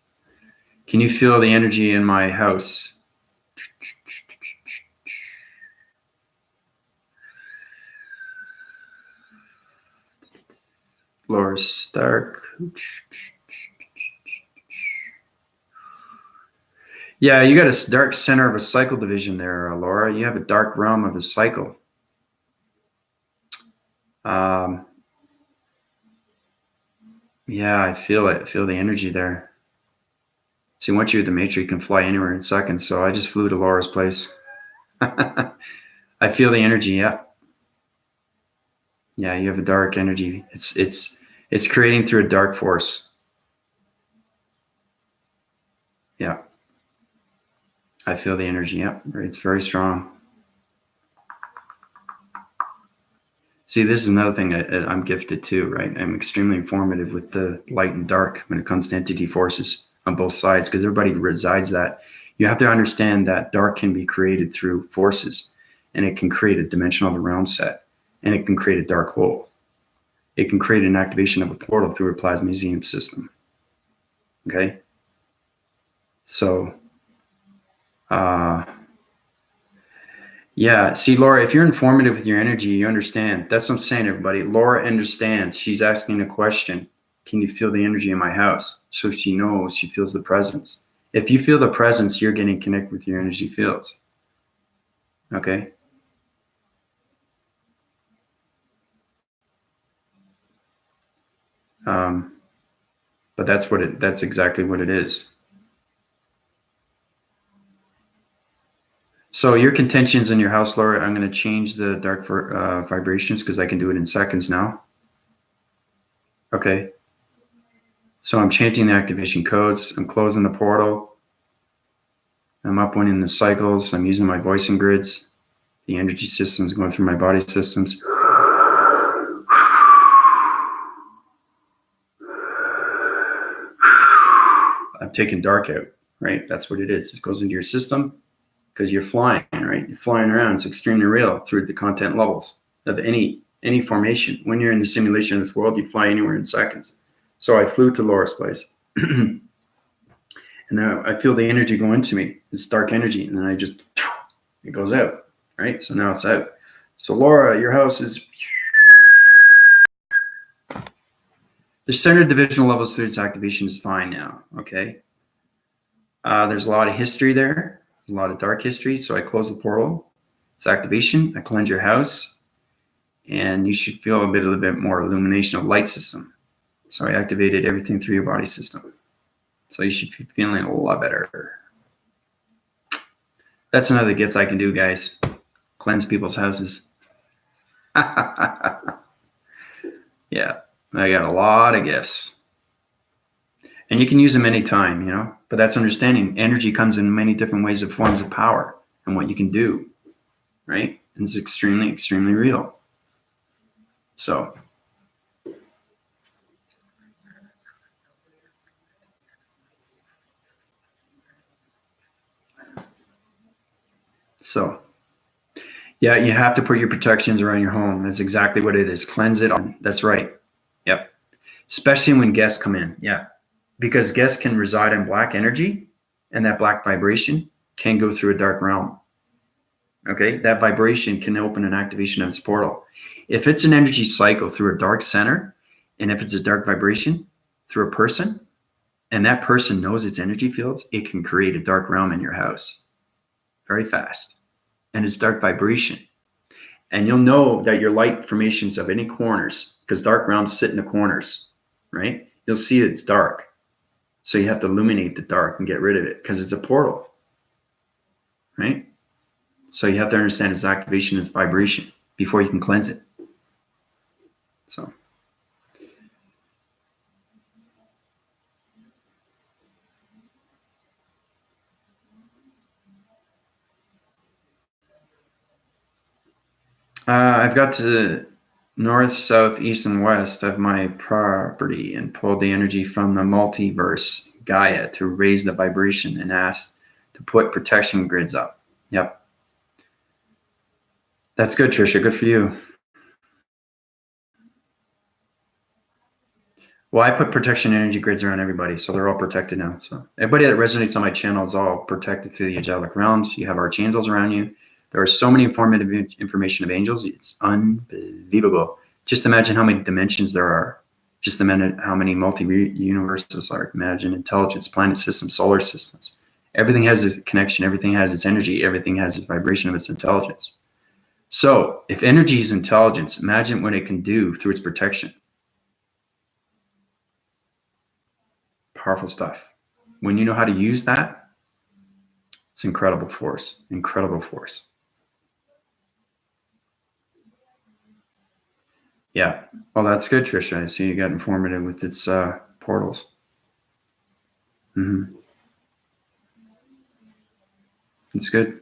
Can you feel the energy in my house? Laura Stark. Yeah, you got a dark center of a cycle division there, Laura. You have a dark realm of a cycle. Yeah, I feel it. I feel the energy there. See, once you're at the matrix, you can fly anywhere in seconds. So I just flew to Laura's place. I feel the energy. Yeah. Yeah, you have a dark energy. It's creating through a dark force. Yeah. I feel the energy. Yeah. It's very strong. See, this is another thing I'm gifted to, right? I'm extremely informative with the light and dark when it comes to entity forces on both sides, because everybody resides that. You have to understand that dark can be created through forces, and it can create a dimensional realm set, and it can create a dark hole. It can create an activation of a portal through a plasmasium system. Okay? So, yeah. See, Laura, if you're informative with your energy, you understand. That's what I'm saying, everybody. Laura understands. She's asking a question. Can you feel the energy in my house? So she knows, she feels the presence. If you feel the presence, you're getting connected with your energy fields. Okay. But that's exactly what it is. So your contentions in your house, Laura, I'm going to change the dark vibrations because I can do it in seconds now. Okay. So I'm changing the activation codes. I'm closing the portal. I'm upwinding the cycles. I'm using my voicing grids. The energy systems going through my body systems. I'm taking dark out, right? That's what it is. It goes into your system because you're flying, right? You're flying around. It's extremely real through the content levels of any formation. When you're in the simulation of this world, you fly anywhere in seconds. So I flew to Laura's place. And now I feel the energy go into me. It's dark energy. And then it goes out, right? So now it's out. So Laura, your house is... The standard divisional levels through its activation is fine now, okay? There's a lot of history there, a lot of dark history. So I close the portal. It's activation. I cleanse your house. And you should feel a little bit more illumination of light system. So I activated everything through your body system. So you should be feeling a lot better. That's another gift I can do, guys. Cleanse people's houses. Yeah, I got a lot of gifts. And you can use them anytime, but that's understanding. Energy comes in many different ways of forms of power and what you can do, right? And it's extremely, extremely real. So. Yeah, you have to put your protections around your home. That's exactly what it is. Cleanse it. That's right. Yep. Especially when guests come in. Yeah. Because guests can reside in black energy, and that black vibration can go through a dark realm. Okay. That vibration can open an activation of this portal. If it's an energy cycle through a dark center, and if it's a dark vibration through a person, and that person knows its energy fields, it can create a dark realm in your house very fast. And it's dark vibration. And you'll know that your light formations of any corners, because dark realms sit in the corners, right? You'll see it's dark. So you have to illuminate the dark and get rid of it because it's a portal, right? So you have to understand its activation and vibration before you can cleanse it. So. I've got to the north, south, east, and west of my property and pulled the energy from the multiverse, Gaia, to raise the vibration and asked to put protection grids up. Yep. That's good, Trisha. Good for you. Well, I put protection energy grids around everybody, so they're all protected now. So everybody that resonates on my channel is all protected through the angelic realms. You have archangels around you. There are so many informative information of angels. It's unbelievable. Just imagine how many dimensions there are. Just imagine how many multi-universes are. Imagine intelligence, planet systems, solar systems. Everything has a connection. Everything has its energy. Everything has its vibration of its intelligence. So if energy is intelligence, imagine what it can do through its protection. Powerful stuff. When you know how to use that, it's incredible force. Incredible force. Yeah. Well, that's good, Trisha. I see you got informative with its portals. Mm-hmm. It's good.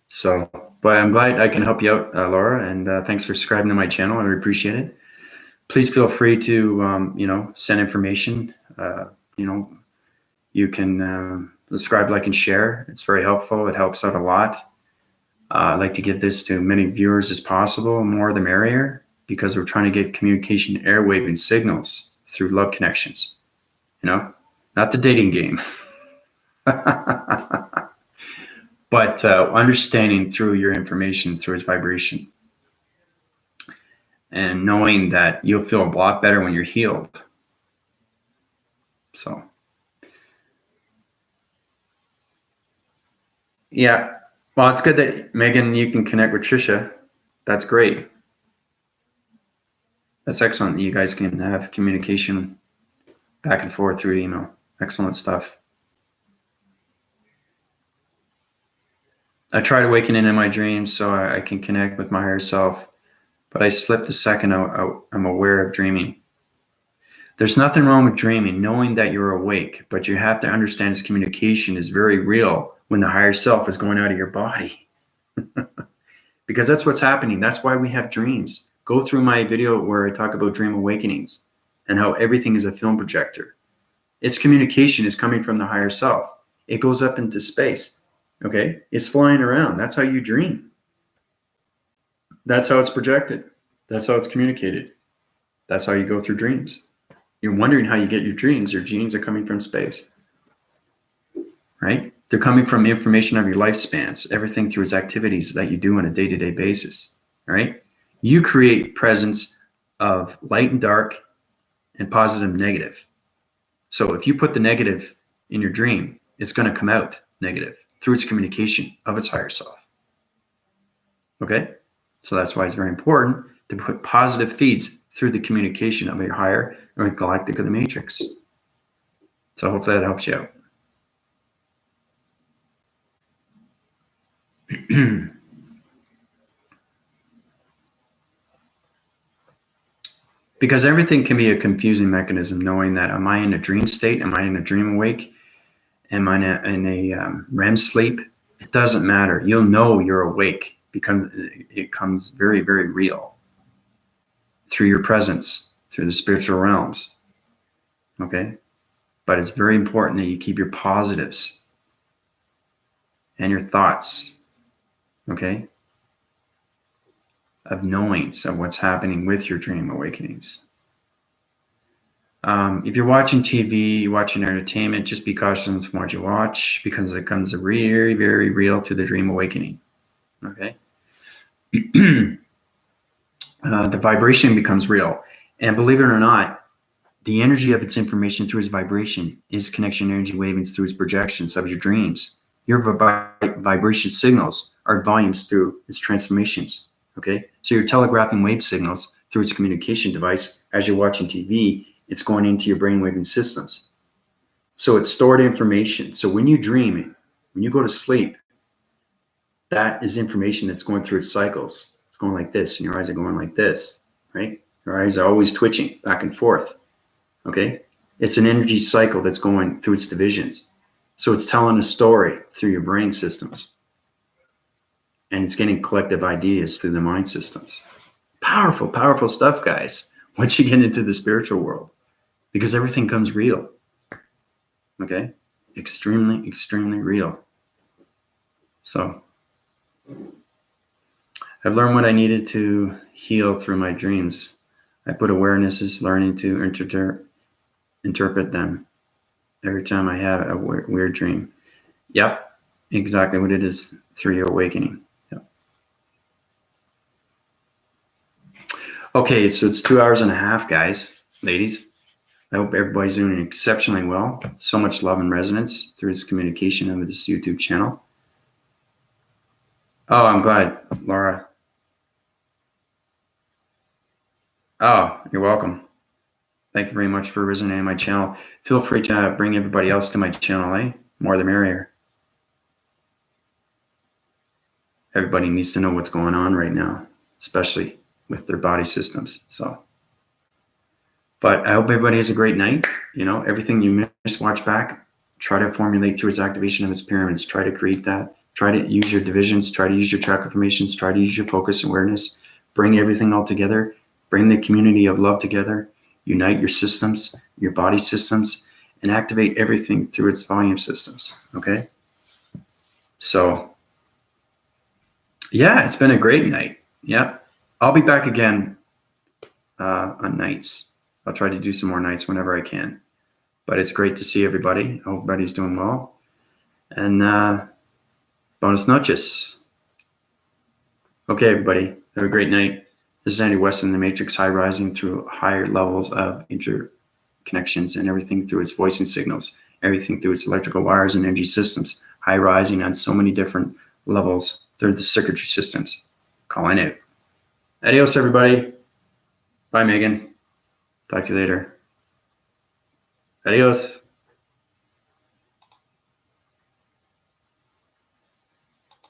So, but I'm glad I can help you out, Laura, and thanks for subscribing to my channel. I really appreciate it. Please feel free to, send information. You can subscribe, like, and share. It's very helpful. It helps out a lot. I'd like to give this to many viewers as possible, more the merrier, because we're trying to get communication airwave and signals through love connections, not the dating game. But understanding through your information, through its vibration. and knowing that you'll feel a lot better when you're healed. So, yeah. Well, it's good that, Megan, you can connect with Trisha. That's great. That's excellent. You guys can have communication back and forth through email. Excellent stuff. I tried awakening in my dreams so I can connect with my higher self, but I slipped the second I'm aware of dreaming. There's nothing wrong with dreaming, knowing that you're awake, but you have to understand this communication is very real when the higher self is going out of your body. Because that's what's happening. That's why we have dreams. Go through my video where I talk about dream awakenings and how everything is a film projector. Its communication is coming from the higher self. It goes up into space. Okay? It's flying around. That's how you dream. That's how it's projected. That's how it's communicated. That's how you go through dreams. You're wondering how you get your dreams. Your dreams are coming from space. Right? They're coming from information of your lifespans, everything through its activities that you do on a day-to-day basis. Right? You create presence of light and dark and positive and negative. So if you put the negative in your dream, it's going to come out negative through its communication of its higher self. Okay? So that's why it's very important to put positive feeds through the communication of your higher or galactic of the matrix. So hopefully that helps you out. Because everything can be a confusing mechanism, knowing that, am I in a dream state? Am I in a dream awake? Am I in a REM sleep? It doesn't matter. You'll know you're awake because it becomes very, very real through your presence, through the spiritual realms. Okay? But it's very important that you keep your positives and your thoughts, okay, of knowings of what's happening with your dream awakenings. If you're watching TV, you're watching entertainment, just be cautious of what you watch because it comes very, very real to the dream awakening. Okay? The vibration becomes real. And believe it or not, the energy of its information through its vibration is connection energy wavings through its projections of your dreams. Your vibration signals are volumes through its transformations. Okay? So you're telegraphing wave signals through its communication device as you're watching TV. It's going into your brainwaving systems. So it's stored information. So when you dream, when you go to sleep, that is information that's going through its cycles. It's going like this, and your eyes are going like this, right? Your eyes are always twitching back and forth, okay? It's an energy cycle that's going through its divisions. So it's telling a story through your brain systems. And it's getting collective ideas through the mind systems. Powerful, powerful stuff, guys, once you get into the spiritual world. Because everything comes real. Okay? Extremely, extremely real. So, I've learned what I needed to heal through my dreams. I put awarenesses, learning to interpret them every time I have a weird dream. Yep, exactly what it is through your awakening. Yep. Okay, so it's 2 hours and a half, guys, ladies. I hope everybody's doing exceptionally well. So much love and resonance through this communication over this YouTube channel. Oh, I'm glad, Laura. Oh, you're welcome. Thank you very much for resonating my channel. Feel free to bring everybody else to my channel, eh? More the merrier. Everybody needs to know what's going on right now, especially with their body systems. So. But I hope everybody has a great night. You know, everything you missed, watch back. Try to formulate through its activation of its pyramids. Try to create that. Try to use your divisions. Try to use your chakra formations. Try to use your focus awareness. Bring everything all together. Bring the community of love together. Unite your systems, your body systems, and activate everything through its volume systems. Okay? So, yeah, it's been a great night. Yeah. I'll be back again on nights. I'll try to do some more nights whenever I can. But it's great to see everybody. I hope everybody's doing well. And buenas noches. Okay, everybody. Have a great night. This is Andy West in the Matrix, high rising through higher levels of interconnections and everything through its voicing signals, everything through its electrical wires and energy systems, high rising on so many different levels through the circuitry systems. Calling it. Adios, everybody. Bye, Megan. Talk to you later. Adios.